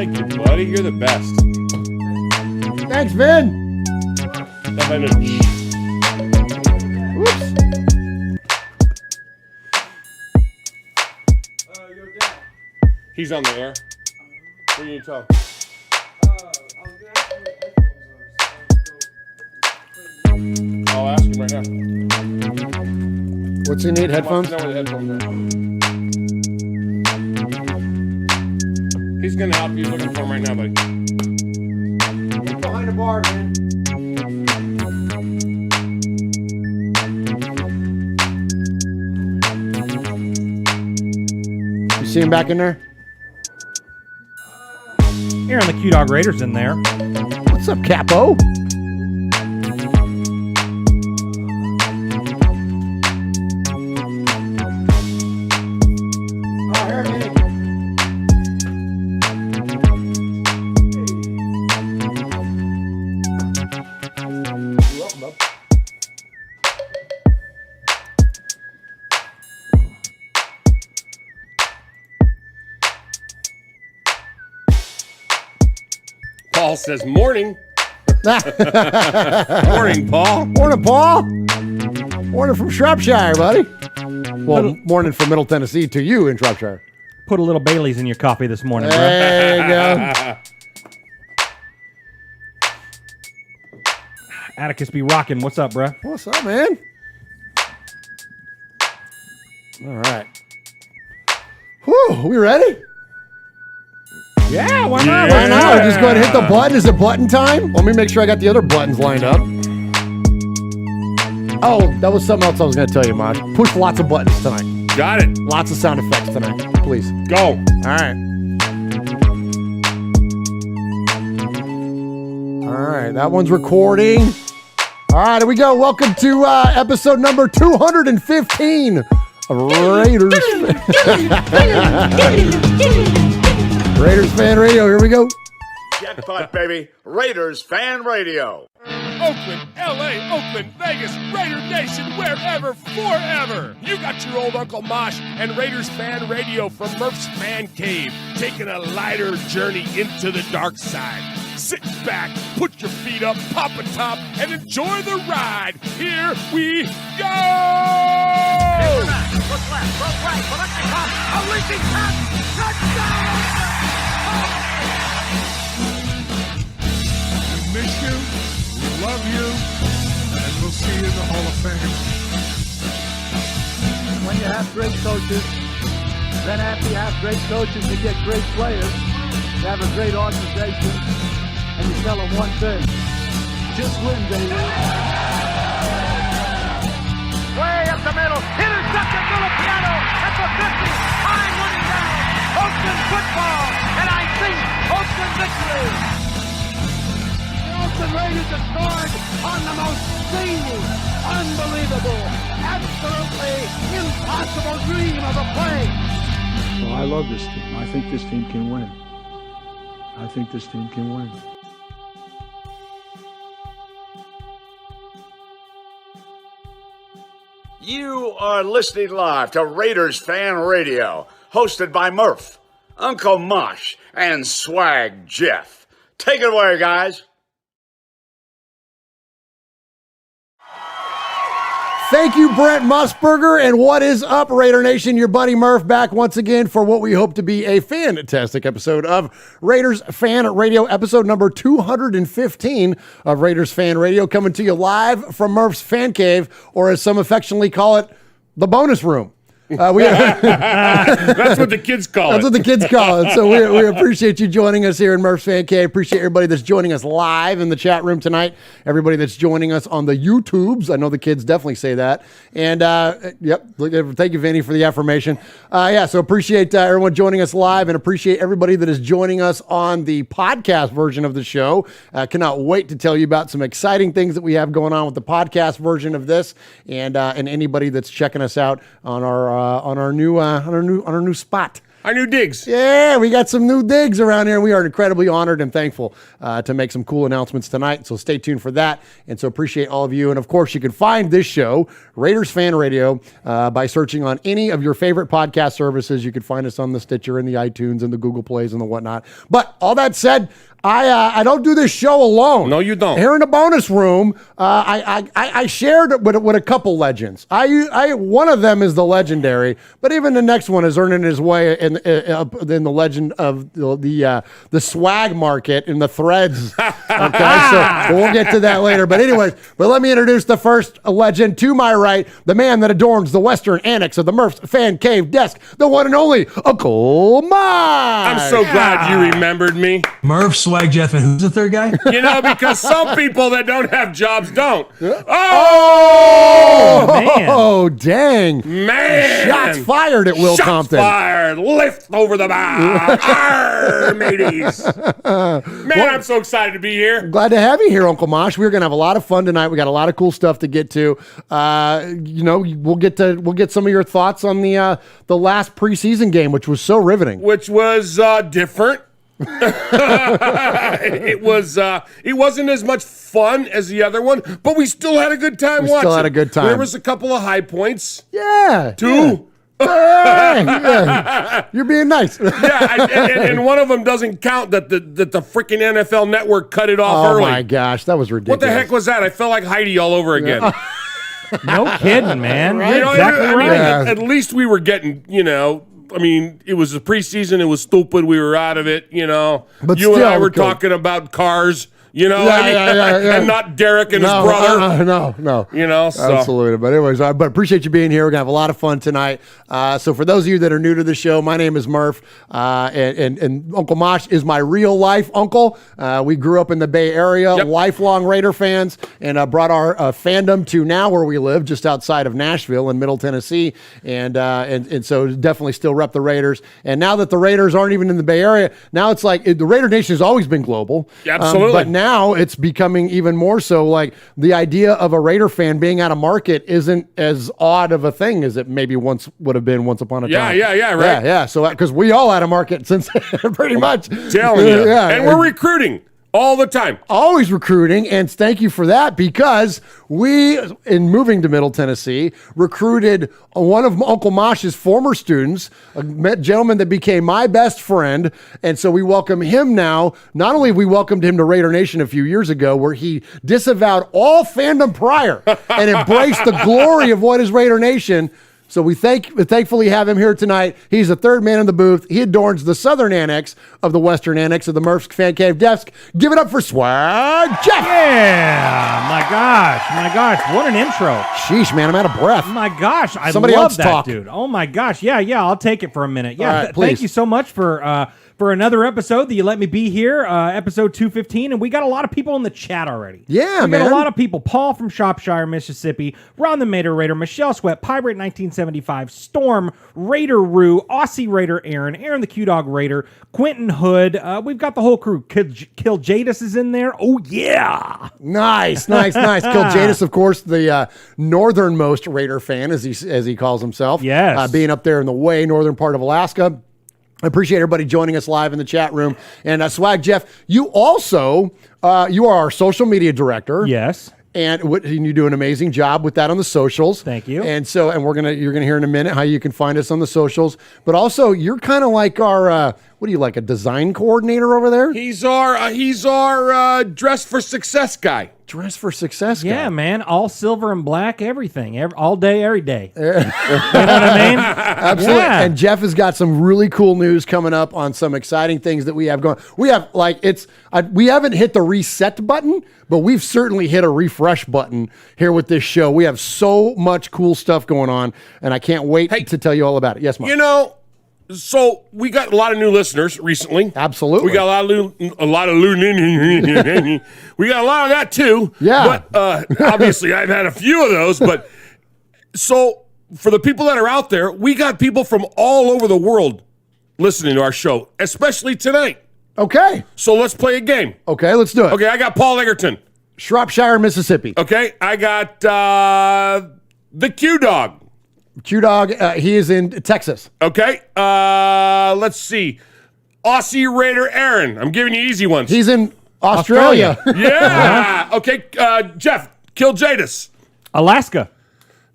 Thank you, buddy. You're the best. Thanks, Vin. Whoops. Your dad. He's on the air. What do you need to tell? I'll ask him right now. What's he need? Headphones? Know where the headphones are. He's gonna help you. He's looking for him right now, buddy. Behind the bar, man. You see him back in there? Aaron, the Q-Dog Raiders in there. What's up, Capo? Paul says morning. Morning, Paul. Morning, Paul. Morning from Shropshire, buddy. Well, morning from Middle Tennessee to you in Shropshire. Put a little Bailey's in your coffee this morning, bro. There you go. Atticus be rocking. What's up, bro? What's up, man? All right. Whew, we ready? Yeah, why not? Why not? Just go ahead and hit the button. Is it button time? Let me make sure I got the other buttons lined up. Oh, that was something else I was going to tell you, Maj. Push lots of buttons tonight. Got it. Lots of sound effects tonight, please. Go. All right. All right, that one's recording. All right, here we go. Welcome to episode number 215 of Raiders. Raiders Fan Radio, here we go. Jackpot, baby. Raiders Fan Radio. Oakland, LA, Oakland, Vegas, Raider Nation, wherever, forever. You got your old Uncle Mosh and Raiders Fan Radio from Murph's Man Cave, taking a lighter journey into the dark side. Sit back, put your feet up, pop a top, and enjoy the ride. Here we go! Look left, look right, a leaping pass, touchdown! We miss you, we love you, and we'll see you in the Hall of Fame. When you have great coaches, then after you have great coaches, you get great players, you have a great organization, and you tell them one thing, just win, baby. Way up the middle, intercepted Filipiano at the 50, time running down, Oakland football, and I think Oakland victory. The Oakland Raiders have scored on the most zany, unbelievable, absolutely impossible dream of a play. Well, I love this team. I think this team can win. I think this team can win. You are listening live to Raiders Fan Radio, hosted by Murph, Uncle Mosh, and Swag Jeff. Take it away, guys. Thank you, Brent Musburger. And what is up, Raider Nation? Your buddy Murph back once again for what we hope to be a fantastic episode of Raiders Fan Radio, episode number 215 of Raiders Fan Radio, coming to you live from Murph's Fan Cave, or as some affectionately call it, the bonus room. That's what the kids call it. That's what the kids call it. So we appreciate you joining us here in Murph's Fan Cave. Appreciate everybody that's joining us live in the chat room tonight. Everybody that's joining us on the YouTubes. I know the kids definitely say that. And, yep, thank you, Vinnie, for the affirmation. So appreciate everyone joining us live, and appreciate everybody that is joining us on the podcast version of the show. Cannot wait to tell you about some exciting things that we have going on with the podcast version of this, and anybody that's checking us out on our new spot. Our new digs. Yeah, we got some new digs around here. We are incredibly honored and thankful to make some cool announcements tonight. So stay tuned for that. And so appreciate all of you. And of course, you can find this show, Raiders Fan Radio, by searching on any of your favorite podcast services. You can find us on the Stitcher and the iTunes and the Google Plays and the whatnot. But all that said, I don't do this show alone. No, you don't. Here in the bonus room, I shared with a couple legends. One of them is the legendary, but even the next one is earning his way in the legend of the swag market in the threads. Okay, so we'll get to that later. But anyways, let me introduce the first legend to my right, the man that adorns the western annex of the Murph's Fan Cave desk, the one and only Uncle Mike. I'm so glad you remembered me. Merv, Swag, Jeff, and who's the third guy? Because some people that don't have jobs don't. Oh, man. Oh, dang. Man. Shots fired at Will Shots Compton. fired. Lift over the bar. Arr, mateys. Man, I'm so excited to be here. Glad to have you here, Uncle Mosh. We're going to have a lot of fun tonight. We got a lot of cool stuff to get to. We'll get some of your thoughts on the last preseason game, which was so riveting. Which was different. It wasn't as much fun as the other one, but we still had a good time watching. Still had a good time. There was a couple of high points. Yeah. Two. Yeah. You're being nice. and one of them doesn't count that the freaking NFL Network cut it off early. Oh my gosh, that was ridiculous. What the heck was that? I felt like Heidi all over again. No kidding, man. Right? You're exactly right. Yeah. At least we were getting, it was a preseason. It was stupid. We were out of it, But you and I still, were good. talking about cars, Yeah. and not Derek and his brother. No. So. Absolutely. But anyways, but appreciate you being here. We're going to have a lot of fun tonight. So for those of you that are new to the show, my name is Murph, and Uncle Mosh is my real life uncle. We grew up in the Bay Area, lifelong Raider fans, and brought our fandom to now where we live, just outside of Nashville in Middle Tennessee. And so definitely still rep the Raiders. And now that the Raiders aren't even in the Bay Area, now it's like the Raider Nation has always been global. Absolutely. But now it's becoming even more so. Like the idea of a Raider fan being out of market isn't as odd of a thing as it maybe once would have been once upon a time. Yeah, right. Yeah. So because we all out of market since pretty much. Telling you. And we're recruiting all the time. Always recruiting, and thank you for that, because we, in moving to Middle Tennessee, recruited one of Uncle Mosh's former students, a gentleman that became my best friend, and so we welcome him now. Not only have we welcomed him to Raider Nation a few years ago, where he disavowed all fandom prior and embraced the glory of what is Raider Nation. So we thankfully have him here tonight. He's the third man in the booth. He adorns the southern annex of the western annex of the Murph's Fan Cave desk. Give it up for Swag Jeff. Yeah, my gosh, what an intro. Sheesh, man, I'm out of breath. My gosh, I Somebody love else that, talk. dude. Oh my gosh, yeah, I'll take it for a minute. Yeah, All right, please. thank you so much for another episode that you let me be here, episode 215, and we got a lot of people in the chat already. Yeah, we man. got a lot of people. Paul from Shropshire, Mississippi, Ron the Mater Raider, Michelle Sweat, Pirate 1975, Storm, Raider Rue, Aussie Raider Aaron the Q-Dog Raider, Quentin Hood. We've got the whole crew. Kill Jadis is in there. Oh, yeah. Nice. Kill Jadis, of course, the northernmost Raider fan, as he calls himself. Yes. Being up there in the way northern part of Alaska. I appreciate everybody joining us live in the chat room. And Swag Jeff, you also, you are our social media director. Yes. And you do an amazing job with that on the socials. Thank you. And so, you're gonna hear in a minute how you can find us on the socials. But also, you're kind of like our, what are you, like a design coordinator over there? He's our dress for success guy. Dress for success guy. Yeah, man. All silver and black, everything. All day, every day. You know what I mean? Absolutely. Yeah. And Jeff has got some really cool news coming up on some exciting things that we have going. We have we haven't hit the reset button, but we've certainly hit a refresh button here with this show. We have so much cool stuff going on, and I can't wait to tell you all about it. Yes, Mike. So we got a lot of new listeners recently. Absolutely. We got a lot of we got a lot of that too. Yeah. But obviously I've had a few of those. But so for the people that are out there, we got people from all over the world listening to our show, especially tonight. Okay. So let's play a game. Okay, let's do it. Okay, I got Paul Egerton. Shropshire, Mississippi. Okay, I got the Q-Dog. Q-Dog, he is in Texas. Okay. Let's see. Aussie Raider Aaron. I'm giving you easy ones. He's in Australia. Yeah. Okay. Jeff, Kill Jadis. Alaska.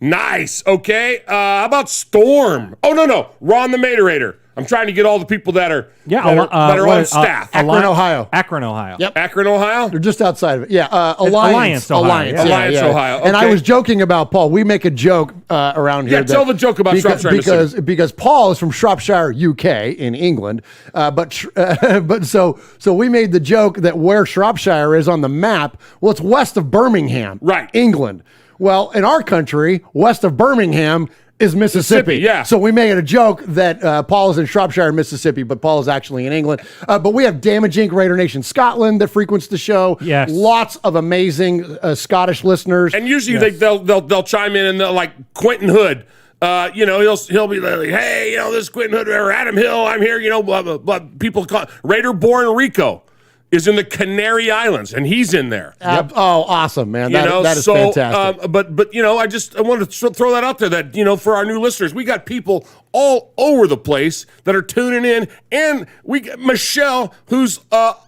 Nice. Okay. How about Storm? Oh, no. Ron the Materator. I'm trying to get all the people that are on staff. Akron, Ohio. Akron, Ohio. Yep. Akron, Ohio? They're just outside of it. Yeah. Alliance, Ohio. Alliance, Ohio. And I Okay. was joking about Paul. We make a joke around here. Yeah, tell the joke about Shropshire, because Paul is from Shropshire, UK, in England. But so we made the joke that where Shropshire is on the map, well, it's west of Birmingham, Right. England. Well, in our country, west of Birmingham is Mississippi. Yeah. So we made a joke that Paul is in Shropshire, Mississippi, but Paul is actually in England. But we have Damage Inc. Raider Nation Scotland that frequents the show. Yes. Lots of amazing Scottish listeners. And usually they'll chime in and they'll like Quentin Hood. He'll be like, hey, this is Quentin Hood or Adam Hill. I'm here. Blah, blah, blah. People call Raider Born Rico is in the Canary Islands, and he's in there. Oh, awesome, man! That is fantastic. I wanted to throw that out there. That for our new listeners, we got people all over the place that are tuning in, and we got Michelle, who's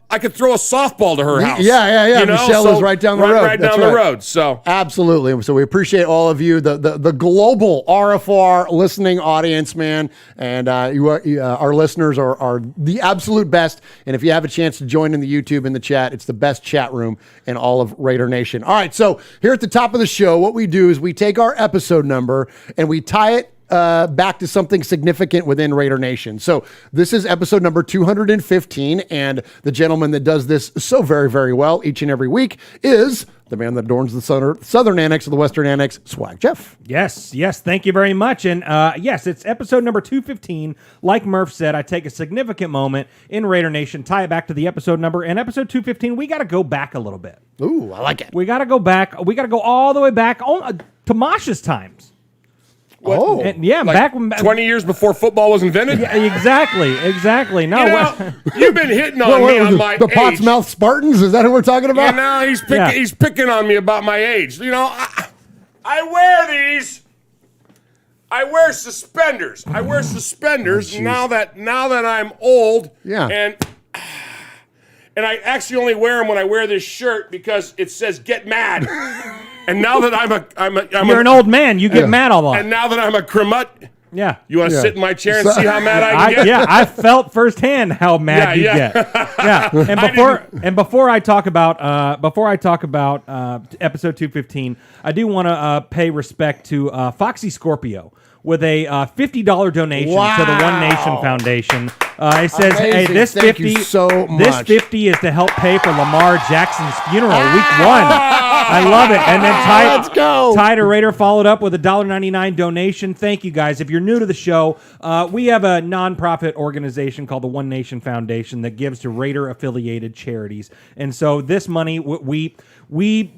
I could throw a softball to her house. Yeah. Michelle is right down the road. Right down the road. So absolutely. So we appreciate all of you, the global RFR listening audience, man, and our listeners are the absolute best. And if you have a chance to join in the YouTube in the chat, it's the best chat room in all of Raider Nation. All right, so here at the top of the show, what we do is we take our episode number and we tie it back to something significant within Raider Nation. So this is episode number 215, and the gentleman that does this so very, very well each and every week is the man that adorns the southern annex of the western annex, Swag Jeff. Yes, thank you very much. And yes, it's episode number 215. Like Murph said, I take a significant moment in Raider Nation, tie it back to the episode number. And episode 215, we got to go back a little bit. Ooh, I like it. We got to go back. We got to go all the way back to Mosh's times. Oh, and yeah, like back when 20 years before football was invented. Yeah, exactly. No, you've been hitting on me on my the age. Pottsmouth Spartans. Is that who we're talking about? He's picking on me about my age. I wear these. I wear suspenders. Now that I'm old. Yeah. And I actually only wear them when I wear this shirt because it says "Get Mad." And now that you're an old man, you get mad a lot. And now that I'm a cremut, yeah, you want to sit in my chair and see how mad I can get? Yeah, I felt firsthand how mad you get. Yeah, and before I talk about episode 215, I do want to pay respect to Foxy Scorpio with a $50 donation to the One Nation Foundation. It says, amazing. "Hey, this Thank 50, you so much. This 50 is to help pay for Lamar Jackson's funeral, week 1." I love it. And then Ty Raider followed up with a $1.99 donation. Thank you guys. If you're new to the show, we have a nonprofit organization called the One Nation Foundation that gives to Raider affiliated charities. And so this money, we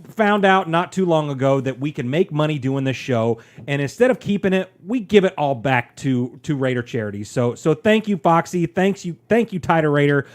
found out not too long ago that we can make money doing this show, and instead of keeping it, we give it all back to Raider charities. So thank you, Foxy. Thank you, Ty Raider.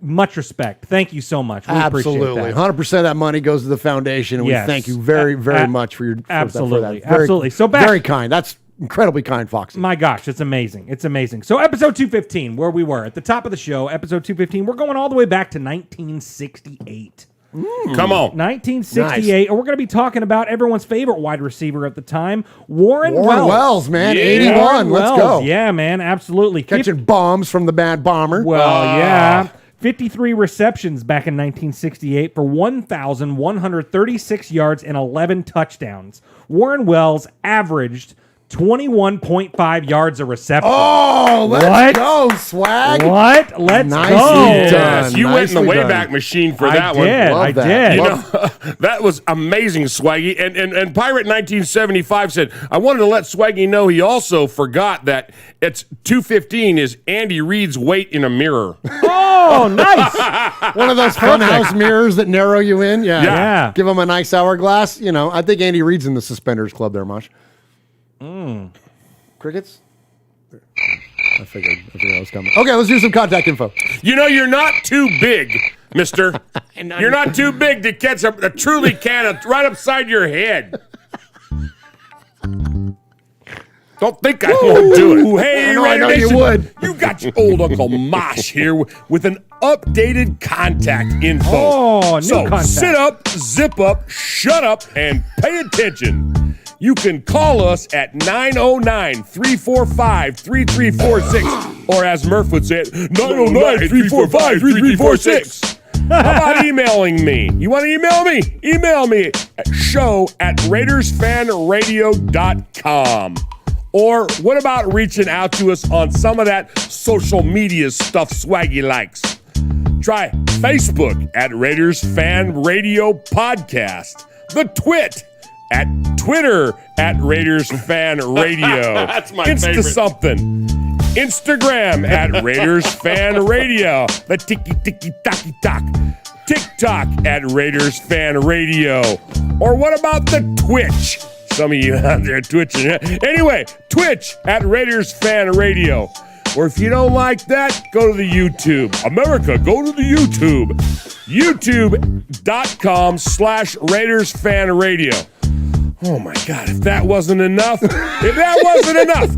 Much respect. Thank you so much. We Absolutely. appreciate that. 100% of that money goes to the foundation, and we thank you very, very much for your absolutely. For that. Absolutely. So very kind. That's incredibly kind, Foxy. My gosh, it's amazing. It's amazing. So episode 215, where we were at the top of the show, episode 215, we're going all the way back to 1968. Come on. 1968, nice. And we're going to be talking about everyone's favorite wide receiver at the time, Warren Wells, man. Yeah. 81. Let's go. Yeah, man, absolutely. Catching bombs from the bad bomber. Well, yeah. 53 receptions back in 1968 for 1,136 yards and 11 touchdowns. Warren Wells averaged 21.5 yards a reception. Oh, let's go, Swag. What? Let's go. Yes, you went in the Wayback Machine for that one. I did. That was amazing, Swaggy. And Pirate 1975 said, I wanted to let Swaggy know he also forgot that it's 215 is Andy Reid's weight in a mirror. Oh, nice. One of those funhouse mirrors that narrow you in. Yeah. Give him a nice hourglass. I think Andy Reid's in the Suspenders Club there, Mosh. Crickets? I figured I was coming. Okay, let's do some contact info. You're not too big, mister. You're not too big to catch a truly can right upside your head. Don't think I won't do it. Hey, I know Raider you Nation, would. You got your old Uncle Mosh here with an updated contact info. Oh, new so contact. sit up, zip up, shut up, and pay attention. You can call us at 909-345-3346, or as Murph would say it, 909-345-3346. How about emailing me? You want to email me? Email me at show@RaidersFanRadio.com. Or what about reaching out to us on some of that social media stuff Swaggy likes? Try Facebook at Raiders Fan Radio Podcast, the Twit at Twitter at Raiders Fan Radio. That's my Insta favorite. something. Instagram at Raiders Fan Radio. The tiki-tiki-taki-talk. TikTok at Raiders Fan Radio. Or what about the Twitch? Some of you out there twitching. Anyway, Twitch at Raiders Fan Radio. Or if you don't like that, go to the YouTube. America, go to the YouTube. YouTube.com/Raiders Fan Radio. Oh my God, if that wasn't enough,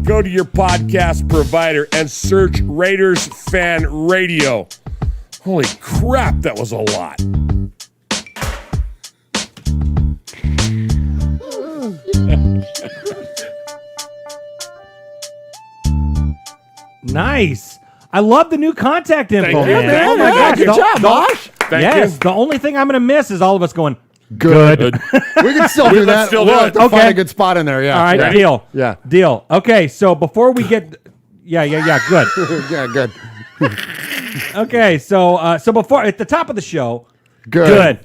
go to your podcast provider and search Raiders Fan Radio. Holy crap, that was a lot. Nice. I love the new contact info, Thank you, man. man. Oh my Yeah, gosh. good job, Bosh. Thank Yes. you. The only thing I'm going to miss is all of us going, Good. We can still do that. still do We'll it. have to find a good spot in there. Yeah. all right, Yeah. deal. Yeah. Deal. Okay, so before we get... Yeah, good. Yeah. Good. Okay, so before... At the top of the show... Good.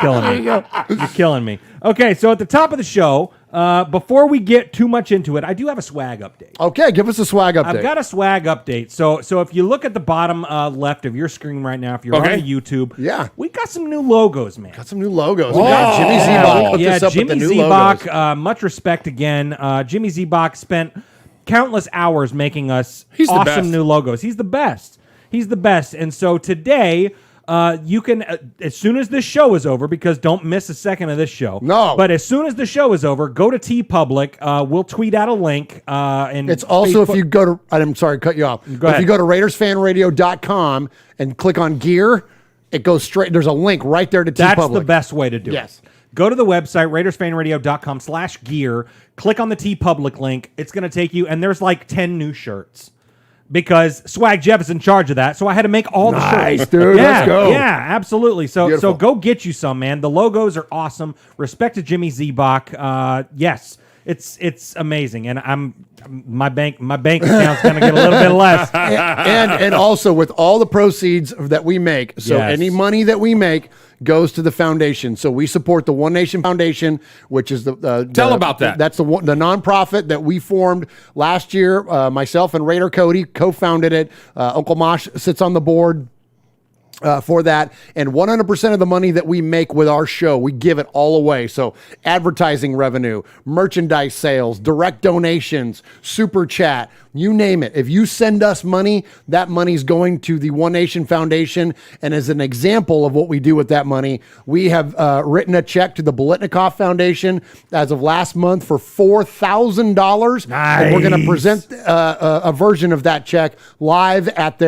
Killing me. You're killing me. Okay, so at the top of the show, before we get too much into it, I do have a swag update. Okay, give us a swag update. I've got a swag update. So if you look at the bottom left of your screen right now, if you're Okay. on the YouTube, Yeah. we got some new logos, man. Got some new logos. We got Jimmy Zebok. Put this up with the Jimmy new logos. Zebok, much respect again. Jimmy Zebok spent countless hours making us He's the best. awesome new logos. He's the best. He's the best. And so today... you can, as soon as this show is over, because don't miss a second of this show. No. But as soon as the show is over, go to TeePublic. We'll tweet out a link. And It's also, Facebook- if you go to, I'm sorry, cut you off. Go If ahead. you go to RaidersFanRadio.com and click on gear, it goes straight. There's a link right there to TeePublic. That's the best way to do Yes. it. Go to the website, RaidersFanRadio.com/gear. Click on the TeePublic link. It's going to take you, and there's like 10 new shirts. Because Swag Jeff is in charge of that, so I had to make all the shirts. Nice, dude. Yeah, Let's go. Yeah, absolutely. So Beautiful. go get you some, man. The logos are awesome. Respect to Jimmy Zebok. Yes, it's amazing, and my bank account's gonna get a little bit less. and also with all the proceeds that we make, so Yes. any money that we make goes to the foundation. So we support the One Nation Foundation, which is Tell about that. That's the nonprofit that we formed last year. Myself and Raider Cody co-founded it. Uncle Mosh sits on the board for that, and 100% of the money that we make with our show, we give it all away. So advertising revenue, merchandise sales, direct donations, super chat, you name it. If you send us money, that money's going to the One Nation Foundation. And as an example of what we do with that money, we have written a check to the Bolitnikoff Foundation as of last month for $4,000. Nice. And we're going to present a version of that check live at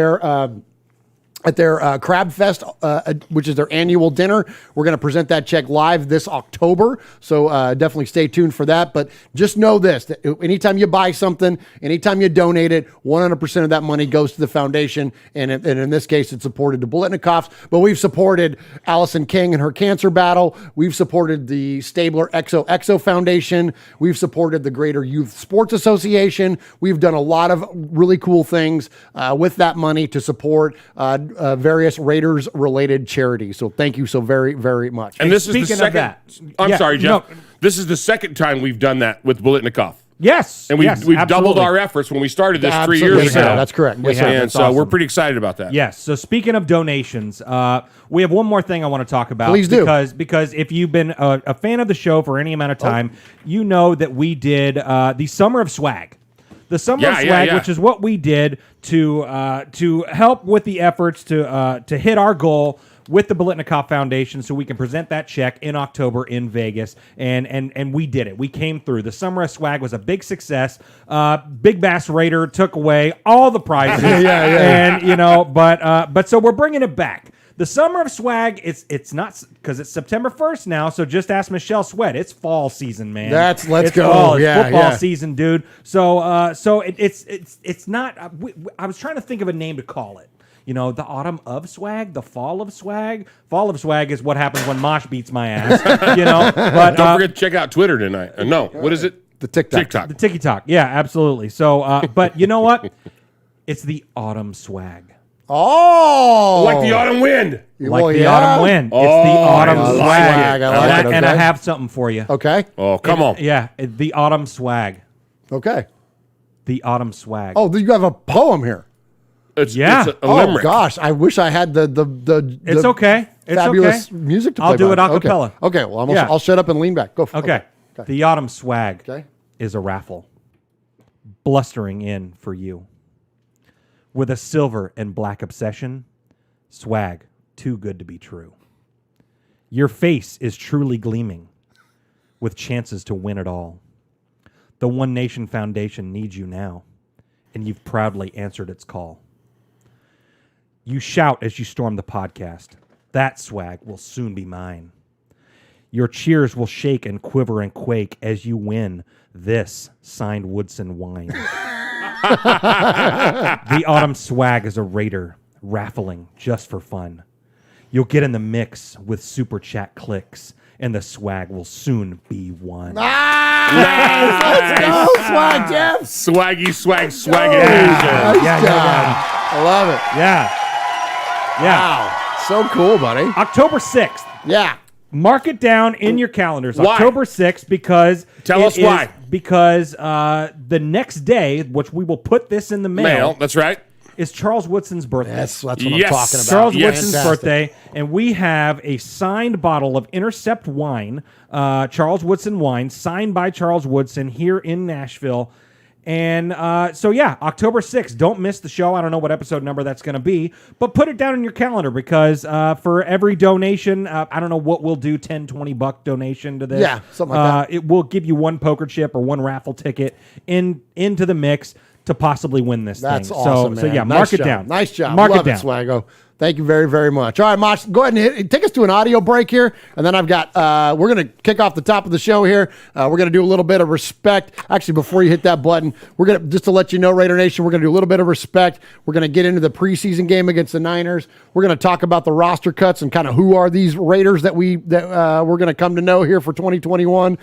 their Crab Fest, which is their annual dinner. We're going to present that check live this October, so definitely stay tuned for that. But just know this, that anytime you buy something, anytime you donate it, 100% of that money goes to the foundation, and in this case, it's supported the Bolitnikoffs, but we've supported Allison King in her cancer battle. We've supported the Stabler XOXO Foundation. We've supported the Greater Youth Sports Association. We've done a lot of really cool things with that money to support various Raiders-related charities. So thank you so very, very much. And this is the Speaking of second. that, I'm yeah, sorry, Jeff. no. This is the second time we've done that with Bolitnikoff. Yes, And we've doubled absolutely. our efforts when we started this 3 Absolutely. years Yeah, ago. that's correct. We Yes, have. sir. And That's so we're awesome. pretty excited about that. Yes. So speaking of donations, we have one more thing I want to talk about. Please do. Because if you've been a fan of the show for any amount of time, you know that we did the Summer of Swag. The Summer of Swag, which is what we did to help with the efforts to hit our goal with the Biletnikoff Foundation so we can present that check in October in Vegas. And we did it. We came through. The Summer of Swag was a big success. Big Bass Raider took away all the prizes. And, but so we're bringing it back. The Summer of Swag, it's not because it's September 1st now, so just ask Michelle Sweat. It's fall season, man. Let's it's go. Fall. It's football season, dude. So it's not. I was trying to think of a name to call it. The autumn of swag, the fall of swag. Fall of swag is what happens when Mosh beats my ass. But don't forget to check out Twitter tonight. No, what is it? The TikTok. The TikTok. Yeah, absolutely. So, but you know what? It's the autumn swag. Oh, like the autumn wind. Like the autumn wind. It's the autumn swag. And I have something for you. Okay. Oh, come on. Yeah, the autumn swag. Okay. The autumn swag. Oh, you have a poem here. It's a limerick. Oh gosh, I wish I had the It's okay. It's fabulous okay. music to play. I'll do it a by. cappella. Okay. Well, I'll shut up and lean back. Go. Okay. The autumn swag is a raffle. Blustering in for you. With a silver and black obsession, swag too good to be true. Your face is truly gleaming with chances to win it all. The One Nation Foundation needs you now, and you've proudly answered its call. You shout as you storm the podcast. That swag will soon be mine. Your cheers will shake and quiver and quake as you win this signed Woodson wine. The autumn swag is a Raider raffling just for fun. You'll get in the mix with super chat clicks, and the swag will soon be won. Let's go, swag, Jeff. Swaggy, swag. Yeah. I love it. Yeah. Wow. So cool, buddy. October 6th. Yeah. Mark it down in your calendars. Why? October 6th, because Tell us why. Because the next day, which we will put this in the mail. That's right. Is Charles Woodson's birthday. That's what I'm talking about. Charles Woodson's birthday, and we have a signed bottle of Intercept wine, Charles Woodson wine, signed by Charles Woodson here in Nashville. And October 6th. Don't miss the show. I don't know what episode number that's going to be, but put it down in your calendar because for every donation, I don't know what we'll do, $10, $20 donation to this. Yeah, something like that. It will give you one poker chip or one raffle ticket into the mix to possibly win this thing. That's awesome, So man. yeah, Nice mark it job. down. Nice job. Mark Love it down. Swaggo. Thank you very, very much. All right, Mosh, go ahead and take us to an audio break here, and then I've got, we're going to kick off the top of the show here. We're going to do a little bit of respect. Actually, before you hit that button, we're going to, just to let you know, Raider Nation, we're going to do a little bit of respect. We're going to get into the preseason game against the Niners. We're going to talk about the roster cuts and kind of who are these Raiders that we're going to come to know here for 2021.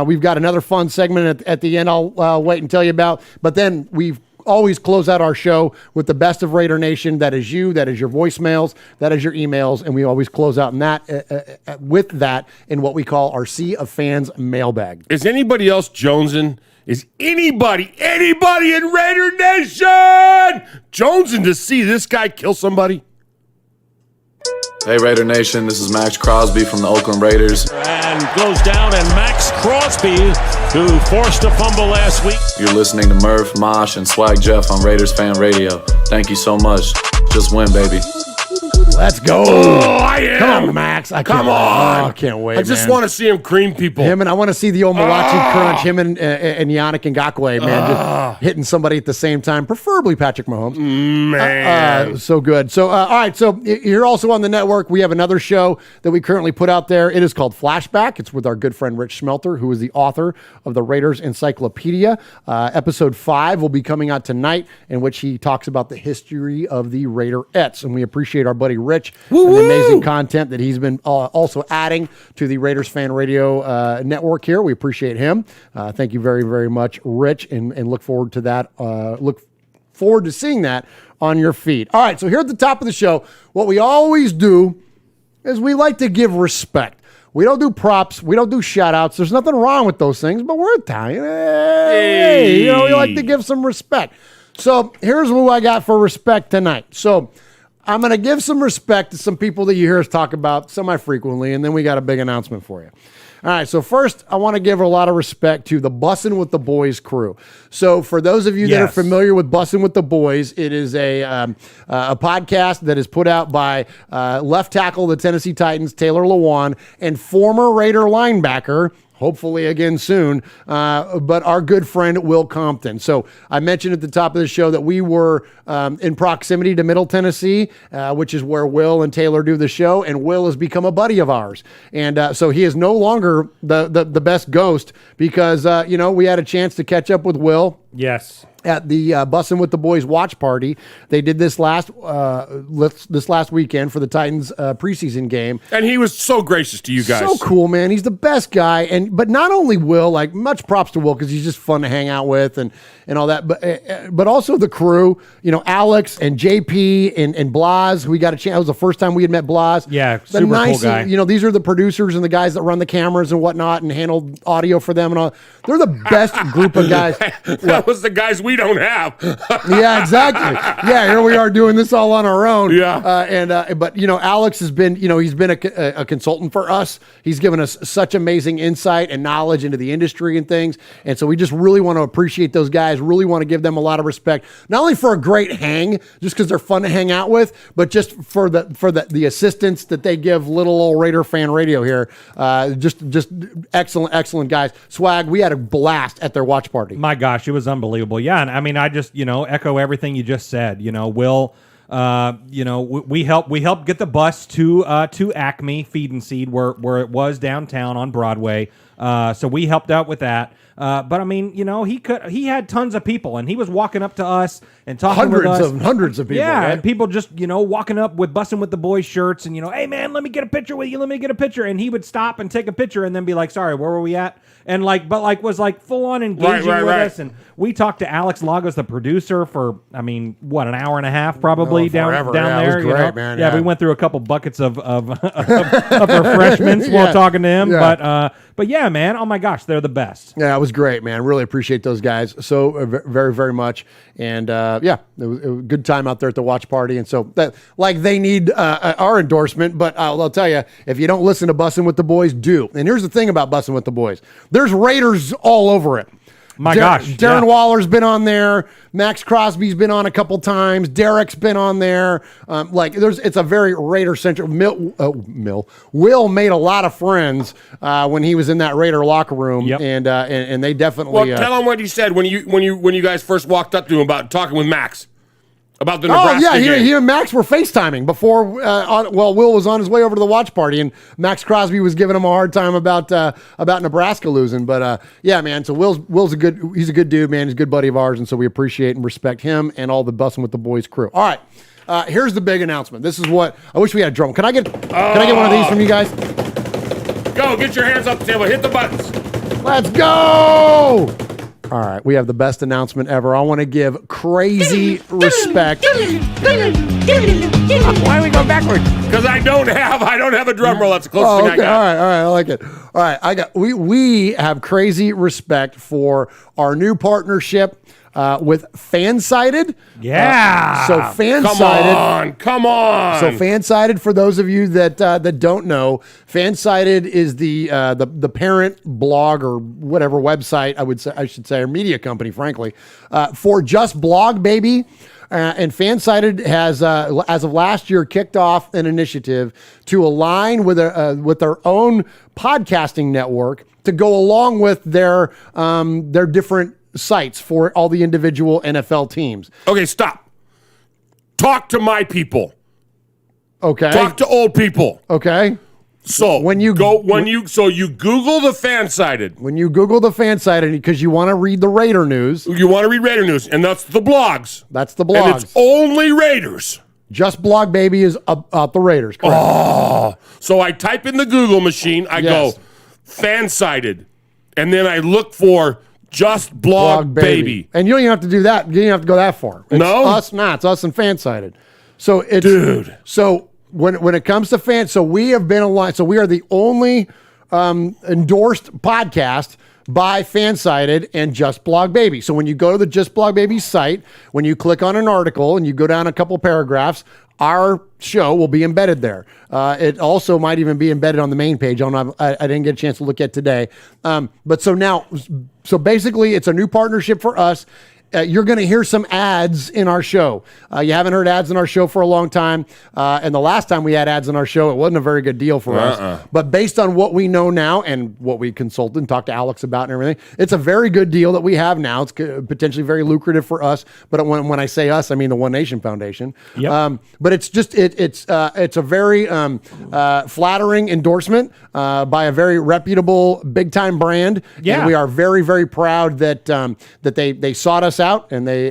We've got another fun segment at the end I'll wait and tell you about, but then we've always close out our show with the best of Raider Nation. That is you. That is your voicemails. That is your emails. And we always close out in that with that in what we call our Sea of Fans mailbag. Is anybody else jonesing? Is anybody in Raider Nation jonesing to see this guy kill somebody? Hey Raider Nation, this is Max Crosby from the Oakland Raiders. And goes down, and Max Crosby, who forced a fumble last week. You're listening to Murph, Mosh, and Swag Jeff on Raiders Fan Radio. Thank you so much. Just win, baby. Let's go. Oh, I am. Come on, Max. I can't wait. I just want to see him cream people. I want to see the old Malachi crunch. Him and Yannick Ngakoue, man, just hitting somebody at the same time. Preferably Patrick Mahomes. Man, so good. So all right. So you're also on the network. We have another show that we currently put out there. It is called Flashback. It's with our good friend Rich Smelter, who is the author of the Raiders Encyclopedia. Episode 5 will be coming out tonight, in which he talks about the history of the Raiderettes, and we appreciate our buddy Rich and the amazing content that he's been also adding to the Raiders Fan Radio network here. We appreciate him. Thank you very, very much, Rich, and look forward to that. Look forward to seeing that on your feed. All right, so here at the top of the show, what we always do is we like to give respect. We don't do props. We don't do shout-outs. There's nothing wrong with those things, but we're Italian. Hey, we like to give some respect. So here's who I got for respect tonight. So I'm going to give some respect to some people that you hear us talk about semi-frequently, and then we got a big announcement for you. All right, so first, I want to give a lot of respect to the Bussin' with the Boys crew. So for those of you that are familiar with Bussin' with the Boys, it is a podcast that is put out by left tackle of the Tennessee Titans, Taylor Lewan, and former Raider linebacker, hopefully again soon, but our good friend Will Compton. So I mentioned at the top of the show that we were in proximity to Middle Tennessee, which is where Will and Taylor do the show, and Will has become a buddy of ours. And so he is no longer the best ghost because, we had a chance to catch up with Will. Yes. At the Bussin' with the Boys watch party. They did this last weekend for the Titans preseason game. And he was so gracious to you guys. So cool, man. He's the best guy. But not only Will, like much props to Will because he's just fun to hang out with and all that. But also the crew, Alex and JP and Blas. We got a chance. That was the first time we had met Blas. Yeah, super cool guy. These are the producers and the guys that run the cameras and whatnot and handle audio for them and all. They're the best group of guys. That was the guys we don't have. Yeah, exactly. Yeah, here we are doing this all on our own. Yeah. But Alex has been, he's been a consultant for us. He's given us such amazing insight and knowledge into the industry and things. And so we just really want to appreciate those guys, really want to give them a lot of respect, not only for a great hang, just because they're fun to hang out with, but just for the assistance that they give little old Raider fan radio here. Just excellent, excellent guys. Swag, we had a blast at their watch party. My gosh, it was unbelievable. Yeah, and I mean, I just, echo everything you just said. Will, we helped get the bus to Acme Feed and Seed where it was downtown on Broadway. So we helped out with that. But I mean, he had tons of people, and he was walking up to us and talking with us. Hundreds of people. Yeah, right? and people just, walking up with Bussin' with the Boys shirts and, hey man, let me get a picture with you. Let me get a picture. And he would stop and take a picture and then be like, sorry, where were we at? And was full on engaging with us. And we talked to Alex Lagos, the producer, for, an hour and a half probably down there. It was great, man. Yeah, we went through a couple buckets of refreshments while talking to him. Yeah. But yeah, man, oh my gosh, they're the best. Yeah, it was great, man. Really appreciate those guys so very, very much. And it was a good time out there at the watch party. And so they need our endorsement, but I'll tell you, if you don't listen to Bussin' with the Boys, do. And here's the thing about Bussin' with the Boys. There's Raiders all over it. My gosh. Darren Waller's been on there. Max Crosby's been on a couple times. Derek's been on there. It's a very Raider-centric. Will made a lot of friends when he was in that Raider locker room. Yep. And they definitely... Well, tell him what he said when you guys first walked up to him about talking with Max. About the Nebraska game. He and Max were FaceTiming before. Will was on his way over to the watch party, and Max Crosby was giving him a hard time about Nebraska losing. But yeah, man. So Will's he's a good dude, man. He's a good buddy of ours, and so we appreciate and respect him and all the Bussin' with the Boys crew. All right, here's the big announcement. This is what I wish we had a drum. Can I get one of these from you guys? Go get your hands up the table. Hit the buttons. Let's go. All right, we have the best announcement ever. I want to give crazy respect. Why are we going backwards? Because I don't have a drum roll. That's the closest thing I got. All right, I like it. All right, we have crazy respect for our new partnership with FanSited. Yeah. So FanSited. Come on. So FanSited, for those of you that don't know, FanSited is the parent blog or whatever website I should say, or media company, frankly, for Just Blog Baby. And FanSited has, as of last year, kicked off an initiative to align with their own podcasting network to go along with their different sites for all the individual NFL teams. Okay, stop. Talk to my people. Okay. Talk to old people. Okay. So you Google the FanSited. When you Google the FanSited, because you want to read the Raider news. You want to read Raider news, and that's the blogs. That's the blogs. And it's only Raiders. Just Blog Baby is about the Raiders. Correct. Oh. So I type in the Google machine, I go FanSited, and then I look for Just Blog Baby. And you don't even have to do that. You don't even have to go that far. It's us and FanSited. So it's dude. So when it comes to fans, so we have been aligned. So we are the only endorsed podcast by FanSited and Just Blog Baby. So when you go to the Just Blog Baby site, when you click on an article and you go down a couple paragraphs, our show will be embedded there. It also might even be embedded on the main page. I didn't get a chance to look at today. But so basically it's a new partnership for us. You're going to hear some ads in our show. You haven't heard ads in our show for a long time. And the last time we had ads in our show, it wasn't a very good deal for us. But based on what we know now and what we consulted and talked to Alex about and everything, it's a very good deal that we have now. It's potentially very lucrative for us. But when I say us, I mean the One Nation Foundation. Yep. But it's just it's a very flattering endorsement by a very reputable, big time brand. Yeah. And we are very, very proud that they sought us out and they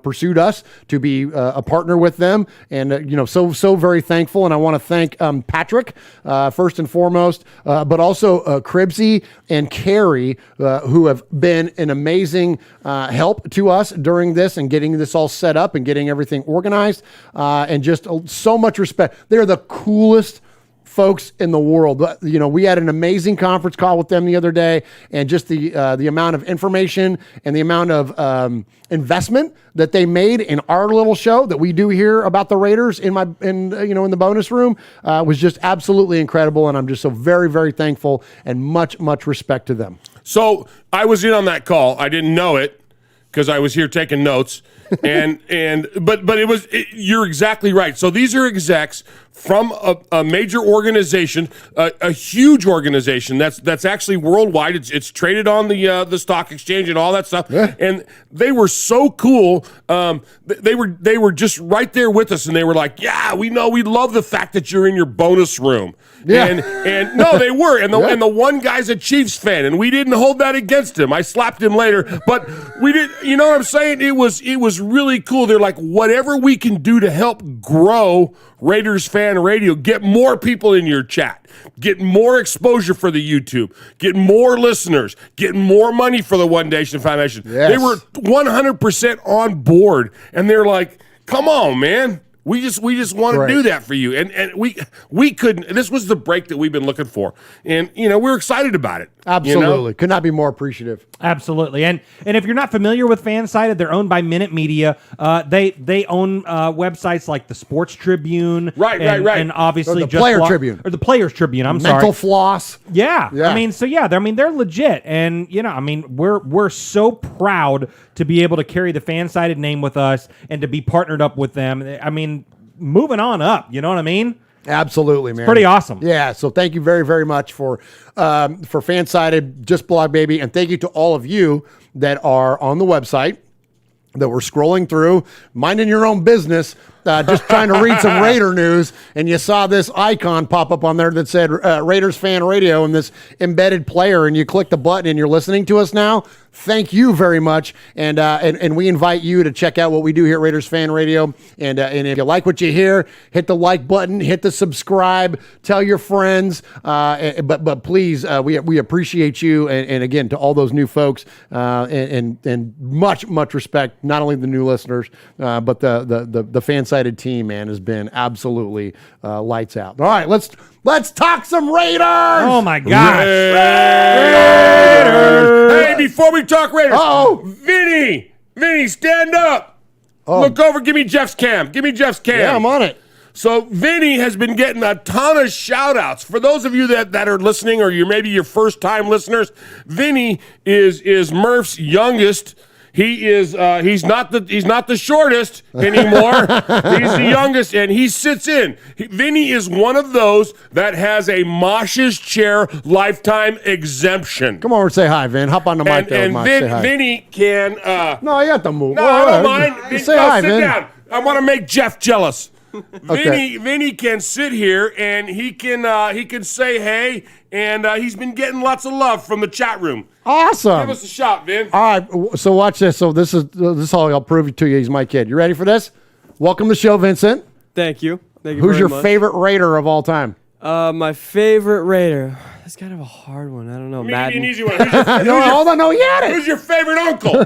pursued us to be a partner with them, and so very thankful. And I want to thank Patrick first and foremost, but also Cribsy and Carrie who have been an amazing help to us during this and getting this all set up and getting everything organized, and just so much respect. They're the coolest folks in the world. We had an amazing conference call with them the other day, and just the amount of information and the amount of investment that they made in our little show that we do here about the Raiders in the bonus room was just absolutely incredible. And I'm just so very, very thankful and much, much respect to them. So I was in on that call. I didn't know it because I was here taking notes. But you're exactly right. So these are execs from a major organization, a huge organization that's actually worldwide. It's traded on the stock exchange and all that stuff. Yeah. And they were so cool. They were just right there with us, and they were like, "Yeah, we know. We love the fact that you're in your bonus room." Yeah. And no, they were. And the one guy's a Chiefs fan, and we didn't hold that against him. I slapped him later, but we did. You know what I'm saying? It was really cool. They're like, whatever we can do to help grow Raiders Fan Radio, get more people in your chat, get more exposure for the YouTube, get more listeners, get more money for the One Nation Foundation. Yes. They were 100% on board, and they're like, come on, man. We just want to do that for you. And we couldn't. This was the break that we've been looking for. And, we're excited about it. Absolutely. Could not be more appreciative. Absolutely. And if you're not familiar with FanSited, they're owned by Minute Media. They own websites like the Sports Tribune. Right. And obviously the Player Tribune. Or the Players Tribune, I'm sorry. Mental Floss. Yeah. They're legit. And, we're so proud to be able to carry the FanSited name with us and to be partnered up with them. I mean, moving on up, you know what I mean? Absolutely, man. It's pretty awesome. Yeah, so thank you very, very much for FanSited, Just Blog Baby, and thank you to all of you that are on the website, that we're scrolling through, minding your own business, just trying to read some Raider news, and you saw this icon pop up on there that said Raiders Fan Radio and this embedded player, and you click the button and you're listening to us now. Thank you very much, and we invite you to check out what we do here at Raiders Fan Radio, and if you like what you hear, hit the like button, hit the subscribe, tell your friends, but please, we appreciate you, and again, to all those new folks, and much respect, not only the new listeners, but the FanSited team, man, has been absolutely lights out. All right, let's talk some Raiders. Oh my gosh, Raiders! Hey, before we talk Raiders, Vinnie, stand up. Look over. Give me Jeff's cam. Yeah, I'm on it. So Vinnie has been getting a ton of shout outs. For those of you that are listening, or maybe your first time listeners, Vinnie is Murph's youngest. He is he's not the shortest anymore. He's the youngest, and he sits in. Vinnie is one of those that has a Mosh's Chair lifetime exemption. Come over and say hi, Vin. Hop on the mic there, Mosh. Say hi. Vinnie can no, you have to move. No, I don't mind. Say hi, sit Vin. down. I want to make Jeff jealous. Okay. Vinnie can sit here and he can say hey, and he's been getting lots of love from the chat room. Awesome. Give us a shot, Vin. All right, so watch this. So this is how I'll prove it to you. He's my kid. You ready for this? Welcome to the show, Vincent. Thank you. Who's your favorite Raider of all time? My favorite Raider. That's kind of a hard one. I don't know. Maybe an easy one. Hold on. No, he had it. Who's your favorite uncle?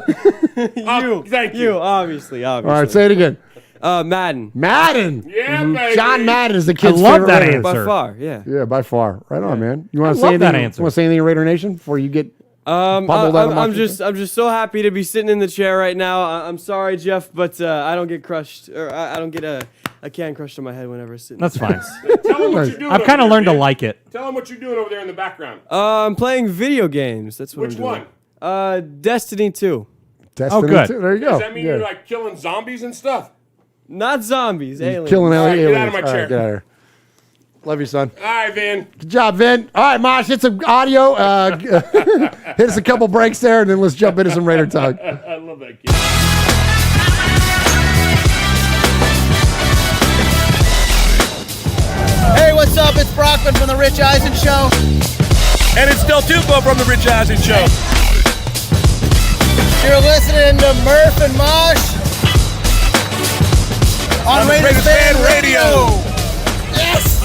Thank you. You, obviously. All right, say it again. Madden. Yeah, baby. John Madden is the kid's love favorite that Raider. answer. By far, yeah. Yeah, by far. Right on, man. You want to love say that anything? answer. Want to say anything, Raider Nation, before you get I'm just so happy to be sitting in the chair right now. I'm sorry, Jeff, but I don't get crushed, or I don't get a can crushed on my head whenever sitting. That's fine. Tell them what you're doing. I've kind of learned to man. like it. Tell them what you're doing over there in the background. I'm playing video games. That's what Which I'm doing. one? Destiny 2. Destiny good. 2. There you go. Does that mean you're like killing zombies and stuff? Not zombies, aliens. Killing aliens. get out of my All right, chair. get out of here. Love you, son. All right, Vin. Good job, Vin. All right, Mosh, hit some audio. Hit us a couple breaks there, and then let's jump into some Raider talk. I love that kid. Hey, what's up? It's Brockman from the Rich Eisen Show. And it's Del Tufo from the Rich Eisen Show. You're listening to Murph and Mosh on Raiders Fan Radio. Yes!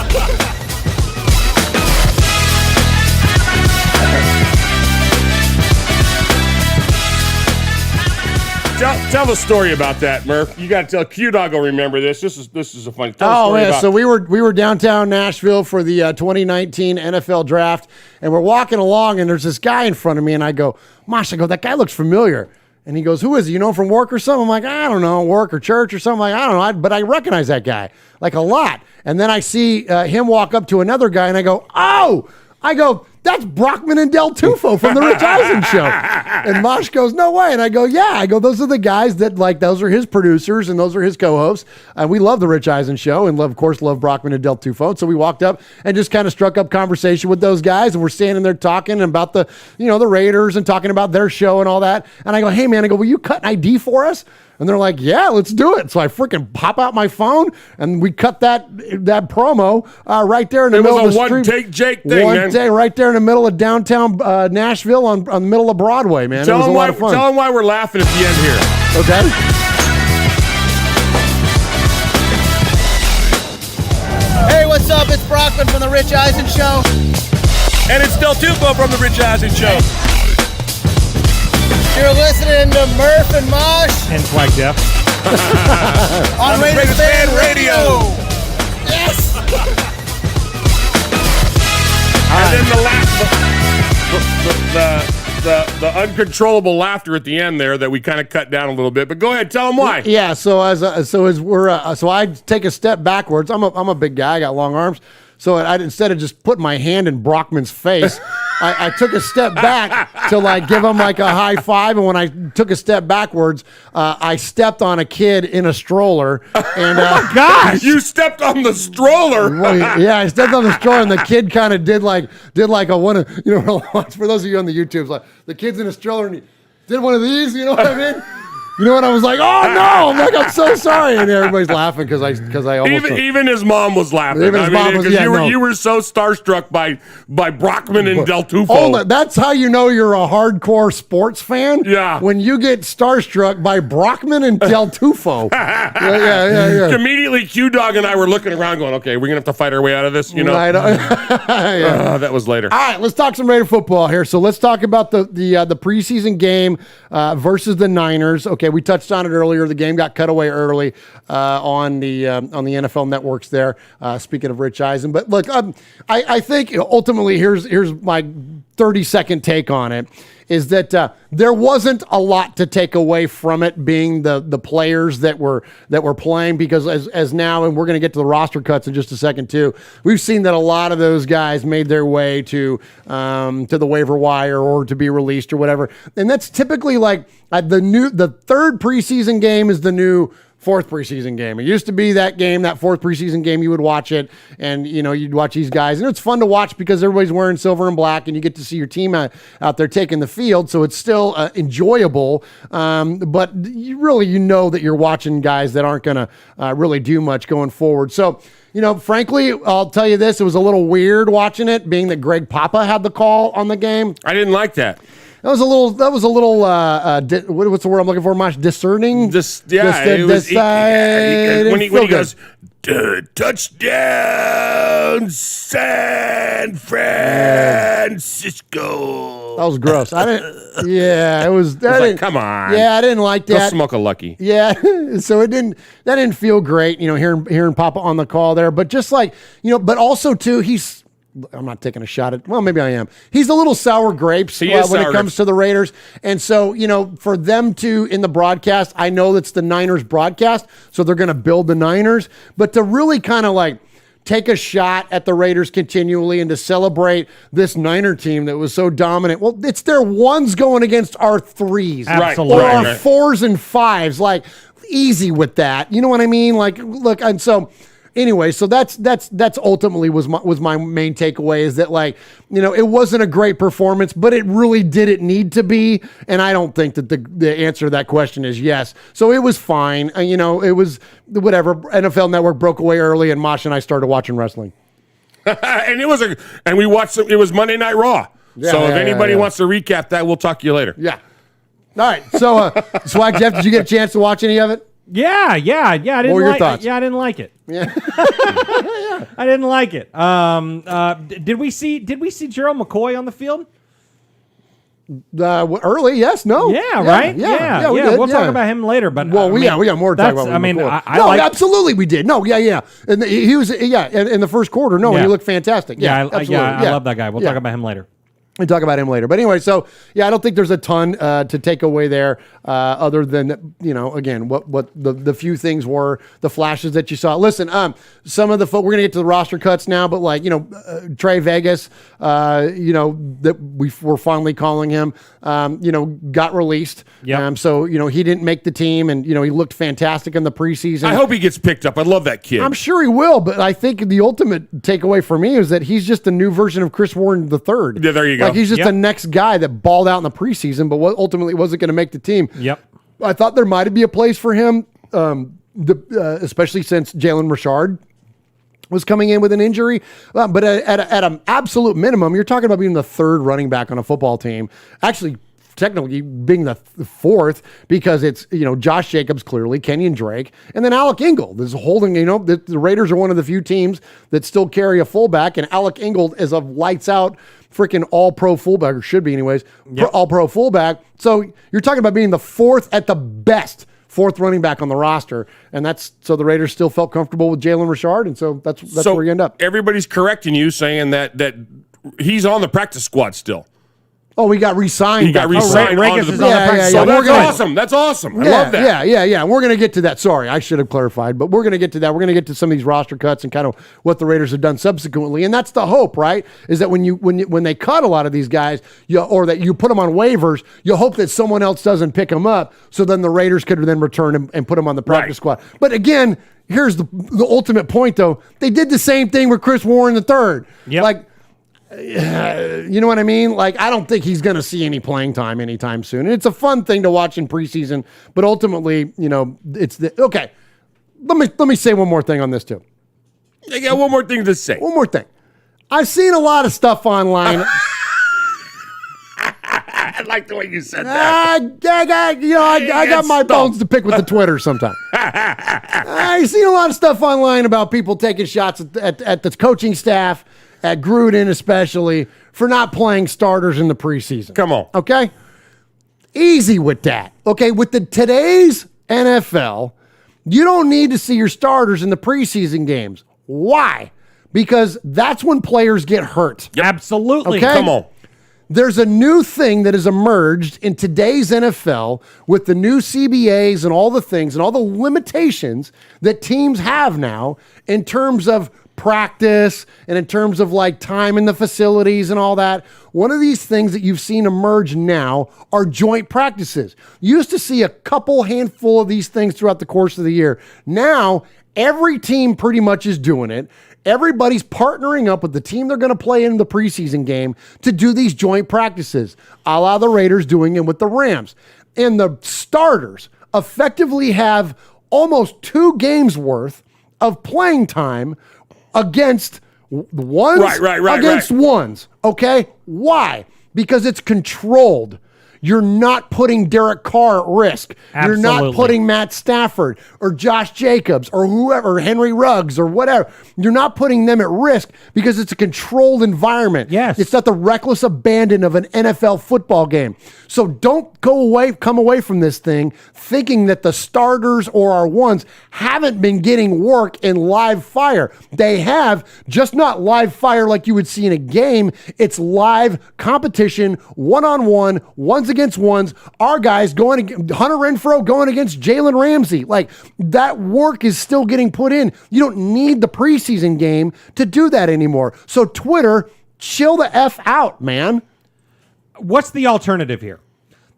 Tell the story about that, Murph. You got to tell Q-Dog will remember this. This is a funny. Tell the story about. So we were downtown Nashville for the 2019 NFL draft, and we're walking along, and there's this guy in front of me, and I go, Mosh, that guy looks familiar. And he goes, who is he? You know him from work or something? I'm like, I don't know, work or church or something. Like, I don't know, but I recognize that guy like a lot. And then I see him walk up to another guy, and I go, that's Brockman and Del Tufo from the Rich Eisen Show. And Mosh goes, no way. And I go, yeah. I go, those are the guys that, like, those are his producers and those are his co-hosts. And we love the Rich Eisen Show and, of course, love Brockman and Del Tufo. So we walked up and just kind of struck up conversation with those guys. And we're standing there talking about the Raiders and talking about their show and all that. And I go, hey, man, will you cut an ID for us? And they're like, yeah, let's do it. So I freaking pop out my phone, and we cut that promo right there in the middle of the street. It was a one-take Jake thing, One day right there in the middle of downtown Nashville on the middle of Broadway, man. It was a lot of fun. Tell them why we're laughing at the end here. Okay. Hey, what's up? It's Brockman from the Rich Eisen Show. And it's Del Tufo from the Rich Eisen Show. You're listening to Murph and Mosh And Swag Jeff. on Raiders Fan Radio. Yes! And then the uncontrollable laughter at the end there that we kind of cut down a little bit. But go ahead, tell them why. Yeah. So I take a step backwards. I'm a big guy. I got long arms. So instead of just putting my hand in Brockman's face, I took a step back to like give him like a high five. And when I took a step backwards, I stepped on a kid in a stroller. And gosh, you stepped on the stroller. Well, yeah, I stepped on the stroller, and the kid kind of did like a one of for those of you on the YouTubes, like the kid's in a stroller and he did one of these. You know what I mean? You know what? I was like, oh no! I'm like, I'm so sorry, and everybody's laughing because I almost even his mom was laughing. Even his mom was, you were so starstruck by Brockman and Del Tufo. Oh, that's how you know you're a hardcore sports fan. Yeah, when you get starstruck by Brockman and Del Tufo. yeah. Immediately, Q-Dog and I were looking around, going, "Okay, we're gonna have to fight our way out of this." You know, that was later. All right, let's talk some Raider football here. So let's talk about the preseason game versus the Niners. Okay, we touched on it earlier. The game got cut away early on the NFL networks there. Speaking of Rich Eisen, but look, I think ultimately here's my 30-second take on it. Is that there wasn't a lot to take away from it, being the players that were playing, because as now, and we're going to get to the roster cuts in just a second too, we've seen that a lot of those guys made their way to the waiver wire or to be released or whatever, and that's typically like the third preseason game is the new fourth preseason game. It used to be that fourth preseason game, you would watch it and, you'd watch these guys. And it's fun to watch because everybody's wearing silver and black and you get to see your team out there taking the field. So it's still enjoyable. But you know that you're watching guys that aren't going to really do much going forward. So, frankly, I'll tell you this, it was a little weird watching it, being that Greg Papa had the call on the game. I didn't like that. That was a little. What's the word I'm looking for? Much discerning. When he goes, touchdown, San Francisco. That was gross. I didn't. Yeah, it was. Come on. Yeah, I didn't like that. Go smoke a Lucky. Yeah, so that didn't feel great. Hearing Papa on the call there, but just like but also too, he's I'm not taking a shot at, well, maybe I am. He's a little sour grapes when it comes to the Raiders. And so, for them to, in the broadcast, I know that's the Niners broadcast, so they're going to build the Niners. But to really kind of like take a shot at the Raiders continually and to celebrate this Niner team that was so dominant. Well, it's their ones going against our threes. Absolutely. Or our fours and fives. Like, easy with that. You know what I mean? Like, look, and so anyway, so that's ultimately was my main takeaway is that, like, it wasn't a great performance, but it really didn't need to be. And I don't think that the answer to that question is yes. So it was fine. It was whatever. NFL Network broke away early, and Mosh and I started watching wrestling. And we watched it was Monday Night Raw. If anybody wants to recap that, we'll talk to you later. Yeah. All right. So, Swag Jeff, did you get a chance to watch any of it? Yeah. I didn't what were your thoughts? Yeah, I didn't like it. Yeah. I didn't like it. Did we see Gerald McCoy on the field? Early, yes, no. Yeah, right? Yeah. We did, we'll talk about him later. But we got more to talk about. Absolutely, we did. No, and he was in the first quarter. No, he looked fantastic. I love that guy. We'll talk about him later. We talk about him later. But anyway, so I don't think there's a ton to take away there, other than again what the few things were, the flashes that you saw. Listen, some of the we're gonna get to the roster cuts now, but Trey Vegas, that we're finally calling him, got released. Yeah. So he didn't make the team, and he looked fantastic in the preseason. I hope he gets picked up. I love that kid. I'm sure he will, but I think the ultimate takeaway for me is that he's just a new version of Chris Warren III. Yeah, there you go. Like he's just the next guy that balled out in the preseason, but ultimately wasn't going to make the team. Yep. I thought there might be a place for him, especially since Jalen Richard was coming in with an injury. But at an absolute minimum, you're talking about being the third running back on a football team. Actually, technically being the fourth, because it's Josh Jacobs, clearly Kenyon Drake, and then Alec Ingold is holding. The Raiders are one of the few teams that still carry a fullback, and Alec Ingold is a lights out freaking all-pro fullback, or should be anyways, all-pro fullback. So you're talking about being the fourth at the best, fourth running back on the roster, and so the Raiders still felt comfortable with Jalen Richard, and so that's where you end up. Everybody's correcting you, saying that he's on the practice squad still. Oh, we got re-signed. He got re-signed. So that's awesome. That's awesome. I love that. Yeah. We're going to get to that. Sorry, I should have clarified, but we're going to get to that. We're going to get to some of these roster cuts and kind of what the Raiders have done subsequently. And that's the hope, right? Is that when they cut a lot of these guys, or that you put them on waivers, you hope that someone else doesn't pick them up, so then the Raiders could then return and put them on the practice squad. But again, here's the ultimate point, though. They did the same thing with Chris Warren III. Yep. You know what I mean? Like, I don't think he's going to see any playing time anytime soon. And it's a fun thing to watch in preseason, but ultimately, it's okay. Let me say one more thing on this too. I got one more thing to say. One more thing. I've seen a lot of stuff online. I like the way you said that. I got my bones to pick with the Twitter sometimes. I've seen a lot of stuff online about people taking shots at the coaching staff, at Gruden especially, for not playing starters in the preseason. Come on. Okay? Easy with that. Okay, with today's NFL, you don't need to see your starters in the preseason games. Why? Because that's when players get hurt. Yep. Absolutely. Okay? Come on. There's a new thing that has emerged in today's NFL with the new CBAs and all the things and all the limitations that teams have now in terms of practice and in terms of like time in the facilities and all that. One of these things that you've seen emerge now are joint practices. You used to see a handful of these things throughout the course of the year. Now, every team pretty much is doing it. Everybody's partnering up with the team they're going to play in the preseason game to do these joint practices, a la the Raiders doing it with the Rams. And the starters effectively have almost 2 games worth of playing time against ones, against ones. Okay? Why? Because it's controlled. you're not putting Derek Carr at risk. You're not Absolutely. putting Matt Stafford or Josh Jacobs or whoever, Henry Ruggs or whatever. You're not putting them at risk because it's a controlled environment. Yes. It's not the reckless abandon of an NFL football game. So don't come away from this thing thinking that the starters or our ones haven't been getting work in live fire. They have, just not live fire like you would see in a game. It's live competition, one-on-one, ones against ones. Our guys Hunter Renfrow going against Jalen Ramsey. Like, that work is still getting put in. You don't need the preseason game to do that anymore. So Twitter, chill the F out, man. What's the alternative here?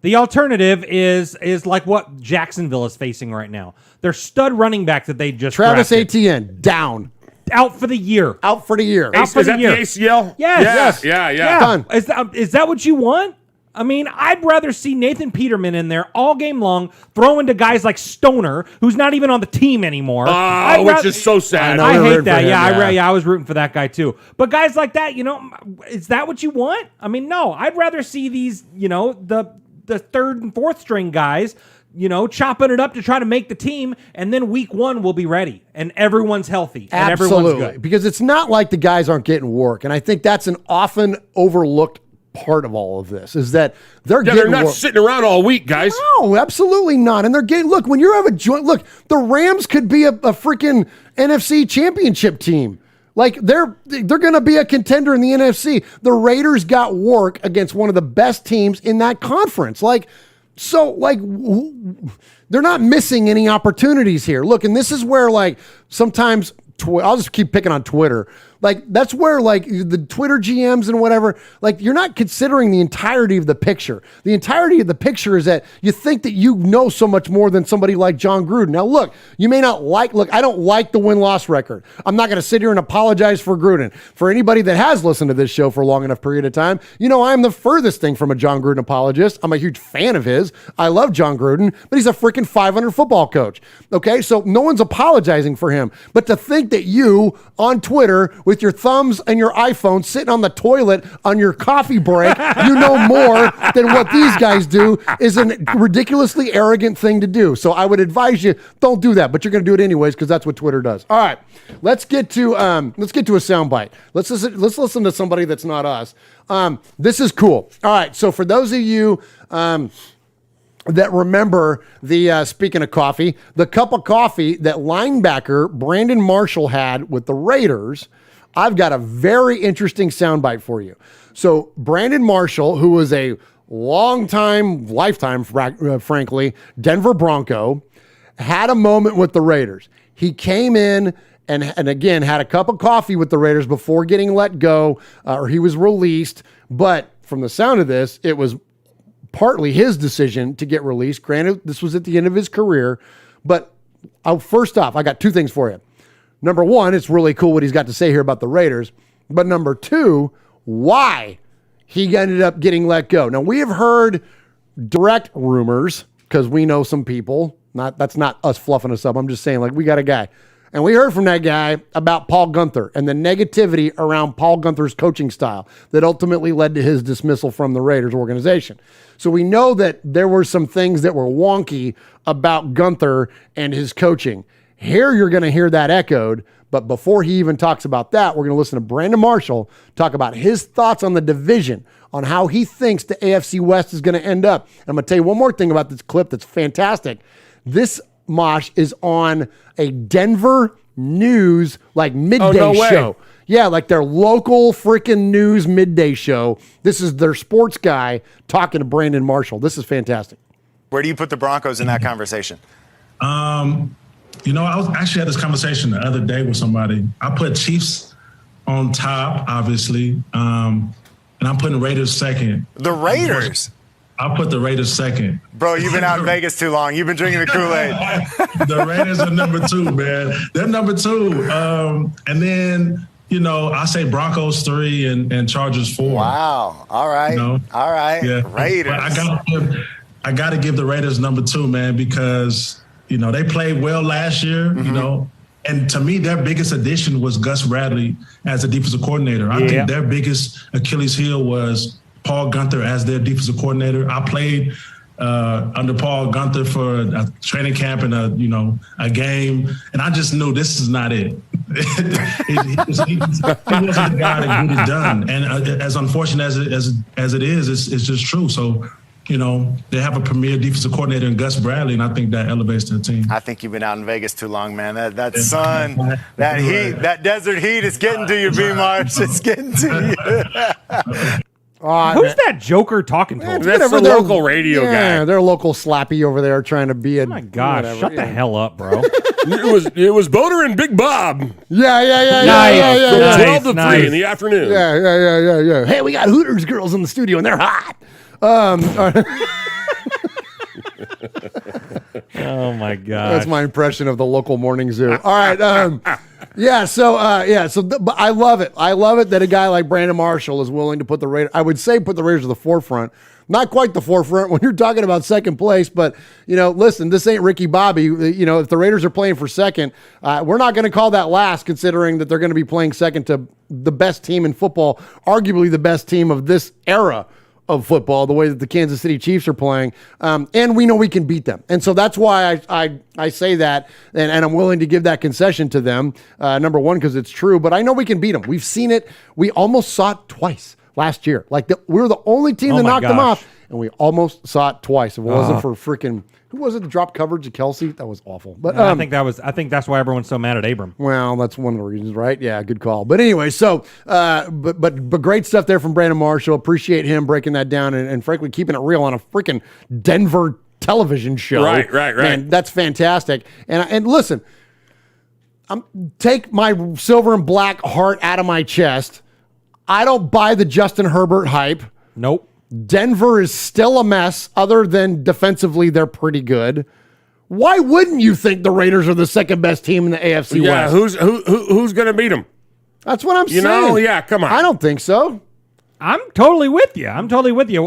The alternative is like what Jacksonville is facing right now. Their stud running back that they just Travis drafted. Etienne, down. Out for the year. Out for the year. Out for Is the that year. the ACL? Yes. Yeah. Done. Is that what you want? I mean, I'd rather see Nathan Peterman in there all game long, throwing to guys like Stoner, who's not even on the team anymore. Which is so sad. I hate that. him, I was rooting for that guy too. But guys like that, is that what you want? I mean, no. I'd rather see these, the third and fourth string guys, chopping it up to try to make the team, and then week one we'll be ready and everyone's healthy and everyone's good. Because it's not like the guys aren't getting work, and I think that's an often overlooked part of all of this is that they're not sitting around all week, guys. No, absolutely not. And they're getting, look, when you have a joint, look, the Rams could be a freaking NFC championship team. Like, they're going to be a contender in the NFC. The Raiders got work against one of the best teams in that conference. They're not missing any opportunities here. Look, and this is where, sometimes I'll just keep picking on Twitter. That's where, the Twitter GMs and whatever, you're not considering the entirety of the picture. The entirety of the picture is that you think that you know so much more than somebody like John Gruden. Now, look, you may not I don't like the win-loss record. I'm not going to sit here and apologize for Gruden. For anybody that has listened to this show for a long enough period of time, I'm the furthest thing from a John Gruden apologist. I'm a huge fan of his. I love John Gruden, but he's a freaking 500 football coach. Okay, so no one's apologizing for him. But to think that you, on Twitter, with your thumbs and your iPhone sitting on the toilet on your coffee break, you know more than what these guys do is a ridiculously arrogant thing to do. So I would advise you, don't do that, but you're going to do it anyways because that's what Twitter does. All right, let's get to a soundbite. Let's listen to somebody that's not us. This is cool. All right, so for those of you that remember the, speaking of coffee, the cup of coffee that linebacker Brandon Marshall had with the Raiders, I've got a very interesting soundbite for you. So Brandon Marshall, who was a lifetime, frankly, Denver Bronco, had a moment with the Raiders. He came in and again had a cup of coffee with the Raiders before getting let go, or he was released. But from the sound of this, it was partly his decision to get released. Granted, this was at the end of his career. But first off, I got two things for you. Number one, it's really cool what he's got to say here about the Raiders. But number two, why he ended up getting let go. Now, we have heard direct rumors because we know some people. That's not us fluffing us up. I'm just saying, we got a guy. And we heard from that guy about Paul Guenther and the negativity around Paul Guenther's coaching style that ultimately led to his dismissal from the Raiders organization. So we know that there were some things that were wonky about Guenther and his coaching. Here you're going to hear that echoed, but before he even talks about that, we're going to listen to Brandon Marshall talk about his thoughts on the division, on how he thinks the AFC West is going to end up. And I'm going to tell you one more thing about this clip that's fantastic. This Mosh is on a Denver news midday show. Yeah, their local freaking news midday show. This is their sports guy talking to Brandon Marshall. This is fantastic. Where do you put the Broncos in that conversation? I was actually had this conversation the other day with somebody. I put Chiefs on top, obviously, and I'm putting Raiders second. The Raiders? I'll put the Raiders second. Bro, you've been out in Vegas too long. You've been drinking the Kool-Aid. The Raiders are number two, man. They're number two. And then, I say Broncos 3 and Chargers 4. Wow. All right. All right. Yeah. Raiders. But I got to give the Raiders number 2, man, because, they played well last year, and to me, their biggest addition was Gus Bradley as a defensive coordinator. I think their biggest Achilles heel was Paul Gunther as their defensive coordinator. I played under Paul Gunther for a training camp and a game, and I just knew this is not it. He wasn't the guy that get it done, and as unfortunate as it is, it's just true. So, they have a premier defensive coordinator in Gus Bradley, and I think that elevates their team. I think you've been out in Vegas too long, man. That sun, that heat, that desert heat is getting to you, B-Marsh. It's getting to you. Who's that joker talking to? That's the local radio guy. Yeah, they're local slappy over there trying to be a. Oh my gosh, shut the hell up, bro. It was Boner and Big Bob. Yeah. From 12 to 3 in the afternoon. Yeah. Hey, we got Hooters girls in the studio, and they're hot. Oh my god, that's my impression of the local morning zoo. All right, but I love it. I love it that a guy like Brandon Marshall is willing to put the Raiders. I would say put the Raiders to the forefront. Not quite the forefront when you're talking about second place, but listen, this ain't Ricky Bobby. If the Raiders are playing for second, we're not going to call that last, considering that they're going to be playing second to the best team in football, arguably the best team of this era of football, the way that the Kansas City Chiefs are playing, and we know we can beat them. And so that's why I say that, and I'm willing to give that concession to them, number one, because it's true, but I know we can beat them. We've seen it. We almost saw it twice last year. We were the only team that knocked them off, and we almost saw it twice. If it wasn't for freaking... Who was it that dropped coverage of Kelsey? That was awful. But I think that's why everyone's so mad at Abram. Well, that's one of the reasons, right? Yeah, good call. But anyway, so but great stuff there from Brandon Marshall. Appreciate him breaking that down and frankly keeping it real on a freaking Denver television show. Right. Man, that's fantastic. And listen, take my silver and black heart out of my chest. I don't buy the Justin Herbert hype. Nope. Denver is still a mess, other than defensively, they're pretty good. Why wouldn't you think the Raiders are the second best team in the AFC West? Who's going to beat them? That's what I'm saying. Come on. I don't think so. I'm totally with you.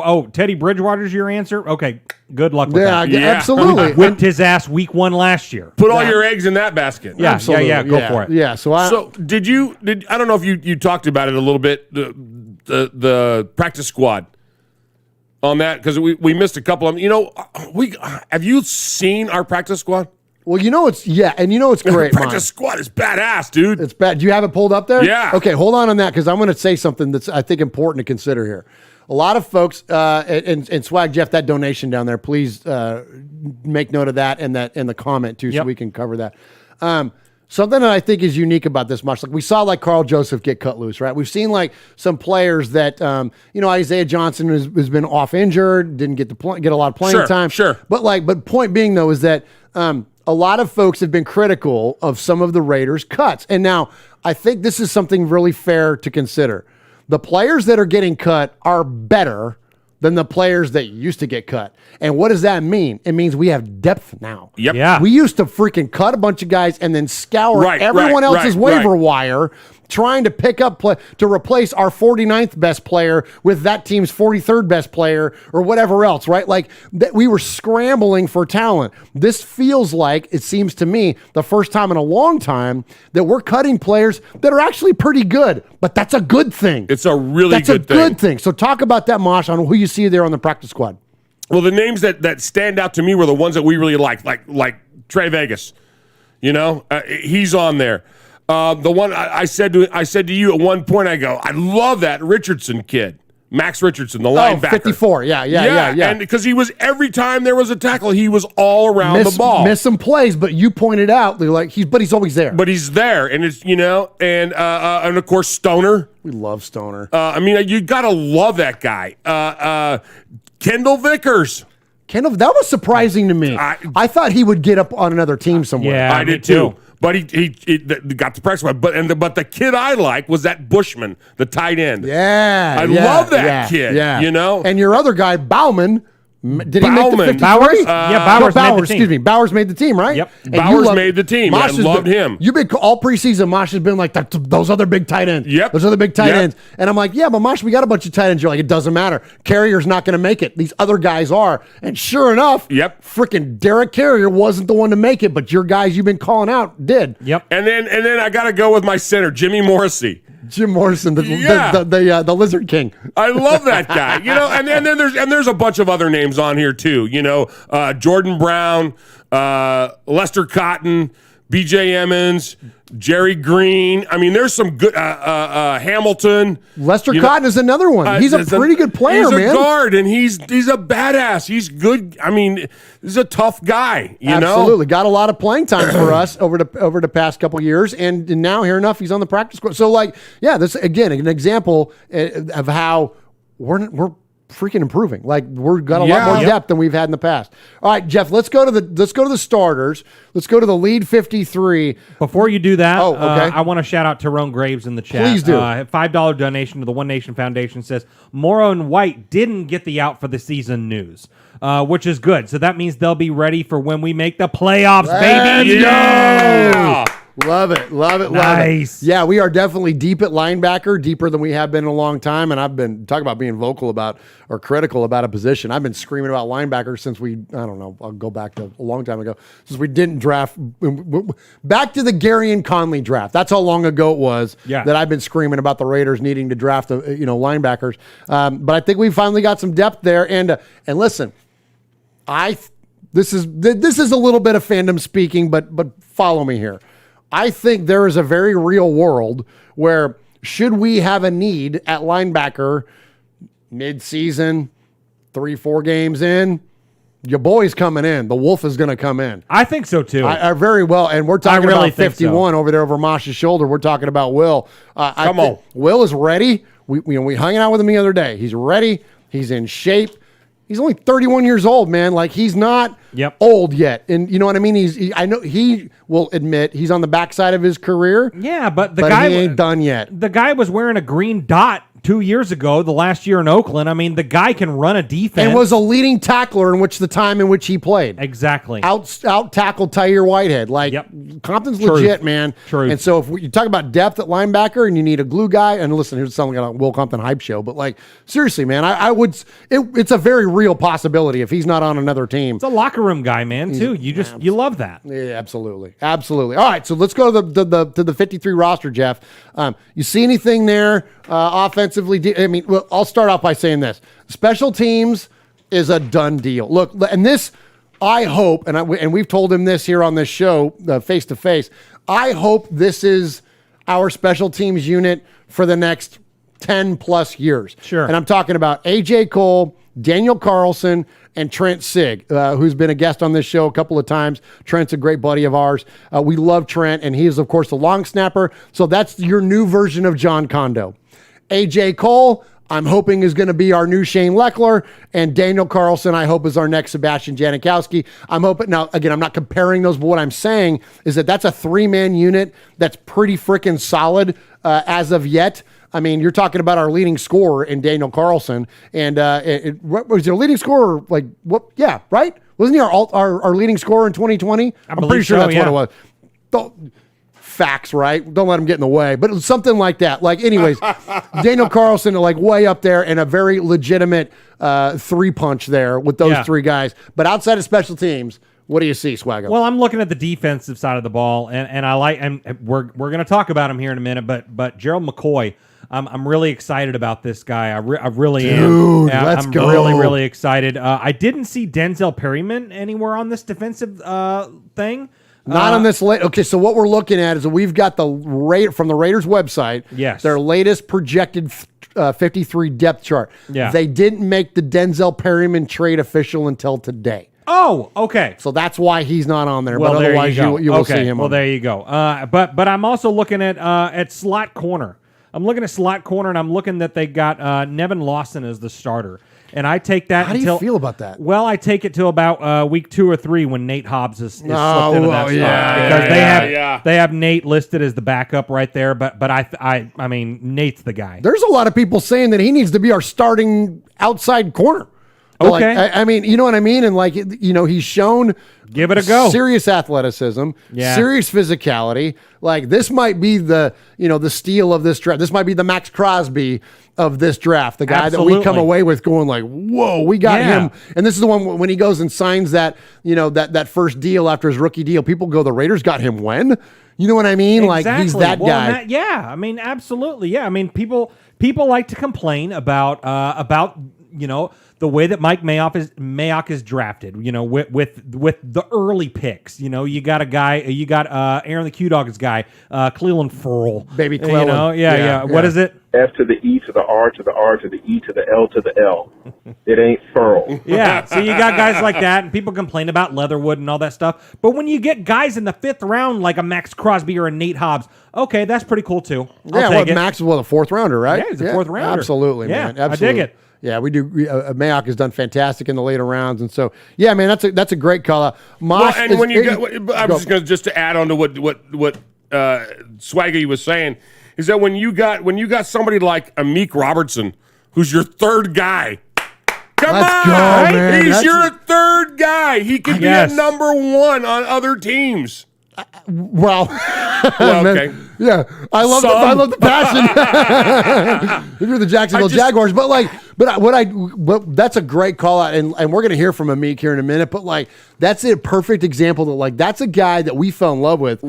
Oh, Teddy Bridgewater's your answer? Okay, good luck with that. Yeah, absolutely. Whipped his ass week 1 last year. Put all your eggs in that basket. Yeah, absolutely. Go for it. Yeah, so I don't know if you talked about it a little bit, the practice squad. On that, because we missed a couple of them. Have you seen our practice squad? Well, it's great. Practice squad is badass, dude. It's bad. Do you have it pulled up there? Yeah. Okay, hold on that, because I'm going to say something that's, I think, important to consider here. A lot of folks, and Swag Jeff, that donation down there, please make note of that and the comment too, so we can cover that. Something that I think is unique about this match, like we saw Carl Joseph get cut loose, right? We've seen some players that, Isaiah Johnson has been off injured, didn't get get a lot of playing time. Sure. But point being though is that a lot of folks have been critical of some of the Raiders' cuts, and now I think this is something really fair to consider. The players that are getting cut are better than the players that used to get cut. And what does that mean? It means we have depth now. Yep. Yeah. We used to freaking cut a bunch of guys and then scour everyone else's waiver wire trying to pick up to replace our 49th best player with that team's 43rd best player or whatever else, right? We were scrambling for talent. This feels like, it seems to me, the first time in a long time that we're cutting players that are actually pretty good, but that's a good thing. It's a really good thing. So talk about that, Mosh, on who you see there on the practice squad. Well, the names that stand out to me were the ones that we really liked, like Trey Vegas. He's on there. The one I said to you at one point, I go, I love that Richardson kid, Max Richardson, the linebacker. 54, yeah. And because he was, every time there was a tackle, he was all around the ball. Miss some plays, but you pointed out, he's always there. But he's there, and it's and of course Stoner. We love Stoner. You gotta love that guy. Kendall Vickers. That was surprising to me. I thought he would get up on another team somewhere. Yeah, I did too. But he got the press one. But the kid I like was that Bushman, the tight end. Yeah, I love that kid. Yeah. And your other guy, Bauman. Did he make the 53? Bowers? Bowers made the team. Excuse me. Bowers made the team, right? Yep. And Bowers made the team. I loved him. You've been all preseason. Mosh has been like those other big tight ends. Yep. Those other big tight ends. And I'm like, yeah, but Mosh, we got a bunch of tight ends. You're like, it doesn't matter. Carrier's not going to make it. These other guys are. And sure enough, freaking Derek Carrier wasn't the one to make it, but your guys you've been calling out did. Yep. And then I got to go with my center, Jimmy Morrissey. Jim Morrison, the Lizard King. I love that guy. You know, and then there's a bunch of other names on here too. You know, Jordan Brown, Lester Cotton, B.J. Emmons, Jerry Green. I mean, there's some good Hamilton. Lester Cotton is another one. He's a pretty good player, man. He's a guard, and he's a badass. He's good. I mean, he's a tough guy. You know, absolutely got a lot of playing time for us over the past couple years, and now here enough, he's on the practice squad. So, like, yeah, this again an example of how we're freaking improving. Like we've got a lot more depth than we've had in the past. All right, Jeff, let's go to the starters. Let's go to the lead 53. Before you do that, okay. I want to shout out Tyrone Graves in the chat. Please do. $5 donation to the One Nation Foundation says Morrow and White didn't get the out for the season news, which is good. So that means they'll be ready for when we make the playoffs, baby. Go! Love it. Nice. Yeah, we are definitely deep at linebacker, deeper than we have been in a long time. And I've been talking about being vocal about or critical about a position. I've been screaming about linebacker since I'll go back to a long time ago, since we didn't draft. Back to the Gary and Conley draft. That's how long ago it was that I've been screaming about the Raiders needing to draft linebackers. But I think we finally got some depth there. And listen, this is a little bit of fandom speaking, but follow me here. I think there is a very real world where should we have a need at linebacker mid-season, 3-4 games in, your boy's coming in. The Wolf is going to come in. I think so too. I very well. And we're talking about 51 over there over Mosh's shoulder. We're talking about Will. Come on. Will is ready. We hung out with him the other day. He's ready. He's in shape. He's only 31 years old, man. Like, he's not old yet. And you know what I mean? I know he will admit he's on the backside of his career. Yeah, but guy he ain't done yet. The guy was wearing a green dot 2 years ago, the last year in Oakland. I mean, the guy can run a defense. And was a leading tackler in the time in which he played. Exactly. Out tackled Tyre Whitehead. Like, Compton's legit, man. True. And so if you talk about depth at linebacker and you need a glue guy, and listen, here's something like a Will Compton hype show, but like, seriously, man, it's a very real possibility if he's not on another team. It's a locker room guy, man, too. You love that. Yeah, absolutely. All right, so let's go to the 53 roster, Jeff. You see anything there offensively? I mean, well, I'll start off by saying this. Special teams is a done deal. Look, and this, I hope, and we've told him this here on this show, face to face, I hope this is our special teams unit for the next 10 plus years. Sure. And I'm talking about A.J. Cole, Daniel Carlson, and Trent Sig, who's been a guest on this show a couple of times. Trent's a great buddy of ours. We love Trent, and he is, of course, the long snapper. So that's your new version of John Kondo. A.J. Cole, I'm hoping, is going to be our new Shane Leckler, and Daniel Carlson, I hope, is our next Sebastian Janikowski. I'm hoping, now, again, I'm not comparing those, but what I'm saying is that's a three-man unit that's pretty freaking solid as of yet. I mean, you're talking about our leading scorer in Daniel Carlson, and what was your leading scorer? Like, what? Yeah, right? Wasn't he our leading scorer in 2020? I'm pretty sure that's what it was. Facts, right? Don't let him get in the way, but it was something like that. Like, anyways, Daniel Carlson, like, way up there, and a very legitimate three punch there with those three guys. But outside of special teams, what do you see, Swaggo? Well, I'm looking at the defensive side of the ball, and I like, and we're going to talk about him here in a minute. But Gerald McCoy, I'm really excited about this guy. I really am. Let's go. I'm really excited. I didn't see Denzel Perryman anywhere on this defensive thing. Not on this late. Okay, so what we're looking at is that we've got from the Raiders website. Yes. Their latest projected 53 depth chart. Yeah. They didn't make the Denzel Perryman trade official until today. Oh, okay. So that's why he's not on there. Well, but otherwise, you will see him. Well, there you go. But I'm also looking at slot corner. I'm looking at slot corner, and I'm looking that they got Nevin Lawson as the starter. And I take that. How do you feel about that? Well, I take it to about week 2 or 3 when Nate Hobbs is slipped into that spot, because they have Nate listed as the backup right there. But I mean, Nate's the guy. There's a lot of people saying that he needs to be our starting outside corner. But, Okay. like, I mean, you know what I mean? And like, he's shown Give it a go. serious athleticism, Yeah. serious physicality. Like this might be the steal of this draft. This might be the Max Crosby of this draft. The guy that we come Absolutely. away with going like, whoa, we got Yeah. him. And this is the one when he goes and signs that, that first deal after his rookie deal. People go, the Raiders got him when? You know what I mean? Like he's that Well, guy. and yeah, I mean, absolutely. Yeah, I mean, people like to complain about the way that Mike Mayock is drafted. With the early picks. You got a guy. You got Aaron the Q Dog's guy, Cleveland Ferrell, baby Cleveland. Yeah. What is it? F to the E to the R to the R to the E to the L to the L. It ain't Furl. Yeah, so you got guys like that, and people complain about Leatherwood and all that stuff. But when you get guys in the 5th round like a Max Crosby or a Nate Hobbs, okay, that's pretty cool too. I'll take it. Max was a 4th rounder, right? Yeah, he's a 4th rounder. Absolutely, Yeah, man. Absolutely. I dig it. Yeah, we do. Mayock has done fantastic in the later rounds, and so yeah, man, that's a great call out. Well, and when you I'm just going to add on to what Swaggy was saying is that when you got somebody like Amik Robertson, who's your 3rd guy. Let's go, man. He's your 3rd guy. He could be a number 1 on other teams. Well, okay. Yeah, I love the passion. If you're the Jacksonville Jaguars, but that's a great call out, and we're gonna hear from Amik here in a minute. But like, that's a perfect example that that's a guy that we fell in love with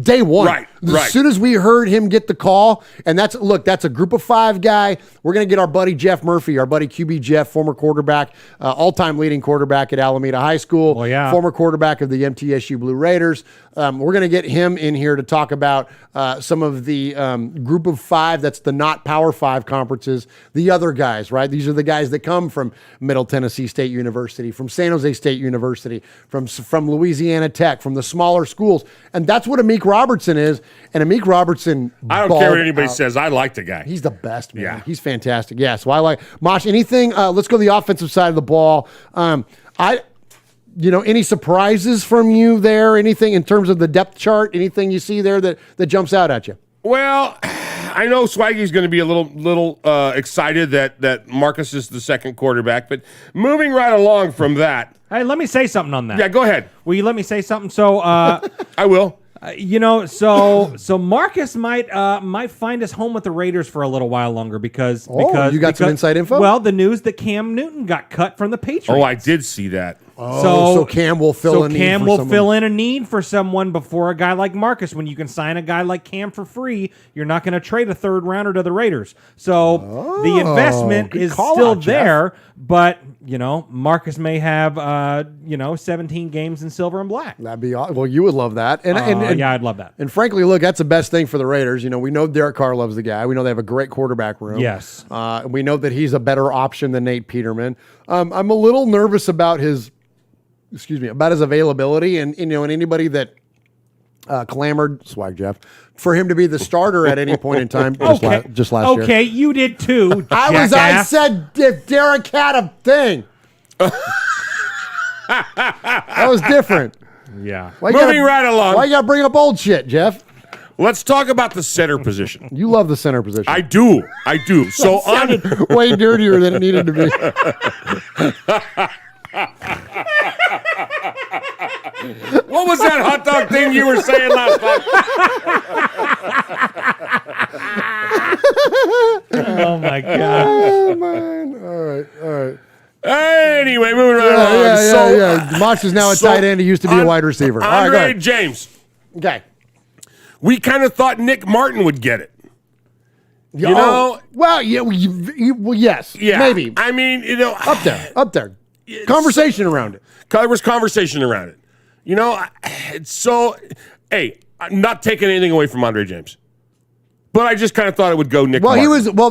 day one. As soon as we heard him get the call, and that's a group of 5 guy. We're gonna get our buddy Jeff Murphy, our buddy QB Jeff, former quarterback, all-time leading quarterback at Alameda High School, former quarterback of the MTSU Blue Raiders. We're gonna get him in here to talk about some of the group of 5, that's the not Power 5 conferences, the other guys, right? These are the guys that come from Middle Tennessee State University, from San Jose State University, from Louisiana Tech, from the smaller schools. And that's what Amik Robertson is. And Amik Robertson, I don't care what anybody says. I like the guy. He's the best, man. Yeah. He's fantastic. Yeah, so I like Mosh. Anything? Let's go to the offensive side of the ball. Any surprises from you there? Anything in terms of the depth chart? Anything you see there that jumps out at you? Well, I know Swaggy's going to be a little excited that Marcus is the 2nd quarterback, but moving right along from that. Hey, let me say something on that. Yeah, go ahead. Will you let me say something? So, I will. So Marcus might find us home with the Raiders for a little while longer because you got some inside info. Well, the news that Cam Newton got cut from the Patriots. Oh, I did see that. So Cam will fill in a need for someone before a guy like Marcus. When you can sign a guy like Cam for free, you're not going to trade a 3rd rounder to the Raiders. So the investment is still there, but Marcus may have 17 games in silver and black. That'd be awesome. Well, you would love that, and yeah, I'd love that. And frankly, look, that's the best thing for the Raiders. We know Derek Carr loves the guy. We know they have a great quarterback room. Yes. We know that he's a better option than Nate Peterman. I'm a little nervous about his availability, and and anybody that clamored, Swag Jeff, for him to be the starter at any point in time just last year. Okay, you did too. I said if Derek had a thing. That was different. Yeah. Moving right along. Why you got to bring up old shit, Jeff? Let's talk about the center position. You love the center position. I do. So sounded way dirtier than it needed to be. What was that hot dog thing you were saying last night? Oh my God. Oh man. All right. Anyway, moving right along. Yeah. Mosh is now a tight end. He used to be a wide receiver. Andre James. Okay. We kind of thought Nick Martin would get it. Well, yeah. Yes. Yeah. Maybe. I mean, up there. Conversation around it. There was conversation around it. So, hey, I'm not taking anything away from Andre James, but I just kind of thought it would go Nick Martin.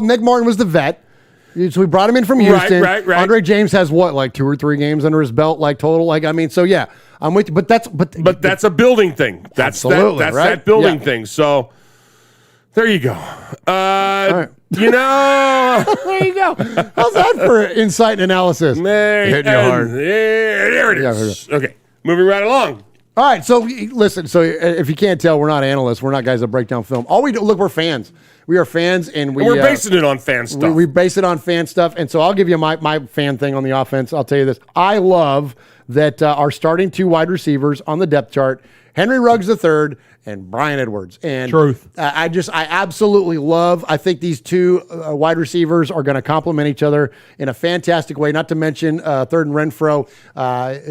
Nick Martin was the vet. So we brought him in from Houston. Right. Andre James has what, 2 or 3 games under his belt, total. So yeah, I'm with you. But that's a building thing. That's that building thing. So there you go. Right. There you go. How's that for insight and analysis? Hitting you hard. There it is. Okay, moving right along. All right, so listen. So if you can't tell, we're not analysts. We're not guys that break down film. All we do, look, we're fans. We are fans, and we're basing it on fan stuff. We base it on fan stuff, and so I'll give you my fan thing on the offense. I'll tell you this: I love that our starting 2 wide receivers on the depth chart, Henry Ruggs III and Bryan Edwards. And truth, I absolutely love. I think these 2 wide receivers are going to complement each other in a fantastic way. Not to mention third and Renfro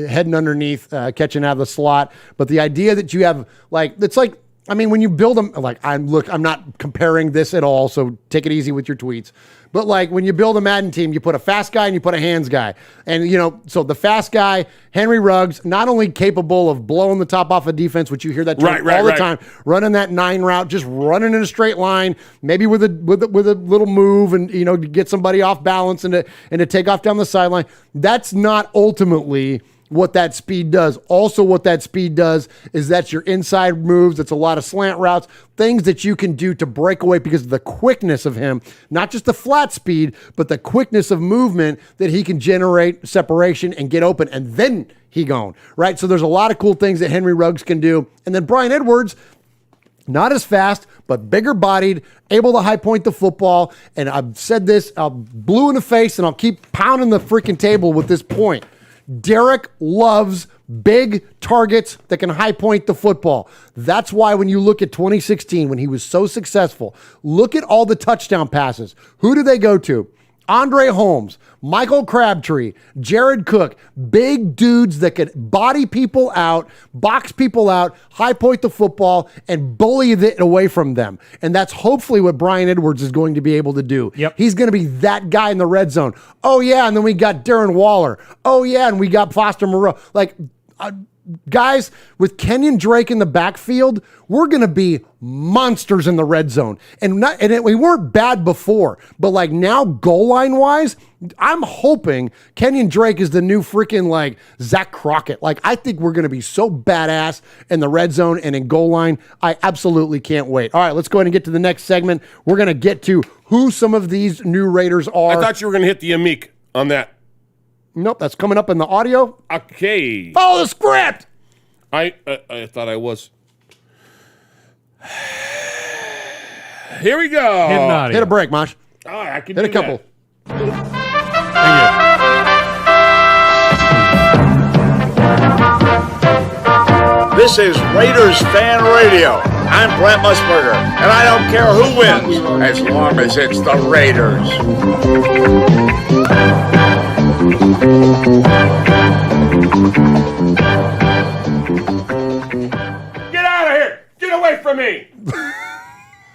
heading underneath, catching out of the slot. But the idea that you have when you build them, I'm not comparing this at all, so take it easy with your tweets. But when you build a Madden team, you put a fast guy and you put a hands guy. And, so the fast guy, Henry Ruggs, not only capable of blowing the top off of defense, which you hear that term all the time, running that 9 route, just running in a straight line, maybe with a little move and, to get somebody off balance and to take off down the sideline. That's not ultimately what that speed does. Also, what that speed does is that's your inside moves. It's a lot of slant routes, things that you can do to break away because of the quickness of him, not just the flat speed, but the quickness of movement that he can generate separation and get open, and then he gone, right? So there's a lot of cool things that Henry Ruggs can do. And then Bryan Edwards, not as fast, but bigger bodied, able to high point the football. And I've said this, I'll blue in the face, and I'll keep pounding the freaking table with this point. Derek loves big targets that can high point the football. That's why when you look at 2016, when he was so successful, look at all the touchdown passes. Who do they go to? Andre Holmes, Michael Crabtree, Jared Cook, big dudes that could body people out, box people out, high point the football, and bully it away from them. And that's hopefully what Bryan Edwards is going to be able to do. Yep. He's going to be that guy in the red zone. Oh, yeah, and then we got Darren Waller. Oh, yeah, and we got Foster Moreau. Guys, with Kenyon Drake in the backfield, we're going to be monsters in the red zone. We weren't bad before, but now goal line wise, I'm hoping Kenyon Drake is the new freaking Zach Crockett. I think we're going to be so badass in the red zone and in goal line. I absolutely can't wait. All right, let's go ahead and get to the next segment. We're going to get to who some of these new Raiders are. I thought you were going to hit the Amik on that. Nope, that's coming up in the audio. Okay. Follow the script. I thought I was. Here we go. Hit a break, Mosh. Oh, I can hit do a couple. This is Raiders Fan Radio. I'm Brent Musburger, and I don't care who wins as long as it's the Raiders. Get out of here! Get away from me!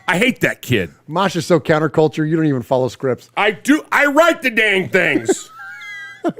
I hate that kid. Mosh is so counterculture, you don't even follow scripts. I do. I write the dang things.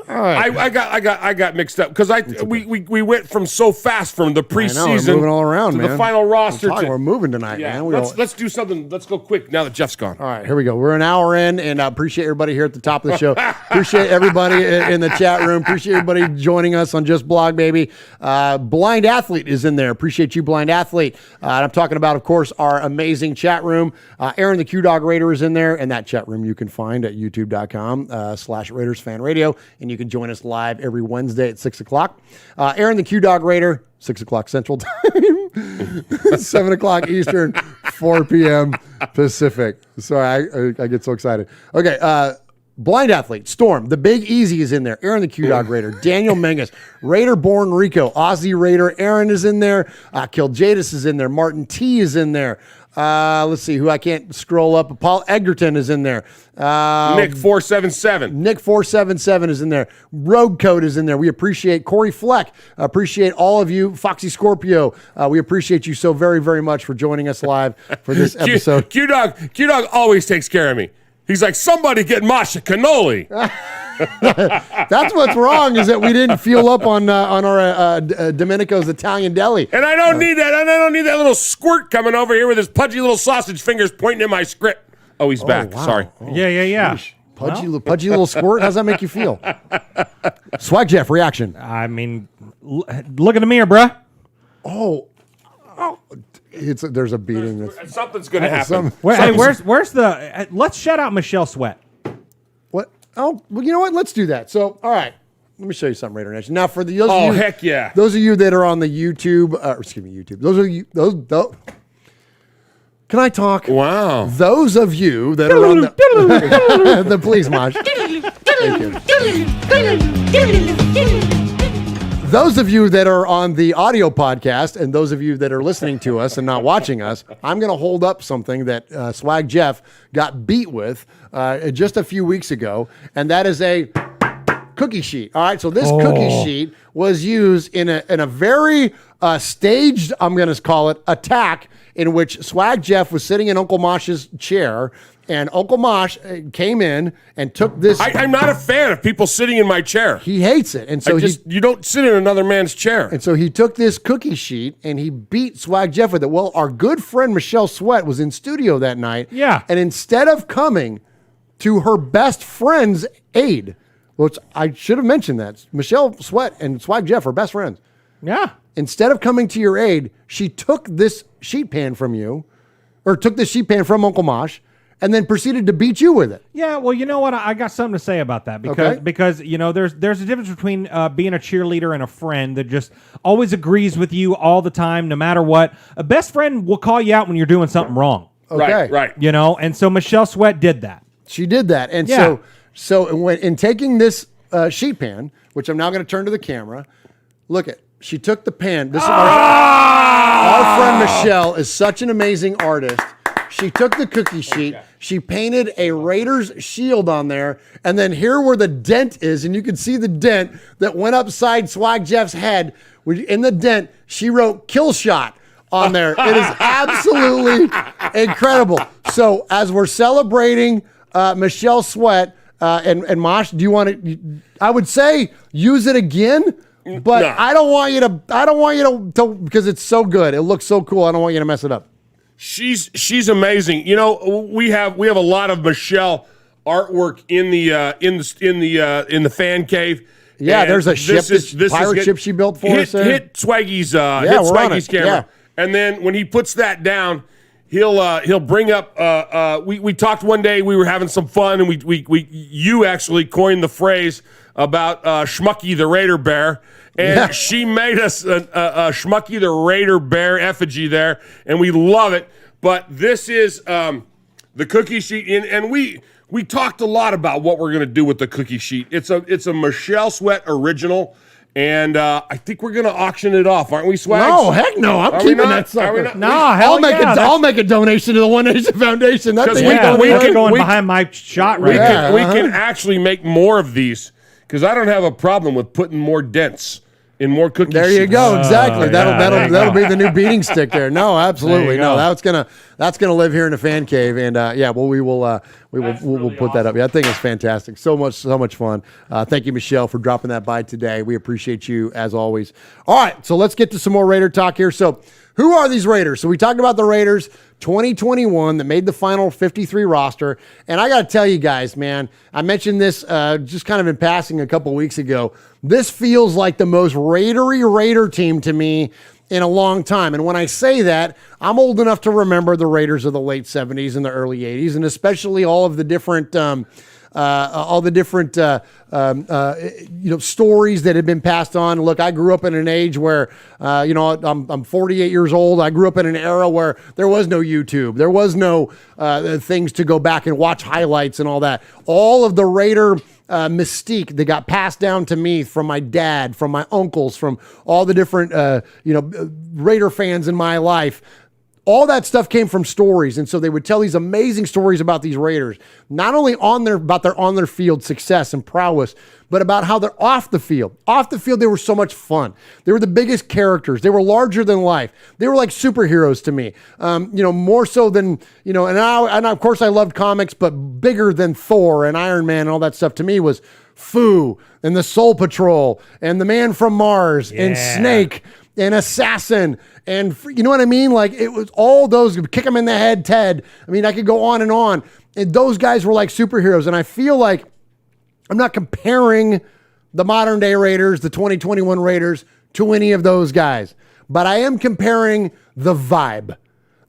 Right. I got mixed up because we went from so fast from the preseason we're moving all around, to man. the final roster. We're moving tonight, yeah, man. Let's do something. Let's go quick now that Jeff's gone. All right, here we go. We're an hour in, and I appreciate everybody here at the top of the show. Appreciate everybody in the chat room. Appreciate everybody joining us on Just Blog, baby. Blind Athlete is in there. Appreciate you, Blind Athlete. And I'm talking about, of course, our amazing chat room. Aaron the Q-Dog Raider is in there, and that chat room you can find at youtube.com/Raiders Fan Radio. And you can join us live every Wednesday at 6 o'clock. Aaron the Q-Dog Raider, 6 o'clock Central Time, 7 o'clock Eastern, 4 p.m. Pacific. Sorry, I get so excited. Okay, Blind Athlete, Storm, the Big Easy is in there. Aaron the Q-Dog Raider, Daniel Mangus, Raider Born Rico, Aussie Raider, Aaron is in there. Kill Jadis is in there. Martin T is in there. Let's see who I can't scroll up. Paul Egerton is in there. Nick 477. Nick 477 is in there. Road Code is in there. We appreciate Corey Fleck. Appreciate all of you. Foxy Scorpio. We appreciate you so very, very much for joining us live for this episode. Q-Dog always takes care of me. He's like, somebody get Masha cannoli. That's what's wrong is that we didn't fuel up on our Domenico's Italian Deli. And I don't need that. I don't need that little squirt coming over here with his pudgy little sausage fingers pointing at my script. Oh, he's back. Wow. Sorry. Oh, yeah. Pudgy little squirt. How's that make you feel? Swag Jeff, reaction. I mean, look at the mirror, bruh. Oh. There's a beating. Something's going to happen. Where's let's shout out Michelle Sweat. What? Oh, well, you know what? Let's do that. So, all right. let me show you something, Raider Nation. Now, for those of you, heck yeah. Those of you that are on the YouTube, YouTube. Those of you, those. Can I talk? Wow. Those of you that are on the please, Maj. Thank you. Those of you that are on the audio podcast and those of you that are listening to us and not watching us, I'm going to hold up something that Swag Jeff got beat with just a few weeks ago, and that is a cookie sheet. All right, so this cookie sheet was used in a very staged, I'm going to call it, attack in which Swag Jeff was sitting in Uncle Mosh's chair, and Uncle Mosh came in and took this. I'm not a fan of people sitting in my chair. He hates it, and so you don't sit in another man's chair. And so he took this cookie sheet and he beat Swag Jeff with it. Well, our good friend Michelle Sweat was in studio that night. Yeah, and instead of coming to her best friend's aid, which I should have mentioned that Michelle Sweat and Swag Jeff are best friends. Yeah. Instead of coming to your aid, she took this sheet pan from you, or took this sheet pan from Uncle Mosh, and then proceeded to beat you with it. Yeah, well, you know what? I got something to say about that because you know there's a difference between being a cheerleader and a friend that just always agrees with you all the time, no matter what. A best friend will call you out when you're doing something wrong. Okay, right. You know, and so Michelle Sweat did that. She did that, and so when in taking this sheet pan, which I'm now going to turn to the camera, look at. She took the pan. This is our friend Michelle is such an amazing artist. She took the cookie sheet. She painted a Raiders shield on there. And then here where the dent is, and you can see the dent that went upside Swag Jeff's head. In the dent, she wrote "kill shot" on there. It is absolutely incredible. So as we're celebrating Michelle Sweat and Mosh, do you want to? I would say use it again. But no. I don't want you to because it's so good. It looks so cool. I don't want you to mess it up. She's amazing. You know, we have a lot of Michelle artwork in the fan cave. Yeah, there's a ship, pirate ship she built for us. Hit Swaggy's camera, yeah. And then when he puts that down, he'll bring up. We talked one day. We were having some fun, and you actually coined the phrase about Schmucky the Raider Bear, and she made us a Schmucky the Raider Bear effigy there, and we love it. But this is the cookie sheet, and we talked a lot about what we're going to do with the cookie sheet. It's a Michelle Sweat original, and I think we're going to auction it off, aren't we, Swags? No, heck no. I'm keeping that sucker. I'll make a donation to the One Nation Foundation. That's going behind my shot right now. We can actually make more of these. Because I don't have a problem with putting more dents in more cookie There you sheets. go. Exactly. That'll be the new beating stick there. No, absolutely. No, that's gonna live here in the fan cave. And we'll put that up. Yeah, I think it's fantastic. So much fun. Thank you, Michelle, for dropping that by today. We appreciate you as always. All right, so let's get to some more Raider talk here. So who are these Raiders? So we talked about the Raiders 2021 that made the final 53 roster. And I got to tell you guys, man, I mentioned this just kind of in passing a couple weeks ago. This feels like the most Raider team to me in a long time. And when I say that, I'm old enough to remember the Raiders of the late 70s and the early 80s, and especially all of the different stories that had been passed on. Look, I grew up in an age where, I'm 48 years old. I grew up in an era where there was no YouTube. There was no things to go back and watch highlights and all that. All of the Raider mystique that got passed down to me from my dad, from my uncles, from all the different, Raider fans in my life. All that stuff came from stories, and so they would tell these amazing stories about these Raiders, not only about their on their field success and prowess, but about how they're off the field. Off the field, they were so much fun. They were the biggest characters. They were larger than life. They were like superheroes to me. More so than and of course I loved comics, but bigger than Thor and Iron Man and all that stuff to me was Fu and the Soul Patrol and the Man from Mars and Snake and Assassin, and you know what I mean? Like, it was all those, kick them in the head, Ted. I mean, I could go on. And those guys were like superheroes. And I feel like I'm not comparing the modern day Raiders, the 2021 Raiders, to any of those guys. But I am comparing the vibe.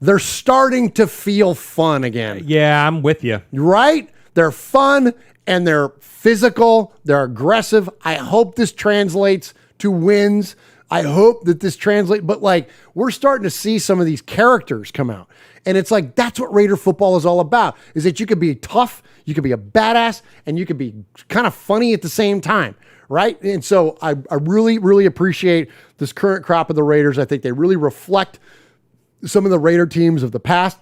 They're starting to feel fun again. Yeah, I'm with you. Right? They're fun, and they're physical, they're aggressive. I hope this translates to wins. I hope that this translates, but like we're starting to see some of these characters come out. And it's like, that's what Raider football is all about, is that you could be tough, you could be a badass, and you could be kind of funny at the same time, right? And so I really, really appreciate this current crop of the Raiders. I think they really reflect some of the Raider teams of the past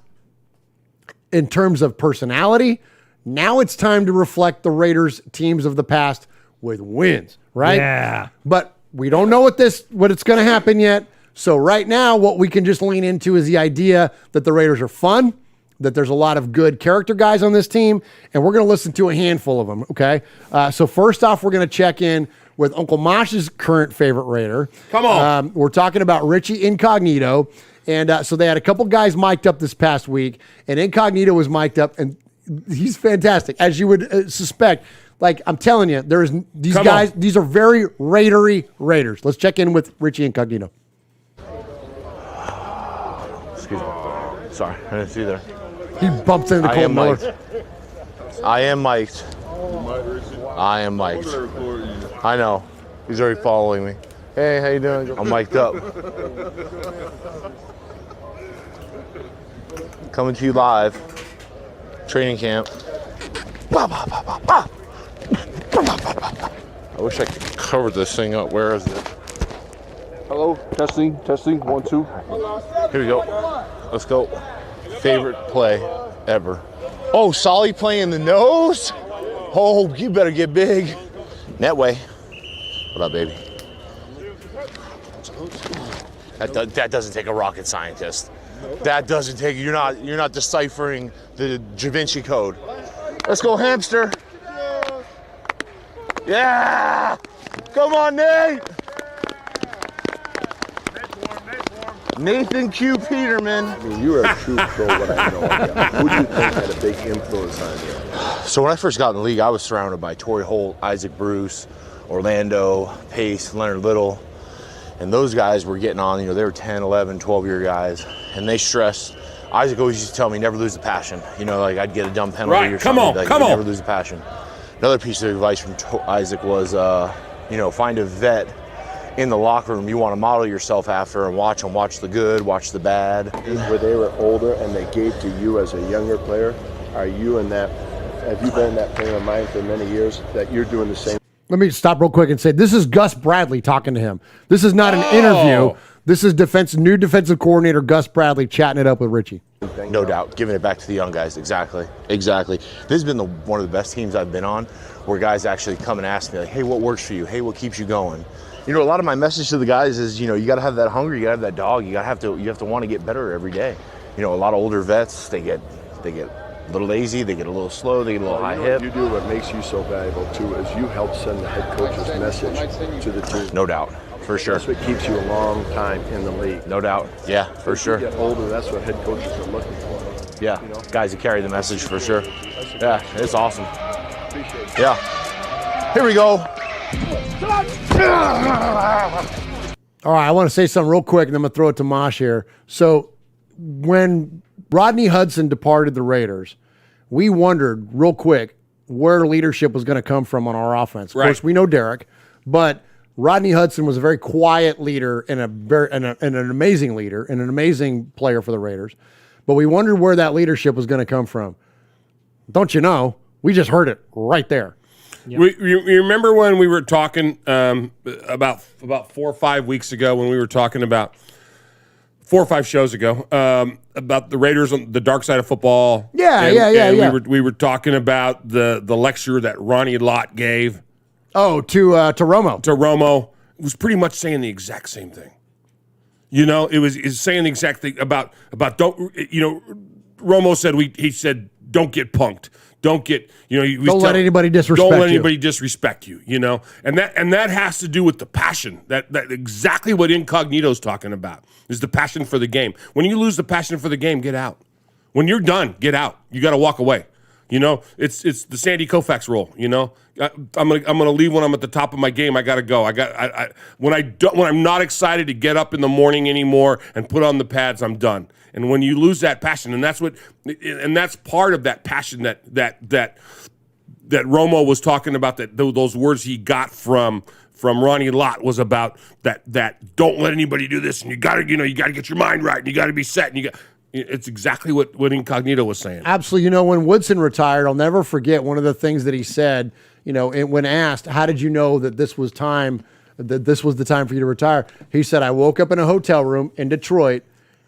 in terms of personality. Now it's time to reflect the Raiders teams of the past with wins, right? Yeah. But we don't know what it's going to happen yet. So right now, what we can just lean into is the idea that the Raiders are fun, that there's a lot of good character guys on this team, and we're going to listen to a handful of them, okay? So first off, we're going to check in with Uncle Mosh's current favorite Raider. Come on. We're talking about Richie Incognito. And so they had a couple guys mic'd up this past week, and Incognito was mic'd up, and he's fantastic, as you would suspect. Like, I'm telling you, these guys, these are very Raidery Raiders. Let's check in with Richie Incognito. Excuse me. Sorry, I didn't see there. He bumps into Colton Miller. I am mic'd. I am mic'd. I know. He's already following me. Hey, how you doing? I'm mic'd up. Coming to you live. Training camp. I wish I could cover this thing up. Where is it? Hello, testing, 1, 2. Here we go. Let's go. Favorite play ever. Oh, Solly playing the nose? Oh, you better get big. Net way. What up, baby? That doesn't take a rocket scientist. That doesn't take, you're not deciphering the Da Vinci Code. Let's go, hamster. Yeah! Come on, Nate! Nathan Q. Peterman. I mean, you are a true pro, what I know. Who do you think had a big influence on you? So when I first got in the league, I was surrounded by Torrey Holt, Isaac Bruce, Orlando, Pace, Leonard Little. And those guys were getting on, they were 10, 11, 12-year guys. And they stressed. Isaac always used to tell me, never lose the passion. Like I'd get a dumb penalty or something. Never lose the passion. Another piece of advice from Isaac was, find a vet in the locker room you want to model yourself after and watch them. Watch the good, watch the bad. Where they were older and they gave to you as a younger player, have you been in that frame of mind for many years that you're doing the same? Let me stop real quick and say, this is Gus Bradley talking to him. This is not an interview. This is new defensive coordinator Gus Bradley chatting it up with Richie. No doubt, giving it back to the young guys. Exactly. This has been one of the best teams I've been on, where guys actually come and ask me, like, hey, what works for you? Hey, what keeps you going? A lot of my message to the guys is, you got to have that hunger, you got to have that dog, you have to want to get better every day. A lot of older vets, they get a little lazy, they get a little slow, they get a little high hip. You do what makes you so valuable too, is you help send the head coach's message to the team. No doubt, for sure. That's what keeps you a long time in the league. No doubt, yeah, for sure. As you get older, that's what head coaches are looking for. Yeah, guys that carry the message, for sure. Yeah, it's awesome. Appreciate it. Yeah. Here we go. All right, I want to say something real quick, and I'm going to throw it to Mosh here. So when Rodney Hudson departed the Raiders, we wondered real quick where leadership was going to come from on our offense. Of course, we know Derek, but Rodney Hudson was a very quiet leader and an amazing leader and an amazing player for the Raiders. But we wondered where that leadership was going to come from. Don't you know? We just heard it right there. Yep. You remember when we were talking about 4 or 5 weeks ago, when we were talking about 4 or 5 shows ago about the Raiders on the dark side of football? Yeah. We were talking about the lecture that Ronnie Lott gave. Oh, to Romo. To Romo. It was pretty much saying the exact same thing. It was saying the exact thing about don't. Romo said he said don't get punked. Don't get, don't let anybody disrespect you. Don't let anybody disrespect you, And that has to do with the passion. That exactly what Incognito's talking about is the passion for the game. When you lose the passion for the game, get out. When you're done, get out. You got to walk away. It's the Sandy Koufax rule, I'm gonna leave when I'm at the top of my game. I gotta go. When I'm not excited to get up in the morning anymore and put on the pads, I'm done. And when you lose that passion, and that's part of that passion that that Romo was talking about, that those words he got from Ronnie Lott was about that don't let anybody do this, and you got to get your mind right, and you got to be set, and it's exactly what Incognito was saying. Absolutely. When Woodson retired, I'll never forget one of the things that he said, when asked, how did you know that this was the time for you to retire? He said, I woke up in a hotel room in Detroit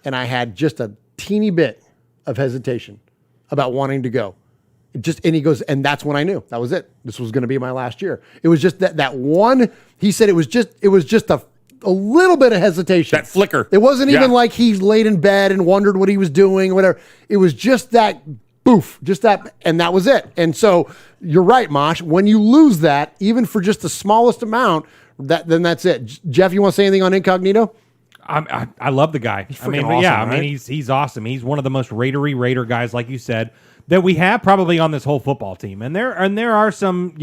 and I had just a teeny bit of hesitation about wanting to go. And he goes, and that's when I knew that was it. This was going to be my last year. It was just that one, he said it was just a little bit of hesitation. That flicker. It wasn't even like he laid in bed and wondered what he was doing, whatever. It was just that boof, and that was it. And so you're right, Mosh. When you lose that, even for just the smallest amount, then that's it. Jeff, you want to say anything on Incognito? I love the guy. He's awesome, right? He's awesome. He's one of the most Raider guys, like you said, that we have probably on this whole football team. And there are some,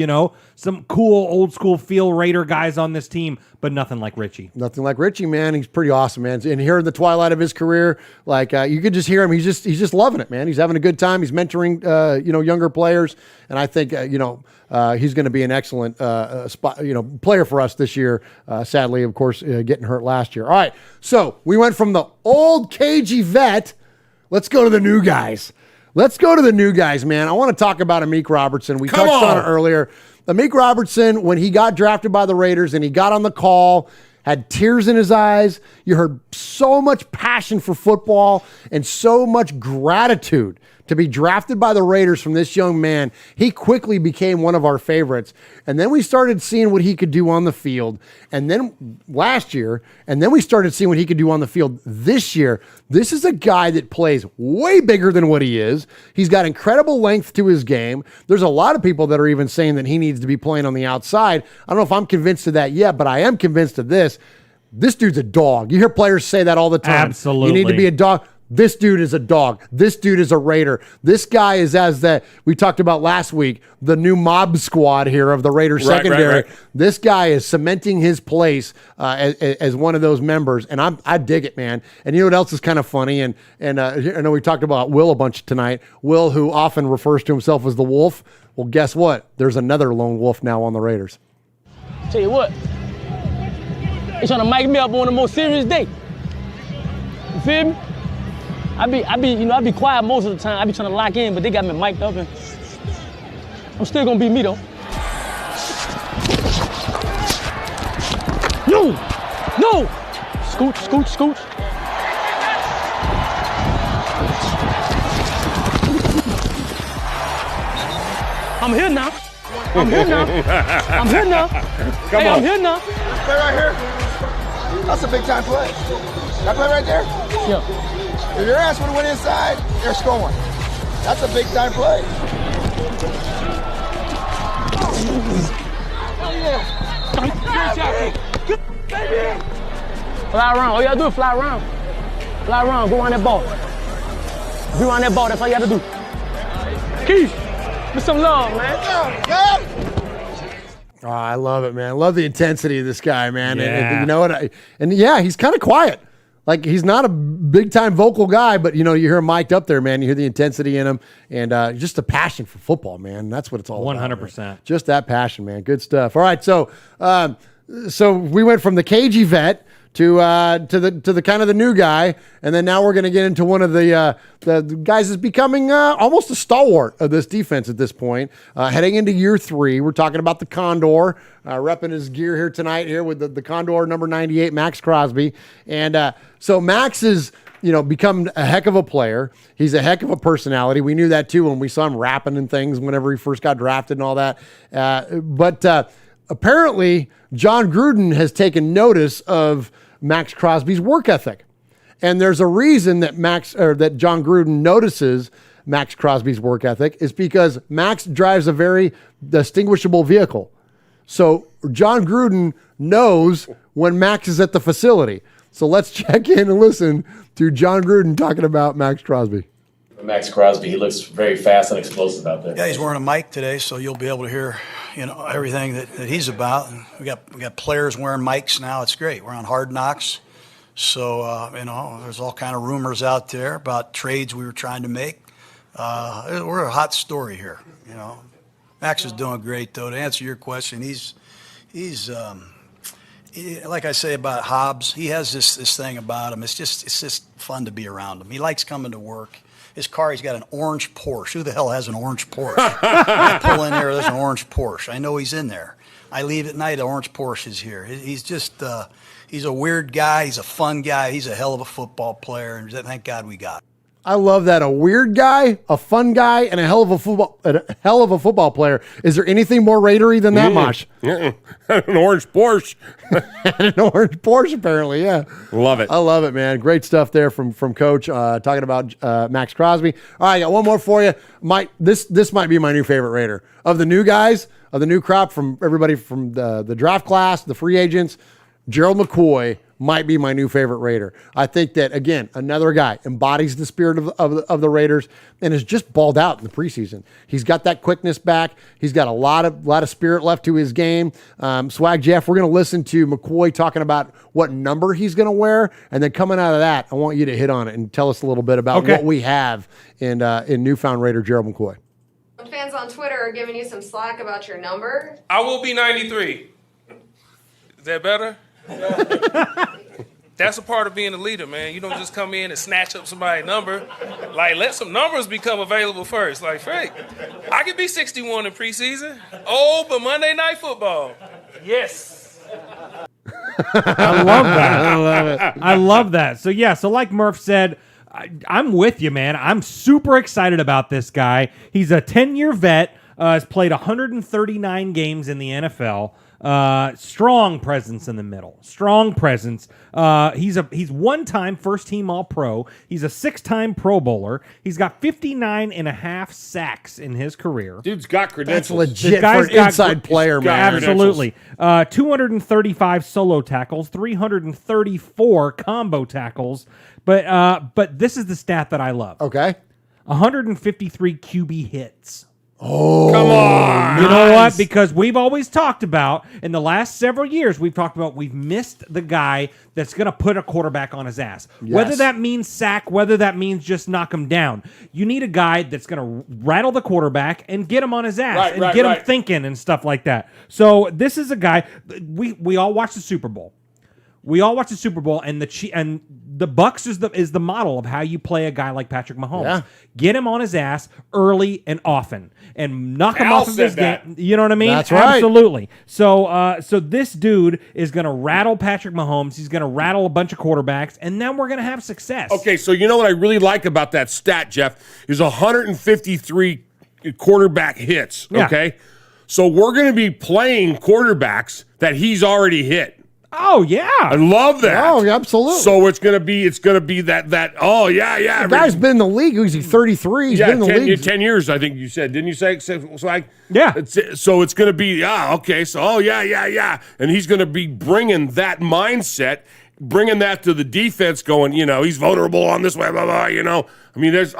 some cool old school feel Raider guys on this team, but nothing like Richie. Nothing like Richie, man. He's pretty awesome, man. And here in the twilight of his career, you could just hear him. He's just loving it, man. He's having a good time. He's mentoring, younger players. And I think, he's going to be an excellent, player for us this year. Sadly, of course, getting hurt last year. All right. So we went from the old cagey vet. Let's go to the new guys. Man. I want to talk about Amik Robertson. We touched on it earlier. Amik Robertson, when he got drafted by the Raiders and he got on the call, had tears in his eyes. You heard so much passion for football and so much gratitude to be drafted by the Raiders from this young man. He quickly became one of our favorites. And then we started seeing what he could do on the field. And then last year, and then we started seeing what he could do on the field this year. This is a guy that plays way bigger than what he is. He's got incredible length to his game. There's a lot of people that are even saying that he needs to be playing on the outside. I don't know if I'm convinced of that yet, but I am convinced of this. This dude's a dog. You hear players say that all the time. Absolutely. You need to be a dog. This dude is a dog. This dude is a Raider. This guy is, as we talked about last week, the new mob squad here of the Raiders secondary. Right. This guy is cementing his place as one of those members, and I dig it, man. And you know what else is kind of funny? And I know we talked about Will a bunch tonight. Will, who often refers to himself as the Wolf. Well, guess what? There's another lone wolf now on the Raiders. Tell you what, they trying to mic me up on the most serious day. You feel me? I be quiet most of the time. I be trying to lock in, but they got me mic'd up, and I'm still gonna be me though. No! Scooch. I'm here now. I'm here now. Come on. I'm here now. Play right here. That's a big time play. That play right there? Yeah. If your ass would have went inside, they're scoring. That's a big time play. Fly around. All you gotta do is fly around. Fly around. Go around that ball. Be around that ball. That's all you gotta do. Keith, give me some love, man. Oh, I love it, man. I love the intensity of this guy, man. Yeah. And you know what? He's kind of quiet. Like, he's not a big-time vocal guy, but, you hear him mic'd up there, man. You hear the intensity in him and just the passion for football, man. That's what it's all about. 100%. Man. Just that passion, man. Good stuff. All right, so we went from the cagey vet to the kind of the new guy, and then now we're going to get into one of the guys that's becoming almost a stalwart of this defense at this point. Heading into year 3, we're talking about the Condor, repping his gear here tonight here with the Condor number 98, Max Crosby. And so Max is, become a heck of a player. He's a heck of a personality. We knew that too when we saw him rapping and things whenever he first got drafted and all that. But apparently John Gruden has taken notice of Max Crosby's work ethic. And there's a reason that that John Gruden notices Max Crosby's work ethic is because Max drives a very distinguishable vehicle. So John Gruden knows when Max is at the facility. So let's check in and listen to John Gruden talking about Max Crosby. Max Crosby, he looks very fast and explosive out there. Yeah, he's wearing a mic today, so you'll be able to hear, everything that he's about. And we got players wearing mics now. It's great. We're on Hard Knocks, so there's all kind of rumors out there about trades we were trying to make. We're a hot story here. Max is doing great, though. To answer your question, he's like I say about Hobbs, he has this thing about him. It's just fun to be around him. He likes coming to work. His car, he's got an orange Porsche. Who the hell has an orange Porsche? I pull in there, there's an orange Porsche. I know he's in there. I leave at night, the orange Porsche is here. He's just, he's a weird guy. He's a fun guy. He's a hell of a football player, and thank God we got him. I love that. A weird guy, a fun guy, and a hell of a football player. Is there anything more Raidery than that, Mosh? An orange Porsche. An orange Porsche, apparently, yeah. Love it. I love it, man. Great stuff there from Coach talking about Max Crosby. All right, I got one more for you. This might be my new favorite Raider. Of the new guys, of the new crop, from everybody from the draft class, the free agents, Gerald McCoy might be my new favorite Raider. I think that, again, another guy embodies the spirit of the Raiders and is just balled out in the preseason. He's got that quickness back. He's got a lot of spirit left to his game. Swag Jeff, we're going to listen to McCoy talking about what number he's going to wear, and then coming out of that, I want you to hit on it and tell us a little bit about what we have in newfound Raider Gerald McCoy. Fans on Twitter are giving you some slack about your number. I will be 93. Is that better? That's a part of being a leader, man. You don't just come in and snatch up somebody's number. Like, let some numbers become available first. Like, Frank, I could be 61 in preseason. Oh, but Monday Night Football. Yes. I love that. I love it. I love that. So like Murph said, I'm with you, man. I'm super excited about this guy. He's a 10-year vet, has played 139 games in the NFL. Strong presence in the middle. Strong presence. He's one-time first-team All-Pro. He's a 6-time Pro Bowler. He's got 59.5 sacks in his career. Dude's got credentials. That's legit for an inside player, man. Absolutely. 235 solo tackles, 334 combo tackles. But this is the stat that I love. Okay. 153 QB hits. Oh, come on. You know what? Because we've always talked about, in the last several years, we've missed the guy that's going to put a quarterback on his ass. Yes. Whether that means sack, whether that means just knock him down. You need a guy that's going to rattle the quarterback and get him on his ass and get him thinking and stuff like that. So this is a guy, we all watch the Super Bowl. We all watch the Super Bowl, and the Bucs is the model of how you play a guy like Patrick Mahomes. Yeah. Get him on his ass early and often, and knock him off of his game. You know what I mean? That's right. Absolutely. So this dude is going to rattle Patrick Mahomes. He's going to rattle a bunch of quarterbacks, and then we're going to have success. Okay, so you know what I really like about that stat, Jeff, is 153 quarterback hits. Yeah. Okay, so we're going to be playing quarterbacks that he's already hit. Oh yeah, I love that. Oh, absolutely. So it's gonna be that. Oh yeah. The guy's been in the league. He's 33. He's been in the league 10 years. I think you said. Didn't you say? So like, yeah. So it's gonna be okay. So yeah, and he's gonna be bringing that mindset, bringing that to the defense. Going, he's vulnerable on this way. Blah blah. I mean, it's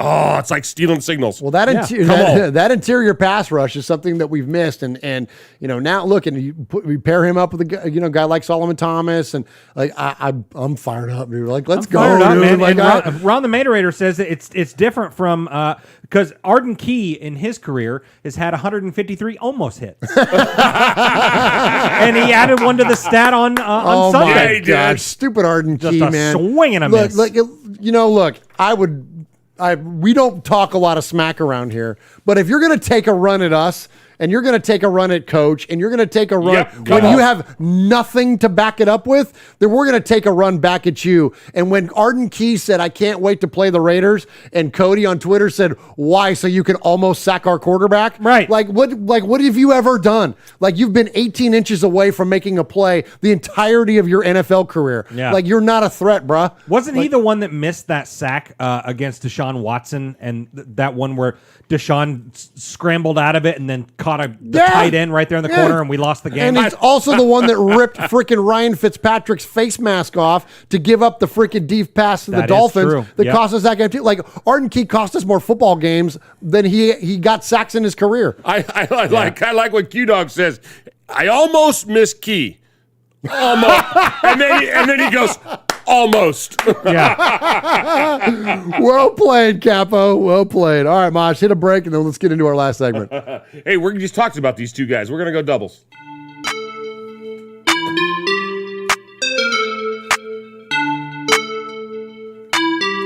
like stealing signals. Well, that interior pass rush is something that we've missed, and now look, and we pair him up with a guy like Solomon Thomas, and like I'm fired up, dude. Like let's go, dude. Man. Like, Ron the Materator says that it's different from because Arden Key in his career has had 153 almost hits, and he added one to the stat on Sunday. Oh my God, stupid Arden Key, man, swing and a miss. We don't talk a lot of smack around here, but if you're going to take a run at us, and you're going to take a run at Coach, and you're going to take a run when you have nothing to back it up with, then we're going to take a run back at you. And when Arden Key said, I can't wait to play the Raiders, and Cody on Twitter said, why? So you can almost sack our quarterback? Right. Like what have you ever done? Like, you've been 18 inches away from making a play the entirety of your NFL career. Yeah. Like, you're not a threat, bruh. Wasn't he the one that missed that sack against Deshaun Watson, and that one where Deshaun scrambled out of it and then caught the tight end right there in the corner, and we lost the game? And he's also the one that ripped freaking Ryan Fitzpatrick's face mask off to give up the freaking deep pass to the Dolphins that cost us that game too. Like, Arden Key cost us more football games than he got sacks in his career. I like what Q-Dog says. I almost miss Key. Almost. and then he goes, Almost. Yeah. Well played, Capo. Well played. All right, Mosh, hit a break, and then let's get into our last segment. Hey, we're just talked about these two guys. We're going to go doubles.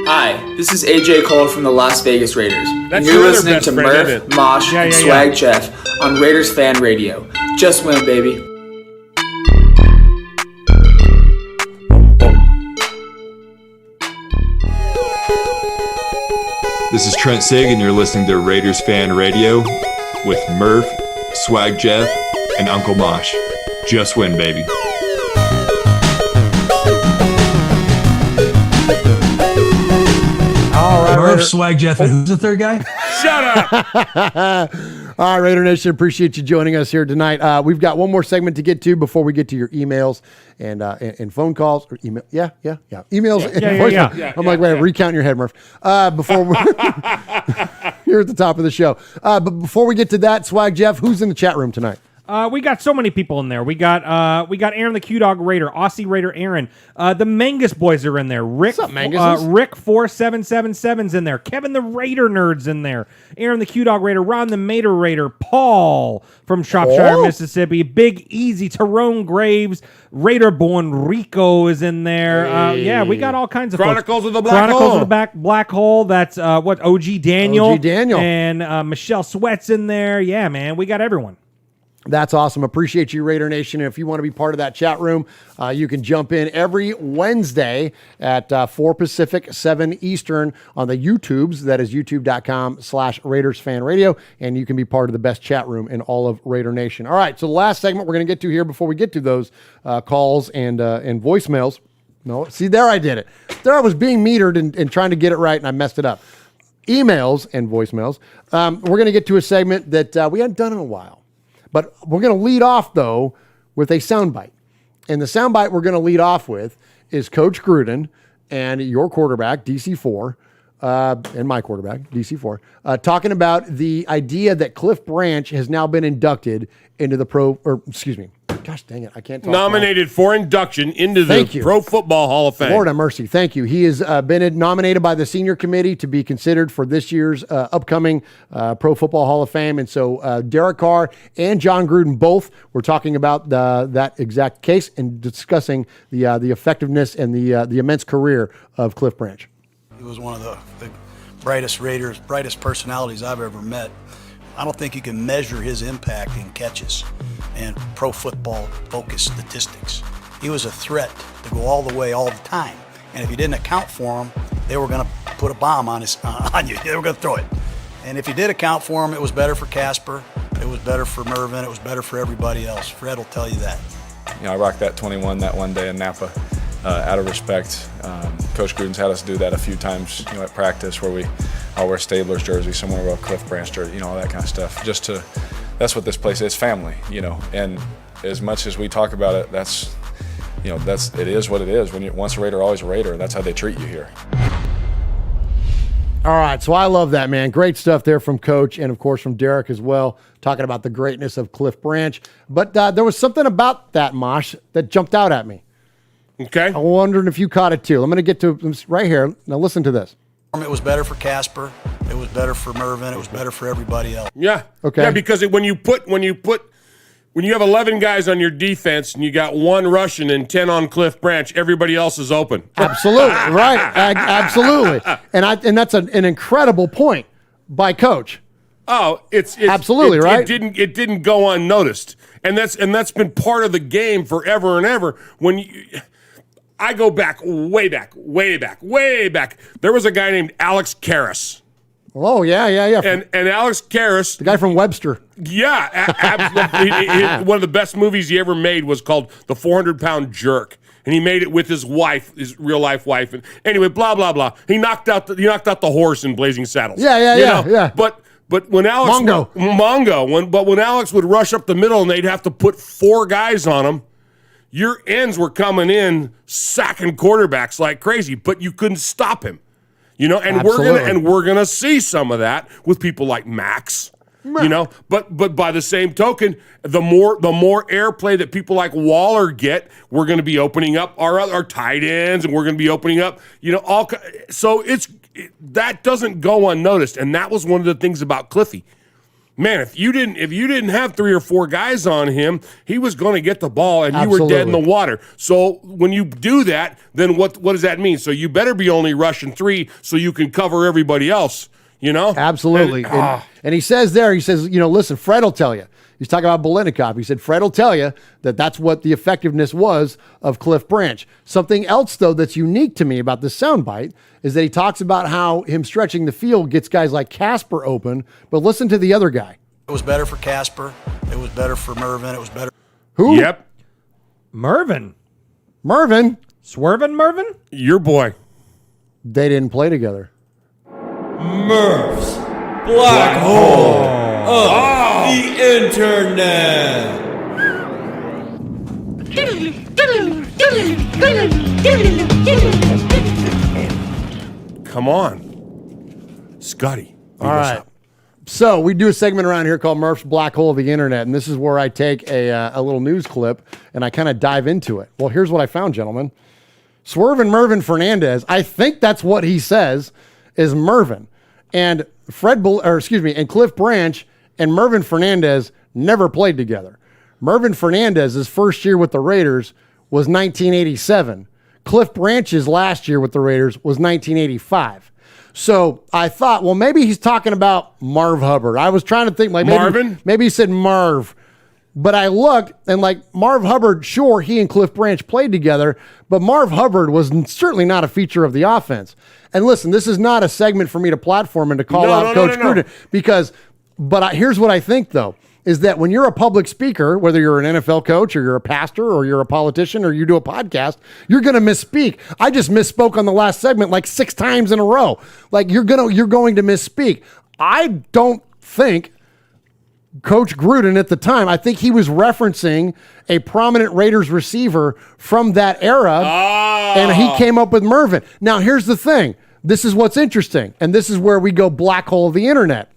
Hi, this is AJ Cole from the Las Vegas Raiders. That's and you're your other listening best to friend, Murph, isn't it? Mosh, and Swag Jeff on Raiders Fan Radio. Just win, baby. This is Trent Sig, and you're listening to Raiders Fan Radio with Murph, Swag Jeff, and Uncle Mosh. Just win, baby. All right, Murph, Swag Jeff, and who's the third guy? Shut up. All right, Raider Nation, appreciate you joining us here tonight. We've got one more segment to get to before we get to your emails and phone calls or email. Yeah. Emails and voicemail. I'm like, wait, recount in your head, Murph. Before we here at the top of the show. But before we get to that, Swag Jeff, who's in the chat room tonight? We got so many people in there. We got Aaron the Q-Dog Raider, Aussie Raider Aaron. The Mangus boys are in there. Rick, What's up, Mangus? Rick 4777's in there. Kevin the Raider Nerd's in there. Aaron the Q-Dog Raider, Ron the Mater Raider, Paul from Shropshire, Mississippi. Big Easy, Tyrone Graves, Raider Born Rico is in there. Yeah, we got all kinds of Chronicles folks. of the Black Hole. Chronicles of the Black Hole. That's OG Daniel. OG Daniel. And Michelle Sweat's in there. Yeah, man, we got everyone. That's awesome. Appreciate you, Raider Nation. And if you want to be part of that chat room, you can jump in every Wednesday at 4 Pacific, 7 Eastern on the YouTubes. That is youtube.com/Raiders Fan Radio. And you can be part of the best chat room in all of Raider Nation. All right. So the last segment we're going to get to here before we get to those calls and voicemails. No, see, there I did it. There I was being metered and trying to get it right, and I messed it up. Emails and voicemails. We're going to get to a segment that we hadn't done in a while. But we're going to lead off, though, with a soundbite. And the soundbite we're going to lead off with is Coach Gruden and your quarterback, DC4, and my quarterback, DC4, talking about the idea that Cliff Branch has now been inducted into the gosh dang it, I can't talk. Nominated for induction into the Pro Football Hall of Fame. Lord have mercy. Thank you. He has been nominated by the senior committee to be considered for this year's upcoming Pro Football Hall of Fame. And so Derek Carr and John Gruden both were talking about that exact case and discussing the effectiveness and the immense career of Cliff Branch. He was one of the brightest Raiders, brightest personalities I've ever met. I don't think you can measure his impact in catches and pro football focused statistics. He was a threat to go all the way all the time. And if you didn't account for him, they were going to put a bomb on you. They were going to throw it. And if you did account for him, it was better for Casper. It was better for Mervyn. It was better for everybody else. Fred will tell you that. You know, I rocked that 21 that one day in Napa out of respect. Coach Gruden's had us do that a few times, you know, at practice where I'll wear Stabler's jersey, someone will wear a Cliff Branch jersey, you know, all that kind of stuff. That's what this place is, family, you know. And as much as we talk about it, it is what it is. Once a Raider, always a Raider. That's how they treat you here. All right, so I love that, man. Great stuff there from Coach and, of course, from Derek as well, talking about the greatness of Cliff Branch. But there was something about that, Mosh, that jumped out at me. Okay. I'm wondering if you caught it, too. I'm going to get to this right here. Now, listen to this. It was better for Casper. It was better for Mervyn. It was better for everybody else. Yeah. Okay. Yeah, because when you have 11 guys on your defense and you got one rushing and 10 on Cliff Branch, everybody else is open. Absolutely. Right. Absolutely. And that's an incredible point by Coach. Oh, it's absolutely right. It didn't go unnoticed. And that's been part of the game forever and ever. I go back, way back. There was a guy named Alex Karras. Oh, yeah. And Alex Karras. The guy from Webster. Yeah, absolutely. One of the best movies he ever made was called The 400-Pound Jerk. And he made it with his wife, his real-life wife. And anyway, blah, blah, blah. He knocked out the horse in Blazing Saddles. Yeah. But when Alex... Mongo. When Alex would rush up the middle and they'd have to put 4 guys on him, your ends were coming in, sacking quarterbacks like crazy, but you couldn't stop him. You know, and we're gonna see some of that with people like Max, You know, but by the same token, the more airplay that people like Waller get, we're going to be opening up our tight ends, and we're going to be opening up, so that doesn't go unnoticed, and that was one of the things about Cliffy. Man, if you didn't have 3 or 4 guys on him, he was going to get the ball, and you were dead in the water. So when you do that, then what does that mean? So you better be only rushing 3 so you can cover everybody else. Absolutely. And he says, listen, Fred will tell you. He's talking about Biletnikoff. He said, Fred will tell you that's what the effectiveness was of Cliff Branch. Something else, though, that's unique to me about this soundbite is that he talks about how him stretching the field gets guys like Casper open, but listen to the other guy. It was better for Casper. It was better for Mervyn. It was better. Who? Yep. Mervyn. Swervin' Mervyn? Your boy. They didn't play together. Murph's Black Hole of the Internet. Come on. Scotty. All right. So we do a segment around here called Murph's Black Hole of the Internet, and this is where I take a little news clip and I kind of dive into it. Well, here's what I found, gentlemen. Swervin' Mervyn Fernandez, I think that's what he says, is Mervyn. And and Cliff Branch and Mervyn Fernandez never played together. Mervyn Fernandez's first year with the Raiders was 1987. Cliff Branch's last year with the Raiders was 1985. So I thought, well, maybe he's talking about Marv Hubbard. I was trying to think Marvin? Maybe he said Marv. But I looked, and Marv Hubbard, sure, he and Cliff Branch played together, but Marv Hubbard was certainly not a feature of the offense. And listen, this is not a segment for me to platform and to call out Coach Gruden, but here's what I think, though, is that when you're a public speaker, whether you're an NFL coach or you're a pastor or you're a politician or you do a podcast, you're going to misspeak. I just misspoke on the last segment 6 times in a row. You're going to misspeak. I don't think Coach Gruden at the time, I think he was referencing a prominent Raiders receiver from that era, and he came up with Mervyn. Now, here's the thing. This is what's interesting, and this is where we go black hole of the internet,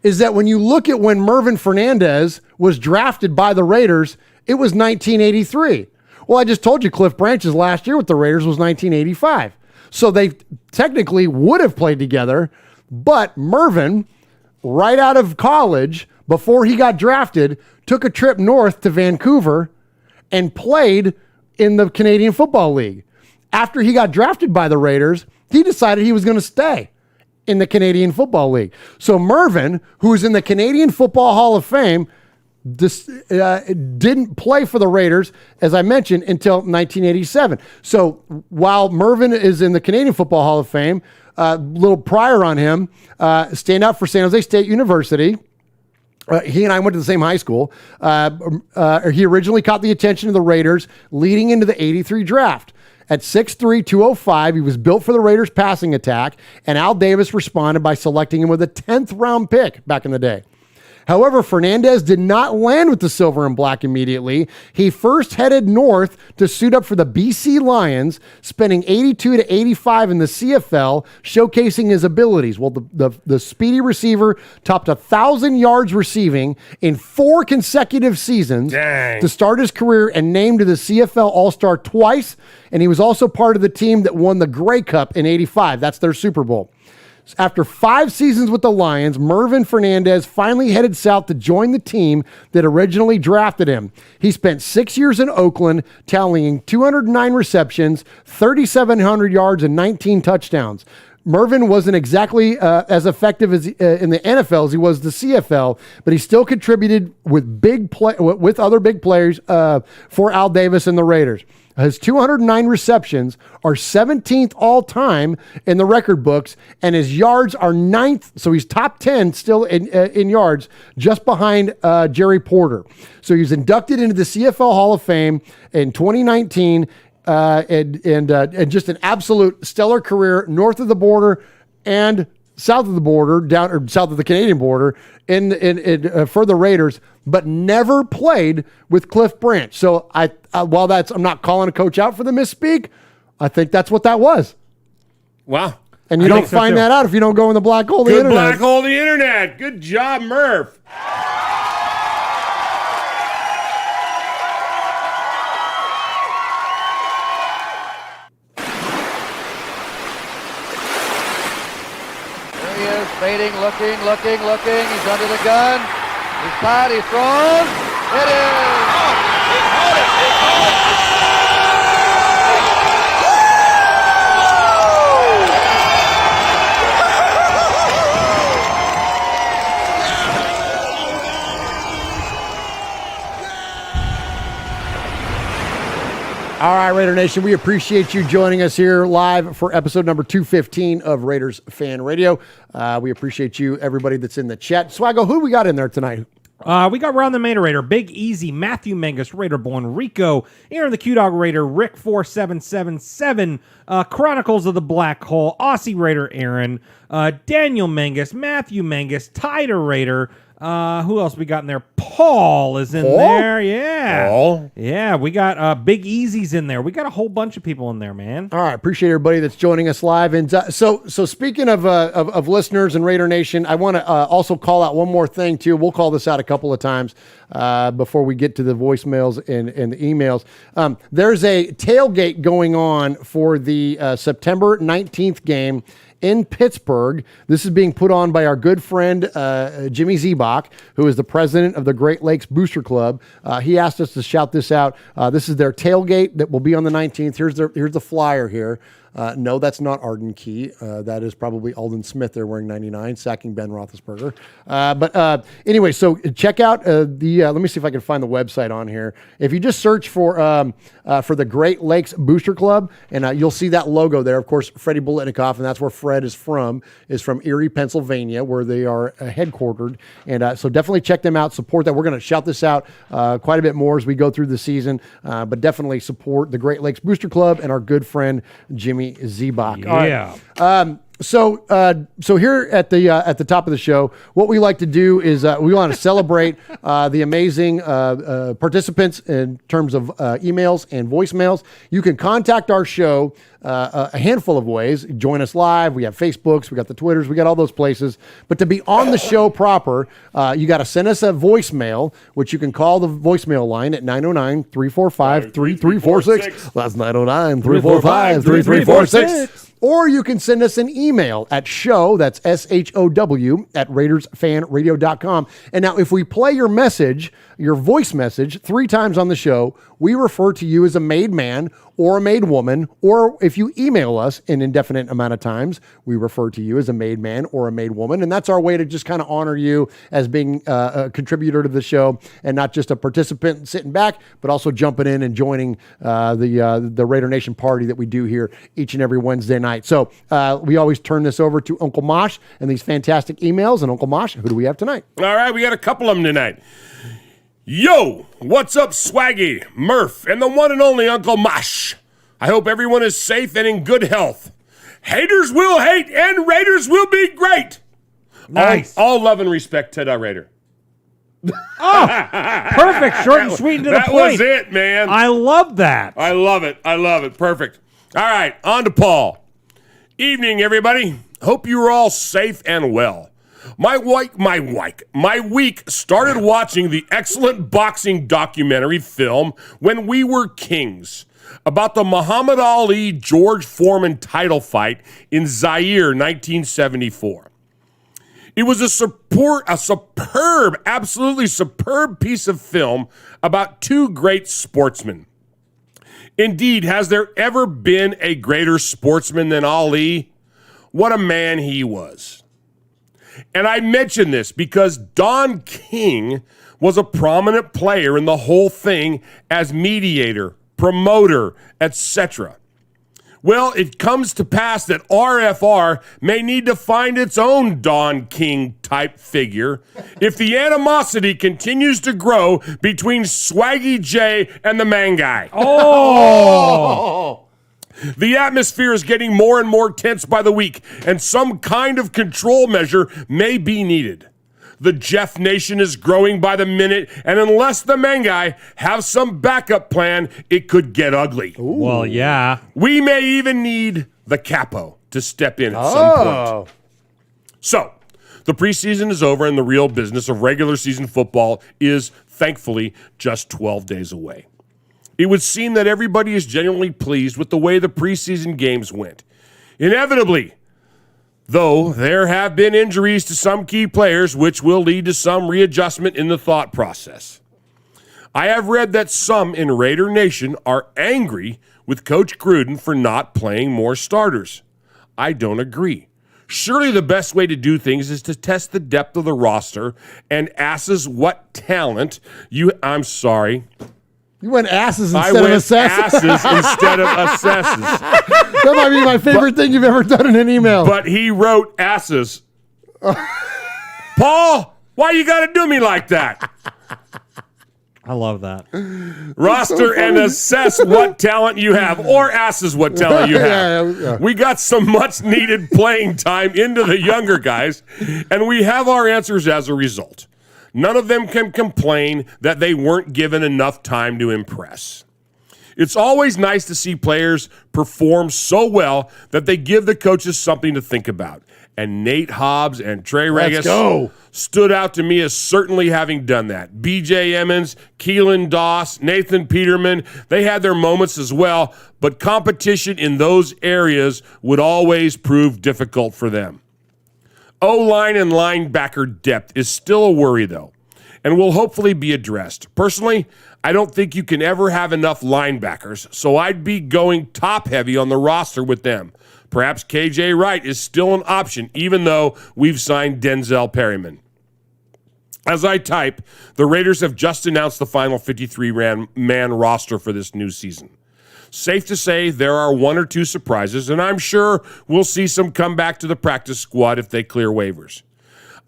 is that when you look at when Mervyn Fernandez was drafted by the Raiders, it was 1983. Well, I just told you Cliff Branch's last year with the Raiders was 1985. So they technically would have played together, but Mervyn, right out of college, before he got drafted, took a trip north to Vancouver and played in the Canadian Football League. After he got drafted by the Raiders, he decided he was going to stay in the Canadian Football League. So Mervyn, who is in the Canadian Football Hall of Fame, didn't play for the Raiders, as I mentioned, until 1987. So while Mervyn is in the Canadian Football Hall of Fame, a little prior on him, stand out for San Jose State University. He and I went to the same high school. He originally caught the attention of the Raiders leading into the 83 draft. At 6'3", 205, he was built for the Raiders' passing attack, and Al Davis responded by selecting him with a 10th round pick back in the day. However, Fernandez did not land with the silver and black immediately. He first headed north to suit up for the BC Lions, spending 82 to 85 in the CFL, showcasing his abilities. Well, the speedy receiver topped 1,000 yards receiving in 4 consecutive seasons to start his career and named to the CFL All-Star twice, and he was also part of the team that won the Grey Cup in 85. That's their Super Bowl. After 5 seasons with the Lions, Mervyn Fernandez finally headed south to join the team that originally drafted him. He spent 6 years in Oakland, tallying 209 receptions, 3,700 yards, and 19 touchdowns. Mervyn wasn't exactly as effective as in the NFL as he was the CFL, but he still contributed with other big players for Al Davis and the Raiders. His 209 receptions are 17th all-time in the record books, and his yards are 9th, so he's top 10 still in yards, just behind Jerry Porter. So he was inducted into the CFL Hall of Fame in 2019, and just an absolute stellar career north of the border and south of the border, south of the Canadian border, for the Raiders, but never played with Cliff Branch. So I'm not calling a coach out for the misspeak, I think that's what that was. Wow. And you don't find that out if you don't go in the black hole of the Good internet. black hole of the internet. Good job, Murph. There he is, fading, looking. He's under the gun. He's caught, he throws. It is. All right, Raider Nation, we appreciate you joining us here live for episode number 215 of Raiders Fan Radio. We appreciate you, everybody that's in the chat. Swaggo, who we got in there tonight? We got Ron the Mater Raider, Big Easy, Matthew Mangus, Raider Born, Rico, Aaron the Q-Dog Raider, Rick 4777, Chronicles of the Black Hole, Aussie Raider Aaron, Daniel Mangus, Matthew Mangus, Tider Raider. Who else we got in there? Paul is in there. Yeah. Paul? Yeah, we got Big Easy's in there. We got a whole bunch of people in there, man. All right, appreciate everybody that's joining us live. And so speaking of listeners and Raider Nation, I want to also call out one more thing too. We'll call this out a couple of times before we get to the voicemails and the emails. There's a tailgate going on for the September 19th game in Pittsburgh. This is being put on by our good friend Jimmy Zebach, who is the president of the Great Lakes Booster Club. He asked us to shout this out. This is their tailgate that will be on the 19th. Here's the flyer here. No, that's not Arden Key. That is probably Alden Smith there wearing 99, sacking Ben Roethlisberger. But anyway, so check out let me see if I can find the website on here. If you just search for the Great Lakes Booster Club, and you'll see that logo there. Of course, Freddie Bolitnikoff, and that's where Fred is from Erie, Pennsylvania, where they are headquartered. And so definitely check them out. Support that. We're going to shout this out quite a bit more as we go through the season. But definitely support the Great Lakes Booster Club and our good friend Jimmy Zebach. Yeah. All right. So here at the top of the show, what we like to do is we want to celebrate the amazing participants in terms of emails and voicemails. You can contact our show a handful of ways. Join us live. We have Facebooks, we got the Twitters, we got all those places. But to be on the show proper, you got to send us a voicemail, which you can call the voicemail line at 909-345-3346. That's 909-345-3346. Or you can send us an email at show, that's SHOW, at RaidersFanRadio.com. And now if we play your message, your voice message, 3 times on the show, we refer to you as a made man or a made woman. Or if you email us an indefinite amount of times, we refer to you as a made man or a made woman. And that's our way to just kind of honor you as being a contributor to the show and not just a participant sitting back, but also jumping in and joining the Raider Nation party that we do here each and every Wednesday night. So we always turn this over to Uncle Mosh and these fantastic emails. And Uncle Mosh, who do we have tonight? All right, we got a couple of them tonight. Yo, what's up, Swaggy, Murph, and the one and only Uncle Mosh? I hope everyone is safe and in good health. Haters will hate and Raiders will be great. Nice. All love and respect to the Raider. Oh, perfect. Short and sweet and to the point. That was it, man. I love that. I love it. Perfect. All right, on to Paul. Evening, everybody. Hope you are all safe and well. My week started watching the excellent boxing documentary film When We Were Kings about the Muhammad Ali George Foreman title fight in Zaire, 1974. It was a superb, absolutely superb piece of film about 2 great sportsmen. Indeed, has there ever been a greater sportsman than Ali? What a man he was. And I mention this because Don King was a prominent player in the whole thing as mediator, promoter, etc. Well, it comes to pass that RFR may need to find its own Don King type figure if the animosity continues to grow between Swaggy J and the man guy. Oh! The atmosphere is getting more and more tense by the week, and some kind of control measure may be needed. The Jeff Nation is growing by the minute, and unless the man guy have some backup plan, it could get ugly. Well, yeah. We may even need the capo. to step in at some point. So, the preseason is over and the real business of regular season football is, thankfully, just 12 days away. It would seem that everybody is genuinely pleased with the way the preseason games went. Inevitably, though, there have been injuries to some key players, which will lead to some readjustment in the thought process. I have read that some in Raider Nation are angry with Coach Gruden for not playing more starters. I don't agree. Surely the best way to do things is to test the depth of the roster and asses what talent you... I'm sorry. You went asses instead of assesses. Asses instead of assesses. That might be my favorite thing you've ever done in an email. But he wrote asses. Paul, why you got to do me like that? I love that. Roster and assess what talent you have, or asses what talent you have. Yeah. We got some much needed playing time into the younger guys, and we have our answers as a result. None of them can complain that they weren't given enough time to impress. It's always nice to see players perform so well that they give the coaches something to think about. And Nate Hobbs and Trey Regis stood out to me as certainly having done that. B.J. Emmons, Keelan Doss, Nathan Peterman, they had their moments as well, but competition in those areas would always prove difficult for them. O-line and linebacker depth is still a worry, though, and will hopefully be addressed. Personally, I don't think you can ever have enough linebackers, so I'd be going top-heavy on the roster with them. Perhaps KJ Wright is still an option, even though we've signed Denzel Perryman. As I type, the Raiders have just announced the final 53-man roster for this new season. Safe to say there are one or two surprises, and I'm sure we'll see some come back to the practice squad if they clear waivers.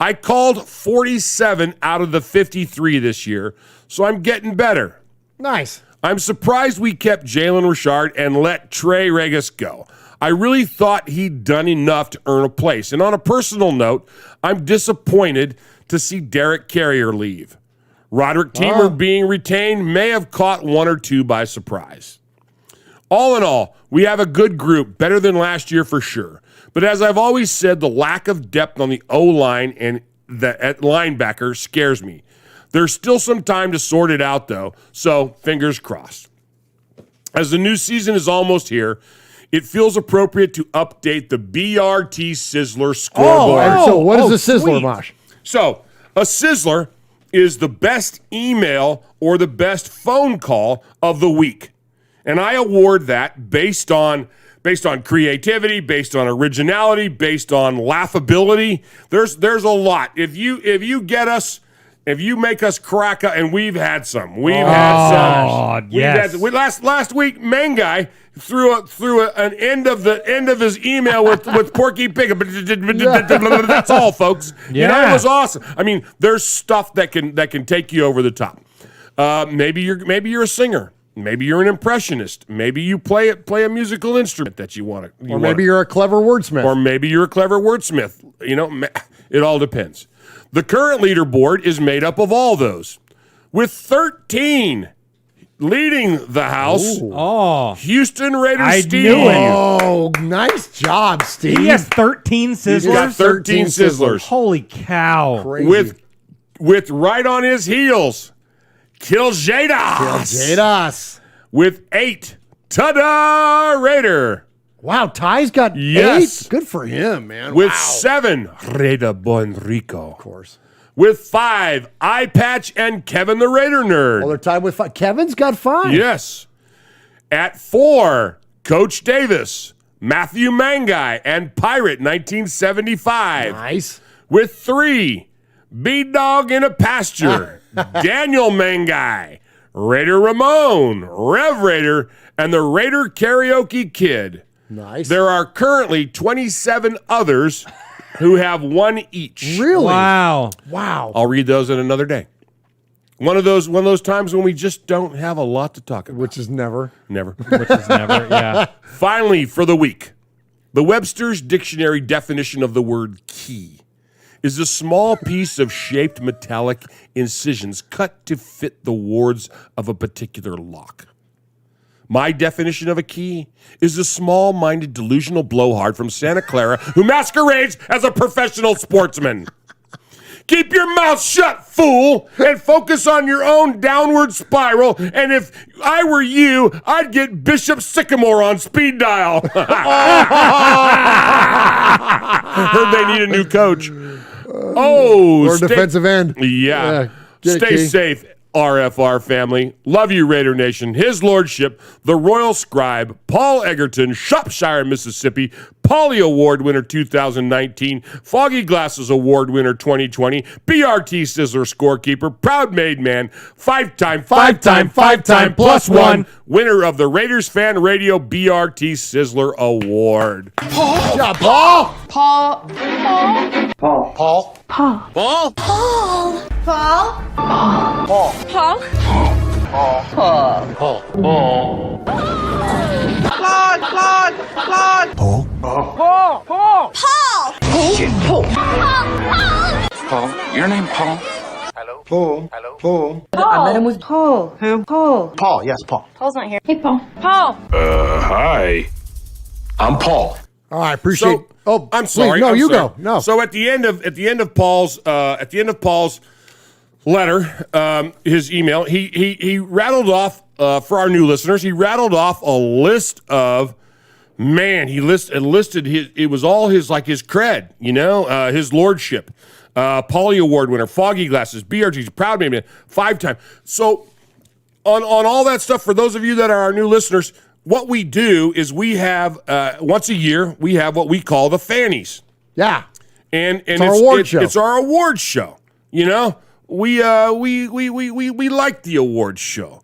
I called 47 out of the 53 this year, so I'm getting better. Nice. I'm surprised we kept Jalen Richard and let Trey Regis go. I really thought he'd done enough to earn a place. And on a personal note, I'm disappointed to see Derek Carrier leave. Roderick Teamer being retained may have caught one or two by surprise. All in all, we have a good group, better than last year for sure. But as I've always said, the lack of depth on the O-line and at linebacker scares me. There's still some time to sort it out, though, so fingers crossed. As the new season is almost here, it feels appropriate to update the BRT Sizzler scoreboard. So what is a Sizzler, Mosh? So a Sizzler is the best email or the best phone call of the week. And I award that based on creativity, based on originality, based on laughability. There's a lot. If you get us, if you make us crack up, and we've had some. Yes. Last week, Mangai threw an end of his email with Porky Pig. That's all, folks. Yeah. It was awesome. I mean, there's stuff that can take you over the top. Maybe you're a singer. Maybe you're an impressionist. Maybe you play a musical instrument that you want to. Or maybe you're a clever wordsmith. It all depends. The current leaderboard is made up of all those, with 13 leading the house. Houston Raiders Steve. Oh, nice job, Steve. He has 13 Sizzlers. He's got 13 Sizzlers. Holy cow. Crazy. With right on his heels, Kiljadas. With 8. Ta-da, Raider. Wow, Ty's got 8? Good for him, man. With 7, Raider Bonrico. Of course. With 5, Eye Patch and Kevin the Raider Nerd. Well, they're tied with 5. Kevin's got 5. Yes. At 4, Coach Davis, Matthew Mangai, and Pirate 1975. Nice. With 3, B-Dog in a Pasture, Daniel Mangai, Raider Ramon, Rev Raider, and the Raider Karaoke Kid. Nice. There are currently 27 others who have 1 each. Really? Wow. I'll read those in another day. One of those times when we just don't have a lot to talk about. Which is never. Yeah. Finally, for the week, the Webster's Dictionary definition of the word key is a small piece of shaped metallic incisions cut to fit the wards of a particular lock. My definition of a key is a small-minded, delusional blowhard from Santa Clara who masquerades as a professional sportsman. Keep your mouth shut, fool, and focus on your own downward spiral. And if I were you, I'd get Bishop Sycamore on speed dial. Heard they need a new coach. Or defensive end. Yeah. Get it, Stay Key. safe, RFR family. Love you, Raider Nation. His Lordship, the Royal Scribe, Paul Egerton, Shropshire, Mississippi, Pauly Award winner 2019, Foggy Glasses Award winner 2020, BRT Sizzler scorekeeper, proud made man, five-time plus one, winner of the Raiders Fan Radio BRT Sizzler Award. Paul. Good job, Paul. Paul. Paul. Paul. Paul. Paul. Paul. Paul. Paul. Claude. Paul. Paul. Paul. Paul. Paul, your name Paul? Hello. Paul. Hello. Paul. I met him with Paul. Who? Paul. Paul. Yes, Paul. Paul's not here. Hey, Paul. Paul. Hi. I'm Paul. All right, appreciate. I'm sorry. No, I'm you sorry. go. No. So at the end of Paul's letter, his email, he rattled off for our new listeners. He rattled off a list of he listed his. It was all his cred, his lordship. Pauly Award winner, Foggy Glasses, BRG's proud man, 5-time. So on all that stuff, for those of you that are our new listeners, what we do is we have once a year we have what we call the Fannies. Yeah, and it's our award show. It's our award show. We like the award show.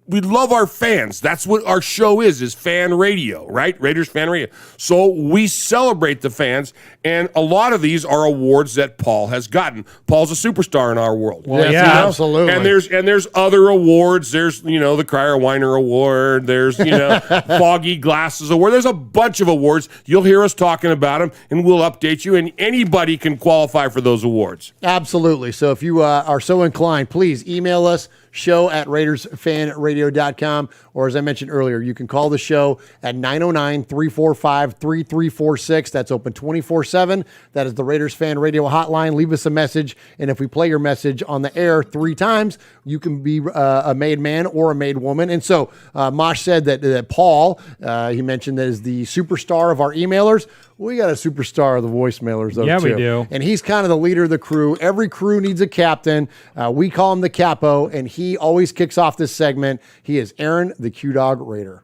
We love our fans. That's what our show is fan radio, right? Raiders Fan Radio. So we celebrate the fans, and a lot of these are awards that Paul has gotten. Paul's a superstar in our world. Well, yeah, absolutely. And there's other awards. There's, the Crier Weiner Award. There's, Foggy Glasses Award. There's a bunch of awards. You'll hear us talking about them, and we'll update you, and anybody can qualify for those awards. Absolutely. So if you are so inclined, please email us, show@RaidersFanRadio.com, or as I mentioned earlier, you can call the show at 909-345-3346. That's open 24/7. That is the Raiders Fan Radio hotline. Leave us a message, and if we play your message on the air 3 times, you can be a made man or a made woman. And so Mosh said that Paul, he mentioned that is the superstar of our emailers. We got a superstar of the voicemailers, though, yeah, too. we do. And he's kind of the leader of the crew. Every crew needs a captain. We call him the Capo, and he always kicks off this segment. He is Aaron, the Q-Dog Raider.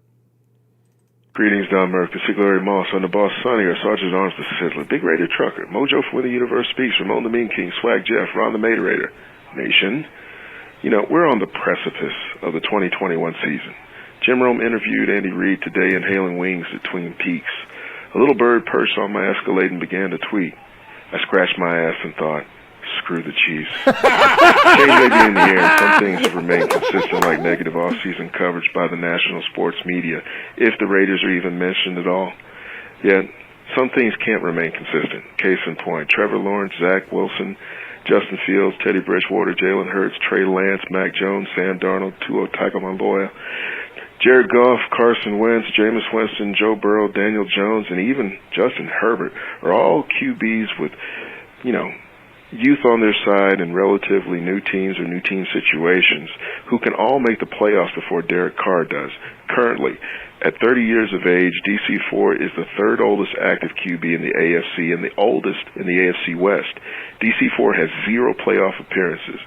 Greetings, Don Murphy, Larry Moss, on the boss, Sonny, or Sergeant Arms, the Sizzler, Big Raider Trucker, Mojo from the Universe Speaks, Ramon the Mean King, Swag Jeff, Ron the Mater Raider. Nation, we're on the precipice of the 2021 season. Jim Rome interviewed Andy Reid today, inhaling wings at Twin Peaks. A little bird perched on my Escalade and began to tweet. I scratched my ass and thought, screw the Chiefs. Change may be in the air. Some things have remained consistent, like negative off-season coverage by the national sports media, if the Raiders are even mentioned at all. Yet, some things can't remain consistent. Case in point, Trevor Lawrence, Zach Wilson, Justin Fields, Teddy Bridgewater, Jalen Hurts, Trey Lance, Mac Jones, Sam Darnold, Tua Tagovailoa, Jared Goff, Carson Wentz, Jameis Winston, Joe Burrow, Daniel Jones, and even Justin Herbert are all QBs with, youth on their side and relatively new teams or new team situations who can all make the playoffs before Derek Carr does. Currently, at 30 years of age, DC4 is the third oldest active QB in the AFC and the oldest in the AFC West. DC4 has 0 playoff appearances.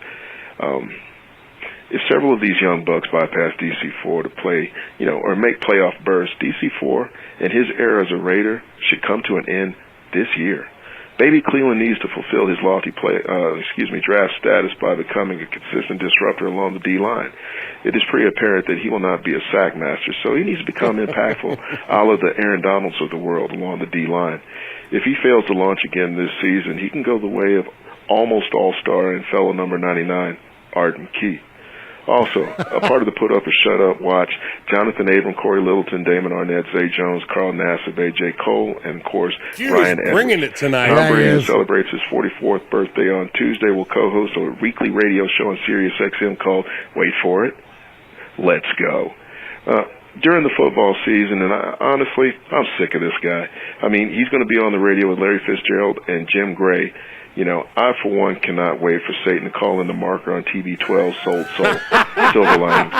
If several of these young bucks bypass DC4 to play, or make playoff bursts, DC4 and his era as a Raider should come to an end this year. Baby Cleveland needs to fulfill his lofty draft status by becoming a consistent disruptor along the D-line. It is pretty apparent that he will not be a sack master, so he needs to become impactful, a la the Aaron Donalds of the world along the D-line. If he fails to launch again this season, he can go the way of almost all-star and fellow number 99, Arden Key. Also, a part of the Put Up or Shut Up watch, Jonathan Abram, Corey Littleton, Damon Arnett, Zay Jones, Carl Nassib, A.J. Cole, and, of course, Ryan Edwards. Bringing it tonight. Tom Brady celebrates his 44th birthday on Tuesday. Will co-host a weekly radio show on Sirius XM called, wait for it, Let's Go. during the football season, and honestly, I'm sick of this guy. I mean, he's going to be on the radio with Larry Fitzgerald and Jim Gray. You know, I, for one, cannot wait for Satan to call in the marker on TB12, Sold Soul, Silver Lining.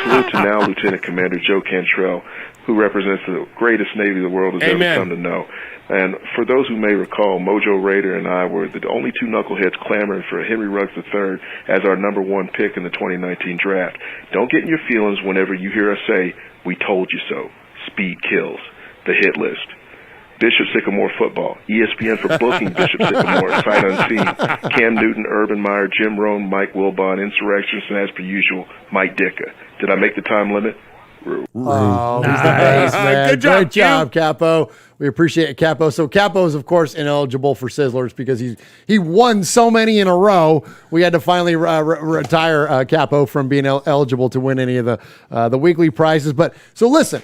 Salute to now Lieutenant Commander Joe Cantrell, who represents the greatest Navy the world has ever come to know. And for those who may recall, Mojo Raider and I were the only two knuckleheads clamoring for Henry Ruggs III as our number one pick in the 2019 draft. Don't get in your feelings whenever you hear us say, "We told you so." Speed kills. The hit list. Bishop Sycamore Football. ESPN for booking Bishop Sycamore, sight unseen. Cam Newton, Urban Meyer, Jim Rohn, Mike Wilbon, Insurrections, and as per usual, Mike Ditka. Did I make the time limit? Oh, he's the best, man. Good job, Great job, Capo. We appreciate it, Capo. So Capo is, of course, ineligible for Sizzlers because he won so many in a row. We had to finally retire Capo from being eligible to win any of the weekly prizes. But so listen,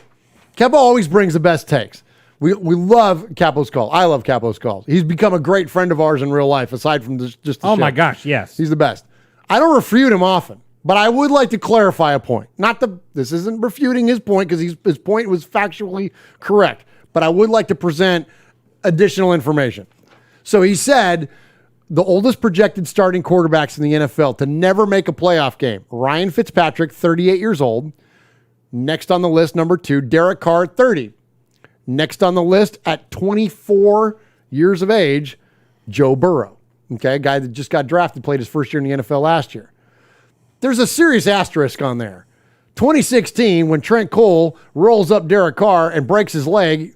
Capo always brings the best takes. We love Capo's call. I love Capo's calls. He's become a great friend of ours in real life, aside from just the show. My gosh, yes. He's the best. I don't refute him often, but I would like to clarify a point. This isn't refuting his point because his point was factually correct, but I would like to present additional information. So he said the oldest projected starting quarterbacks in the NFL to never make a playoff game, Ryan Fitzpatrick, 38 years old. Next on the list, number 2, Derek Carr, 30. Next on the list at 24 years of age, Joe Burrow. Okay, a guy that just got drafted, played his first year in the NFL last year. There's a serious asterisk on there. 2016, when Trent Cole rolls up Derek Carr and breaks his leg,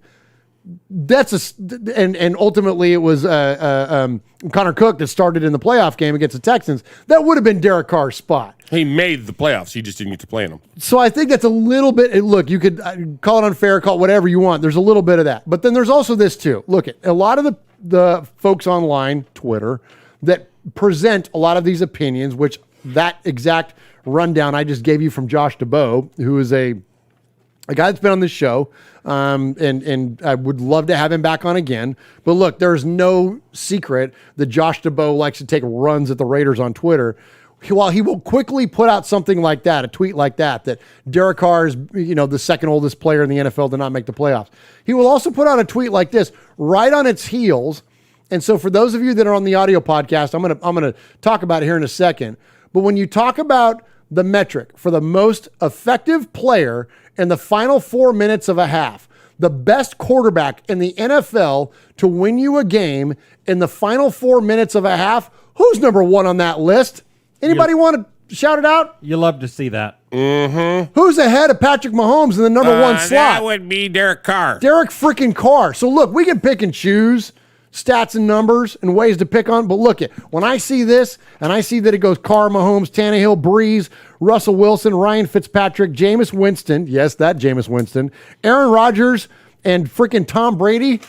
and ultimately it was Connor Cook that started in the playoff game against the Texans. That would have been Derek Carr's spot. He made the playoffs. He just didn't get to play in them. So I think that's a little bit. Look, you could call it unfair, call it whatever you want. There's a little bit of that, but then there's also this too. Look, a lot of the folks online, Twitter, that present a lot of these opinions, which that exact rundown I just gave you from Josh DeBow, who is a guy that's been on this show, and I would love to have him back on again. But look, there's no secret that Josh DeBow likes to take runs at the Raiders on Twitter. While he will quickly put out something like that, a tweet like that Derek Carr is, the second oldest player in the NFL to not make the playoffs. He will also put out a tweet like this right on its heels. And so for those of you that are on the audio podcast, I'm gonna talk about it here in a second. But when you talk about the metric for the most effective player in the final 4 minutes of a half, the best quarterback in the NFL to win you a game in the final 4 minutes of a half, who's number 1 on that list? Anybody want to shout it out? You love to see that. Mm-hmm. Who's ahead of Patrick Mahomes in the number 1 slot? That would be Derek Carr. Derek freaking Carr. So look, we can pick and choose stats and numbers and ways to pick on, but look it. When I see this and I see that it goes Carr, Mahomes, Tannehill, Breeze, Russell Wilson, Ryan Fitzpatrick, Jameis Winston, yes, that Jameis Winston, Aaron Rodgers, and freaking Tom Brady,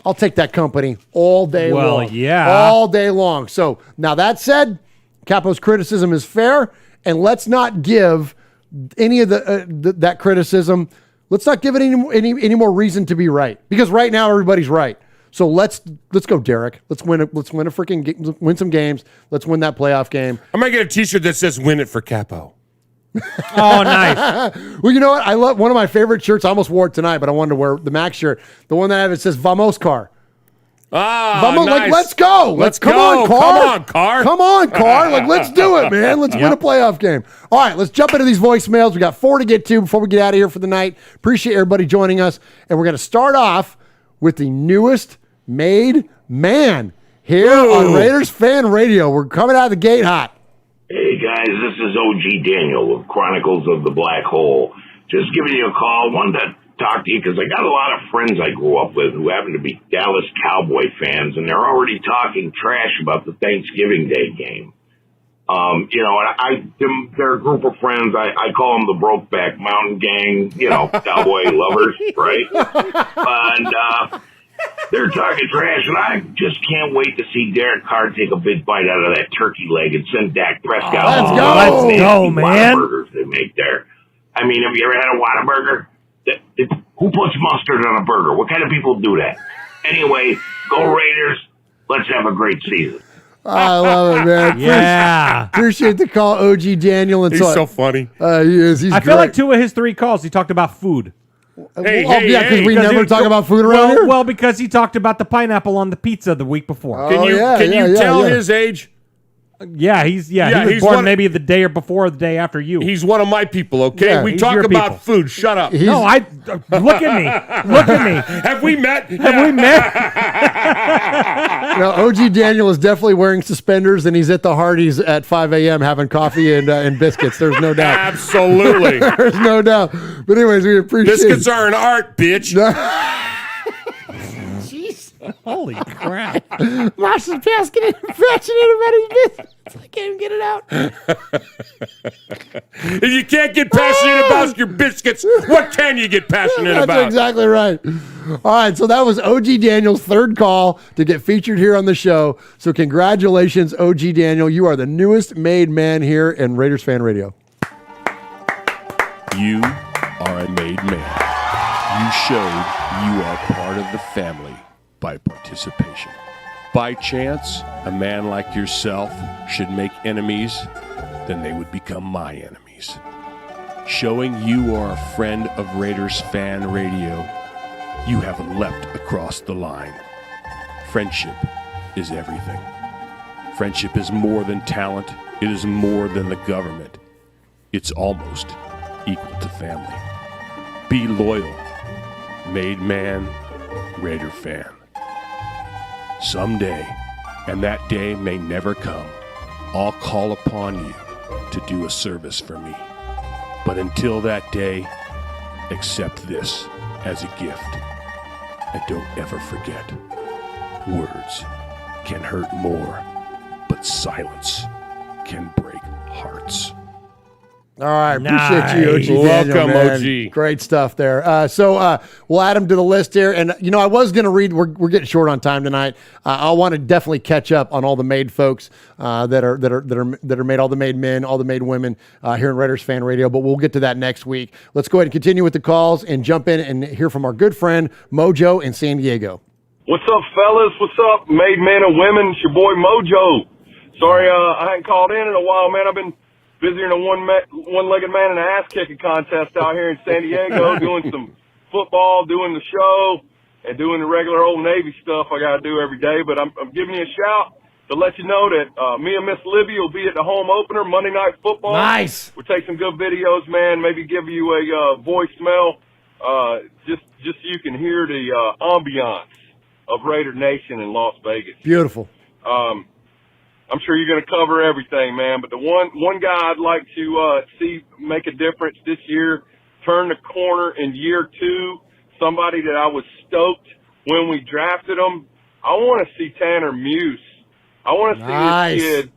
I'll take that company all day long. Well, yeah. All day long. So now that said, Capo's criticism is fair, and let's not give any of that criticism. Let's not give it any more reason to be right, because right now everybody's right. So let's go, Derek. Let's win win some games. Let's win that playoff game. I might get a T-shirt that says "Win it for Capo." Oh, nice. Well, you know what? I love one of my favorite shirts. I almost wore it tonight, but I wanted to wear the Max shirt. The one that I have, it says "Vamos, Car." Vamos, nice. let's go. Let's come go. on, Car. Come on, Car. Come on, Car. Let's do it, man. Let's win a playoff game. All right, let's jump into these voicemails. We got 4 to get to before we get out of here for the night. Appreciate everybody joining us, and we're going to start off with the newest made man here on Raiders Fan Radio. We're coming out of the gate hot. Hey guys, this is OG Daniel of Chronicles of the Black Hole. Just giving you a call. Wanted to talk to you because I got a lot of friends I grew up with who happen to be Dallas Cowboy fans, and they're already talking trash about the Thanksgiving Day game. They're a group of friends. I call them the Brokeback Mountain Gang, cowboy lovers, right? And they're talking trash, and I just can't wait to see Derek Carr take a big bite out of that turkey leg and send Dak Prescott. Let's go, man. Whataburgers they make there. I mean, have you ever had a Whataburger? Who puts mustard on a burger? What kind of people do that? Anyway, go Raiders. Let's have a great season. I love it, man. Yeah. Appreciate the call, OG Daniel. And He's so funny. He is. He's I great. feel like 2 of his 3 calls, he talked about food. Because we never talk about food around here. Well, because he talked about the pineapple on the pizza the week before. Can you tell his age? Yeah, he was born maybe the day or before or the day after you. He's one of my people, okay? Yeah, we talk about food. Shut up. No, look at me. Look at me. Have we met? Have we met? OG Daniel is definitely wearing suspenders, and he's at the Hardee's at 5 a.m. having coffee and biscuits. There's no doubt. Absolutely. There's no doubt. But anyways, we appreciate Biscuits are an art, bitch. Holy crap. Mosh is passionate about his business. I can't even get it out. If you can't get passionate about your biscuits, what can you get passionate about? That's exactly right. All right, so that was OG Daniel's 3rd call to get featured here on the show. So congratulations, OG Daniel. You are the newest made man here in Raiders Fan Radio. You are a made man. You showed you are part of the family by participation. By chance, a man like yourself should make enemies, then they would become my enemies. Showing you are a friend of Raiders Fan Radio, you have leapt across the line. Friendship is everything. Friendship is more than talent. It is more than the government. It's almost equal to family. Be loyal. Made man, Raider fan. Someday, and that day may never come, I'll call upon you to do a service for me. But until that day, accept this as a gift. And don't ever forget, words can hurt more, but silence can break hearts. All right, appreciate you, OG Daniel, Welcome, man. OG. Great stuff there. So we'll add them to the list here. And, I was going to read, we're getting short on time tonight. I want to definitely catch up on all the made folks that are made, all the made men, all the made women here in Raiders Fan Radio, but we'll get to that next week. Let's go ahead and continue with the calls and jump in and hear from our good friend, Mojo in San Diego. What's up, fellas? What's up, made men and women? It's your boy, Mojo. Sorry, I hadn't called in a while, man. I've been busier than a one-legged man in an ass-kicking contest out here in San Diego, doing some football, doing the show, and doing the regular old Navy stuff I got to do every day. But I'm giving you a shout to let you know that me and Miss Libby will be at the home opener, Monday Night Football. Nice. We'll take some good videos, man, maybe give you a voicemail just so you can hear the ambiance of Raider Nation in Las Vegas. Beautiful. I'm sure you're going to cover everything, man. But the one guy I'd like to see make a difference this year, turn the corner in year 2, somebody that I was stoked when we drafted him. I want to see Tanner Muse. I want to see this kid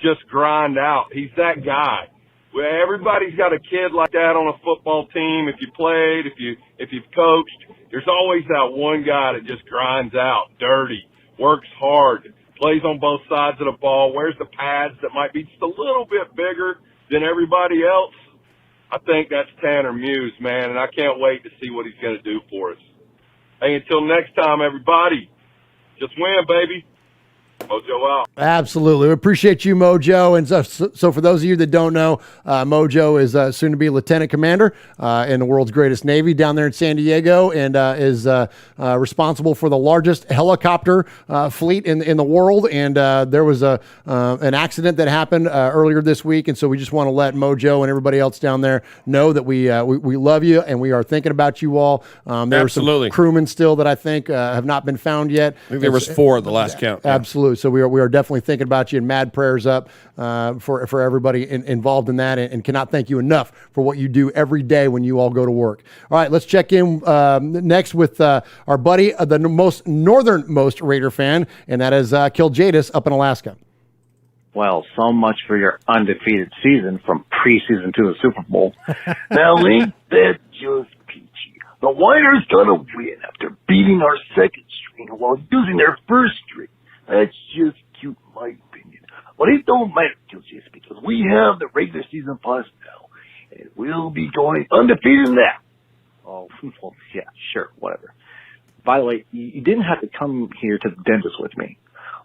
just grind out. He's that guy. Well, everybody's got a kid like that on a football team. If you played, if you've coached, there's always that one guy that just grinds out, dirty, works hard, plays on both sides of the ball, wears the pads that might be just a little bit bigger than everybody else. I think that's Tanner Muse, man, and I can't wait to see what he's going to do for us. Hey, until next time, everybody, just win, baby. Mojo out. Absolutely. We appreciate you, Mojo. And so for those of you that don't know, Mojo is soon to be Lieutenant Commander in the world's greatest Navy down there in San Diego, and is responsible for the largest helicopter fleet in the world. And there was an accident that happened earlier this week. And so we just want to let Mojo and everybody else down there know that we love you and we are thinking about you all. There are some crewmen still that I think have not been found yet. I think there was 4 at the last count. Absolutely. So we are definitely thinking about you, and mad prayers up for everybody involved in that, and cannot thank you enough for what you do every day when you all go to work. All right, let's check in next with our buddy, the most northernmost Raider fan, and that is Kill Jadis up in Alaska. Well, so much for your undefeated season from preseason to the Super Bowl. Now, ain't that just peachy? The Raiders gonna win after beating our second string while using their first string. That's just cute, in my opinion. But it don't matter, Kilchis, because we have the regular season plus now, and we'll be going undefeated in that. Oh, well, yeah, sure, whatever. By the way, you didn't have to come here to the dentist with me.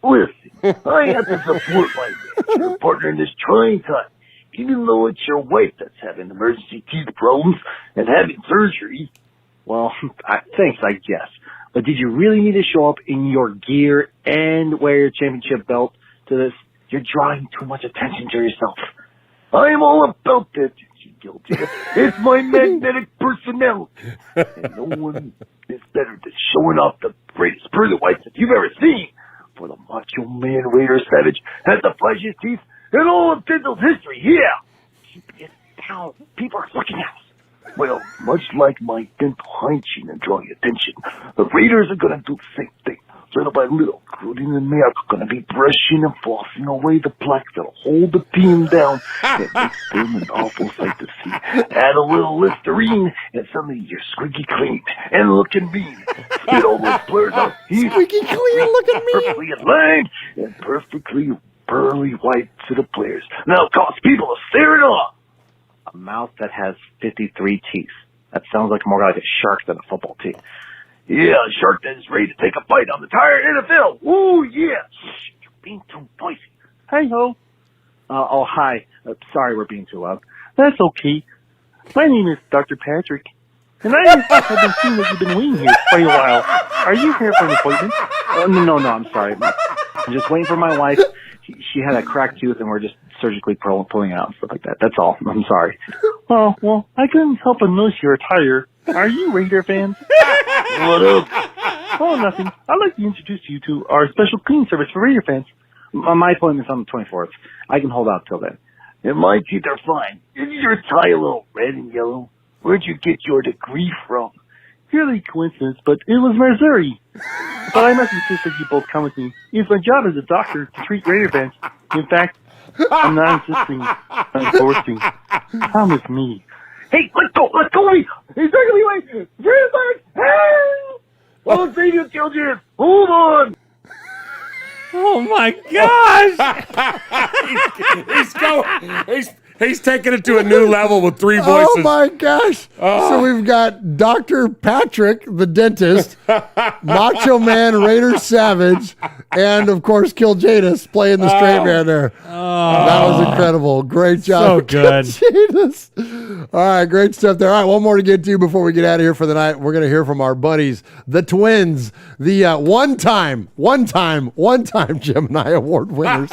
Listen, I have to support my man, your partner in this trying time. Even though it's your wife that's having emergency teeth problems and having surgery. Well, thanks, I guess. But did you really need to show up in your gear and wear your championship belt to this? You're drawing too much attention to yourself. I'm all about that, guilty. It's my magnetic personality. And no one is better than showing off the greatest pearly whites that you've ever seen. For the Macho Man Raider Savage has the flashiest teeth in all of dental history. Yeah. Keep it down. People are looking at us. Well, much like my dental hygiene and drawing attention, the Raiders are going to do the same thing. Little by little, Gruden and Mailbag are going to be brushing and flossing away the plaques that'll hold the team down and make them an awful sight to see. Add a little Listerine, and suddenly you're squeaky clean and looking mean. Get all those players out here. Squeaky clean, looking mean. Perfectly aligned and perfectly pearly white to the players. Now cause people to stare it off. A mouth that has 53 teeth. That sounds like more like a shark than a football team. Yeah, a shark that is ready to take a bite on the entire NFL. Ooh, yeah. Shh, you're being too noisy. Hey-ho. Hi. Sorry we're being too loud. That's okay. My name is Dr. Patrick, and I have been seeing that you've been waiting here for a while. Are you here for an appointment? No, I'm sorry. I'm just waiting for my wife. She had a cracked tooth, and we're just surgically pulling it out and stuff like that. That's all. I'm sorry. Oh, well, I couldn't help but notice your attire. Are you Raider fans? What up? Oh, nothing. I'd like to introduce you to our special cleaning service for Raider fans. My appointment's on the 24th. I can hold out till then. And my teeth are fine. Is your tie a little red and yellow? Where'd you get your degree from? Purely coincidence, but it was Missouri. But I must insist that you both come with me. It's my job as a doctor to treat Raider fans. In fact, I'm not insisting. I'm forcing. Come with me. Hey, let go of me! He's taking me away! Bring back! Hey! Oh, Xavier killed you! Hold on! Oh my gosh! He's taking it to a new level with three voices. Oh my gosh! So we've got Dr. Patrick, the dentist, Macho Man Raider Savage, and of course Kill Jadis playing the straight man there. That was incredible. Great job. So good. Jadis. All right, great stuff there. All right, one more to get to before we get out of here for the night. We're going to hear from our buddies, the Twins, the one-time Gemini Award winners.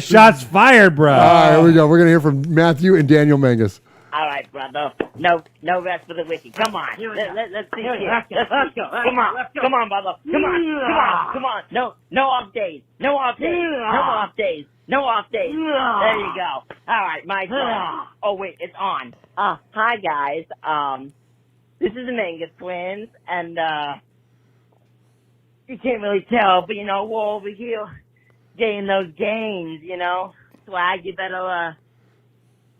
Shots fired, bro. All right, here we go. We're going to hear from Matthew and Daniel Mangus. All right, brother. No rest for the wiki. Come on. Let's see here. Let's go. Come on, brother. Come on. No off days. No off days. There you go. All right, my turn. Oh, wait, it's on. Hi, guys. This is the Mangus twins, and, you can't really tell, but, we're over here getting those games, Swag, you better,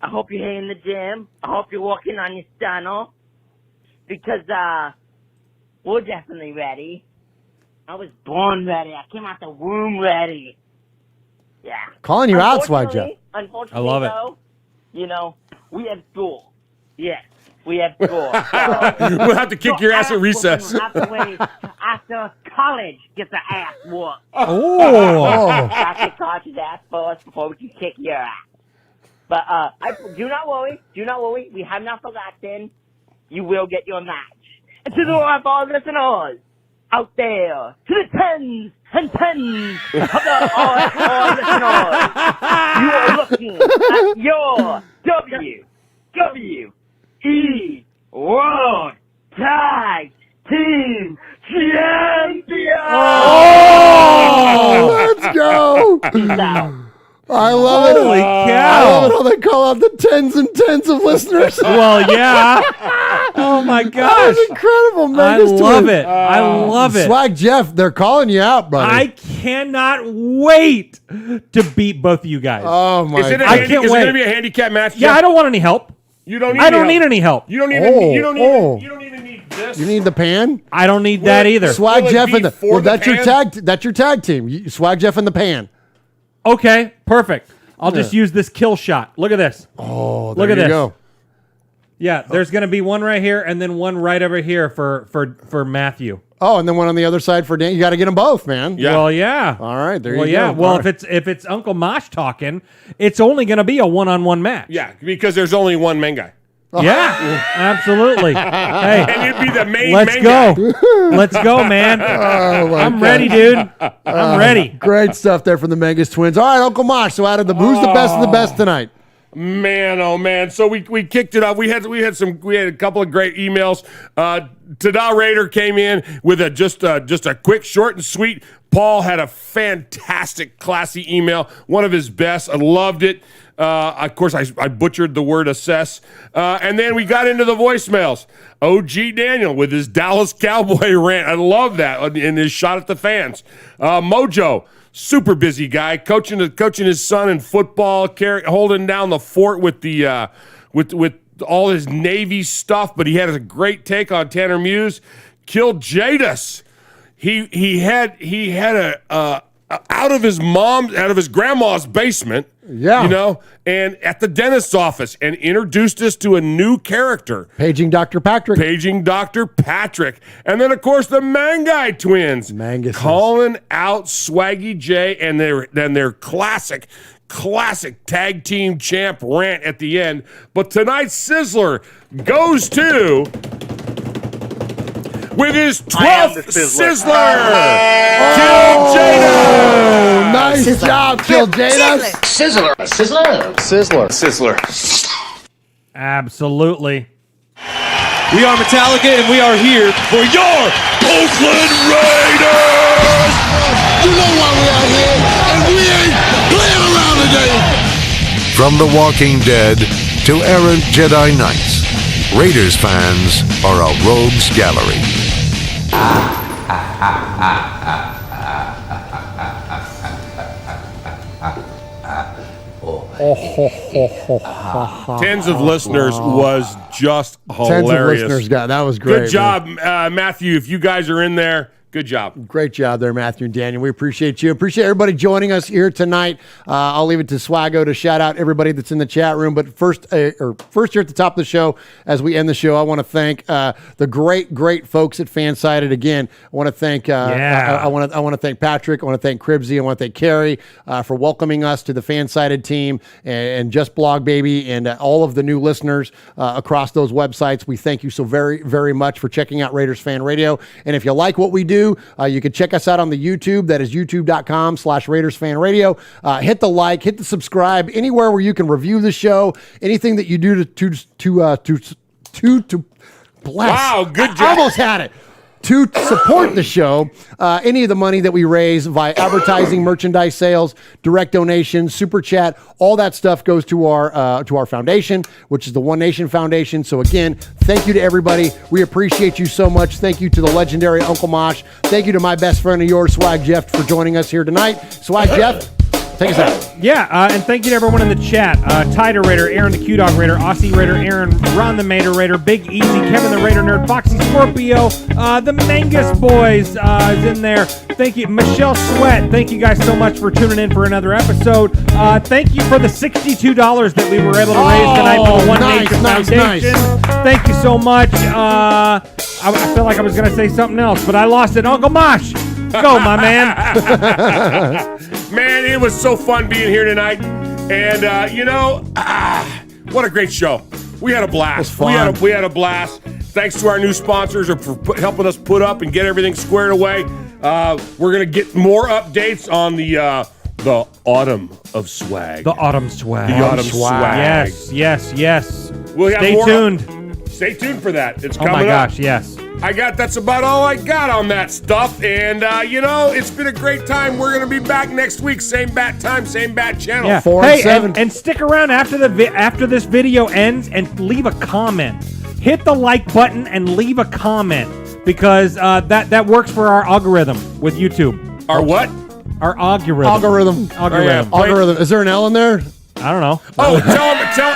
I hope you're hitting the gym. I hope you're working on your stunner. Because, we're definitely ready. I was born ready. I came out the womb ready. Yeah. Calling you out, Swag Jeff. Unfortunately, I love though, we have school. Yes, we have school. We'll have to kick your ass at recess. After college gets the ass whooped. Oh. After college ass first before we can kick your ass. But do not worry. We have not forgotten. You will get your match. And to all of our listeners out there, to the tens and tens of our listeners, you are looking at your WWE World Tag Team Champion. Oh, let's go. Peace out. I love it. Holy cow. I love it how they call out the tens and tens of listeners. Well, yeah. Oh, my gosh. That was incredible, man. I love it. I love it. Swag Jeff, they're calling you out, buddy. I cannot wait to beat both of you guys. Oh, my God. I can't wait. Is it going to be a handicap match? Yeah, I don't want any help. You don't need I don't need any help. You don't even need this. You need the pan? I don't need that either. Swag Jeff and that's pan? your tag team. Swag Jeff and the pan. Okay, perfect. I'll just use this kill shot. Look at this. Oh, look at this. Go. Yeah, there's going to be one right here and then one right over here for Matthew. Oh, and then one on the other side for Dan. You got to get them both, man. Yeah. Well, yeah. All right, there you go. Yeah. Well, All right. if it's Uncle Mosh talking, it's only going to be a one-on-one match. Yeah, because there's only one main guy. Yeah, absolutely. Hey, and you'd be the main let's main go. guy. Let's go, man. I'm ready, dude. I'm ready. Great stuff there from the Mangus twins. All right, Uncle Mosh. So out of who's the best of the best tonight? Man, oh man! So we kicked it off. We had a couple of great emails. Tada Raider came in with just a quick, short and sweet. Paul had a fantastic, classy email, one of his best. I loved it. Of course, I butchered the word assess. And then we got into the voicemails. OG Daniel with his Dallas Cowboy rant. I love that in his shot at the fans. Mojo. Super busy guy, coaching his son in football, holding down the fort with the with all his Navy stuff. But he had a great take on Tanner Muse. Killed Jadis. He had a out of his grandma's basement. Yeah. You know, and at the dentist's office, and introduced us to a new character. Paging Dr. Patrick. And then, of course, the Mangai twins. Mangus. Calling out Swaggy J and their classic tag team champ rant at the end. But tonight's Sizzler goes to... with his 12th Sizzler, Kill Jada. Nice job, Kill Jada. Sizzler. Absolutely. We are Metallica, and we are here for your Oakland Raiders! You know why we out here, and we ain't playing around today! From The Walking Dead to errant Jedi Knights, Raiders fans are a rogues gallery. Tens of listeners was just hilarious. Tens of listeners got that was great. Good job, Matthew. If you guys are in there, good job. Great job there, Matthew and Daniel. We appreciate you. Appreciate everybody joining us here tonight. I'll leave it to Swaggo to shout out everybody that's in the chat room. But first here at the top of the show, as we end the show, I want to thank the great folks at FanSited. Again, I want to thank I want to thank Patrick. I want to thank Cribsy. I want to thank Carrie for welcoming us to the FanSited team and Just Blog Baby and all of the new listeners across those websites. We thank you so very, very much for checking out Raiders Fan Radio. And if you like what we do, you can check us out on the YouTube. That is youtube.com/Raiders Fan Radio. Hit the like, hit the subscribe, anywhere where you can review the show. Anything that you do to bless. Wow, good job. I almost had it. To support the show, any of the money that we raise via advertising, merchandise sales, direct donations, super chat, all that stuff goes to our foundation, which is the One Nation Foundation. So again, thank you to everybody. We appreciate you so much. Thank you to the legendary Uncle Mosh. Thank you to my best friend of yours, Swag Jeff, for joining us here tonight. Swag Jeff, take us out. Yeah, and thank you to everyone in the chat. Tider Raider, Aaron the Q-Dog Raider, Aussie Raider, Aaron, Ron the Mater Raider, Big Easy, Kevin the Raider Nerd, Foxy Scorpio, the Mangus Boys is in there. Thank you, Michelle Sweat. Thank you guys so much for tuning in for another episode. Thank you for the $62 that we were able to raise tonight for the One Nation Foundation. Thank you so much. I feel like I was going to say something else, but I lost it. Uncle Mosh, go, my man. Man, it was so fun being here tonight. And, what a great show. We had a blast. We had a blast. Thanks to our new sponsors for helping us put up and get everything squared away. We're going to get more updates on the Autumn of Swag. The Autumn Swag. The Autumn Swag. Yes. We'll have Stay more tuned. Stay tuned for that. It's coming up. Oh, my gosh, up. yes. That's about all I got on that stuff. And, it's been a great time. We're going to be back next week. Same bat time, same bat channel. Yeah. 4 and 7. And stick around after this video ends and leave a comment. Hit the like button and leave a comment because that works for our algorithm with YouTube. Our what? Our algorithm. Algorithm. Algorithm. Is there an L in there? I don't know. Oh, tell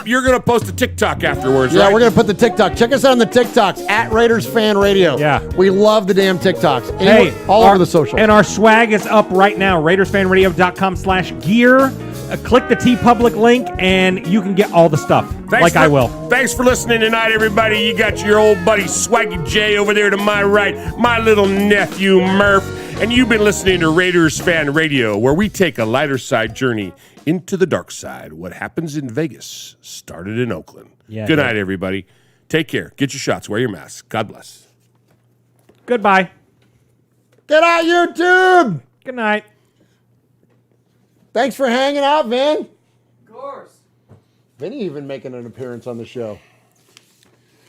you're gonna post a TikTok afterwards, right? Yeah, we're gonna put the TikTok. Check us out on the TikToks at Raiders Fan Radio. Yeah, we love the damn TikToks. All over the social. And our swag is up right now. RaidersFanRadio.com/gear. click the TeePublic link, and you can get all the stuff, I will. Thanks for listening tonight, everybody. You got your old buddy Swaggy J over there to my right, my little nephew Murph, and you've been listening to Raiders Fan Radio, where we take a lighter side journey into the dark side. What happens in Vegas started in Oakland. Yeah, Good night, everybody. Take care. Get your shots. Wear your mask. God bless. Goodbye. Good night, YouTube. Good night. Thanks for hanging out, Vin. Of course. Vinnie even making an appearance on the show.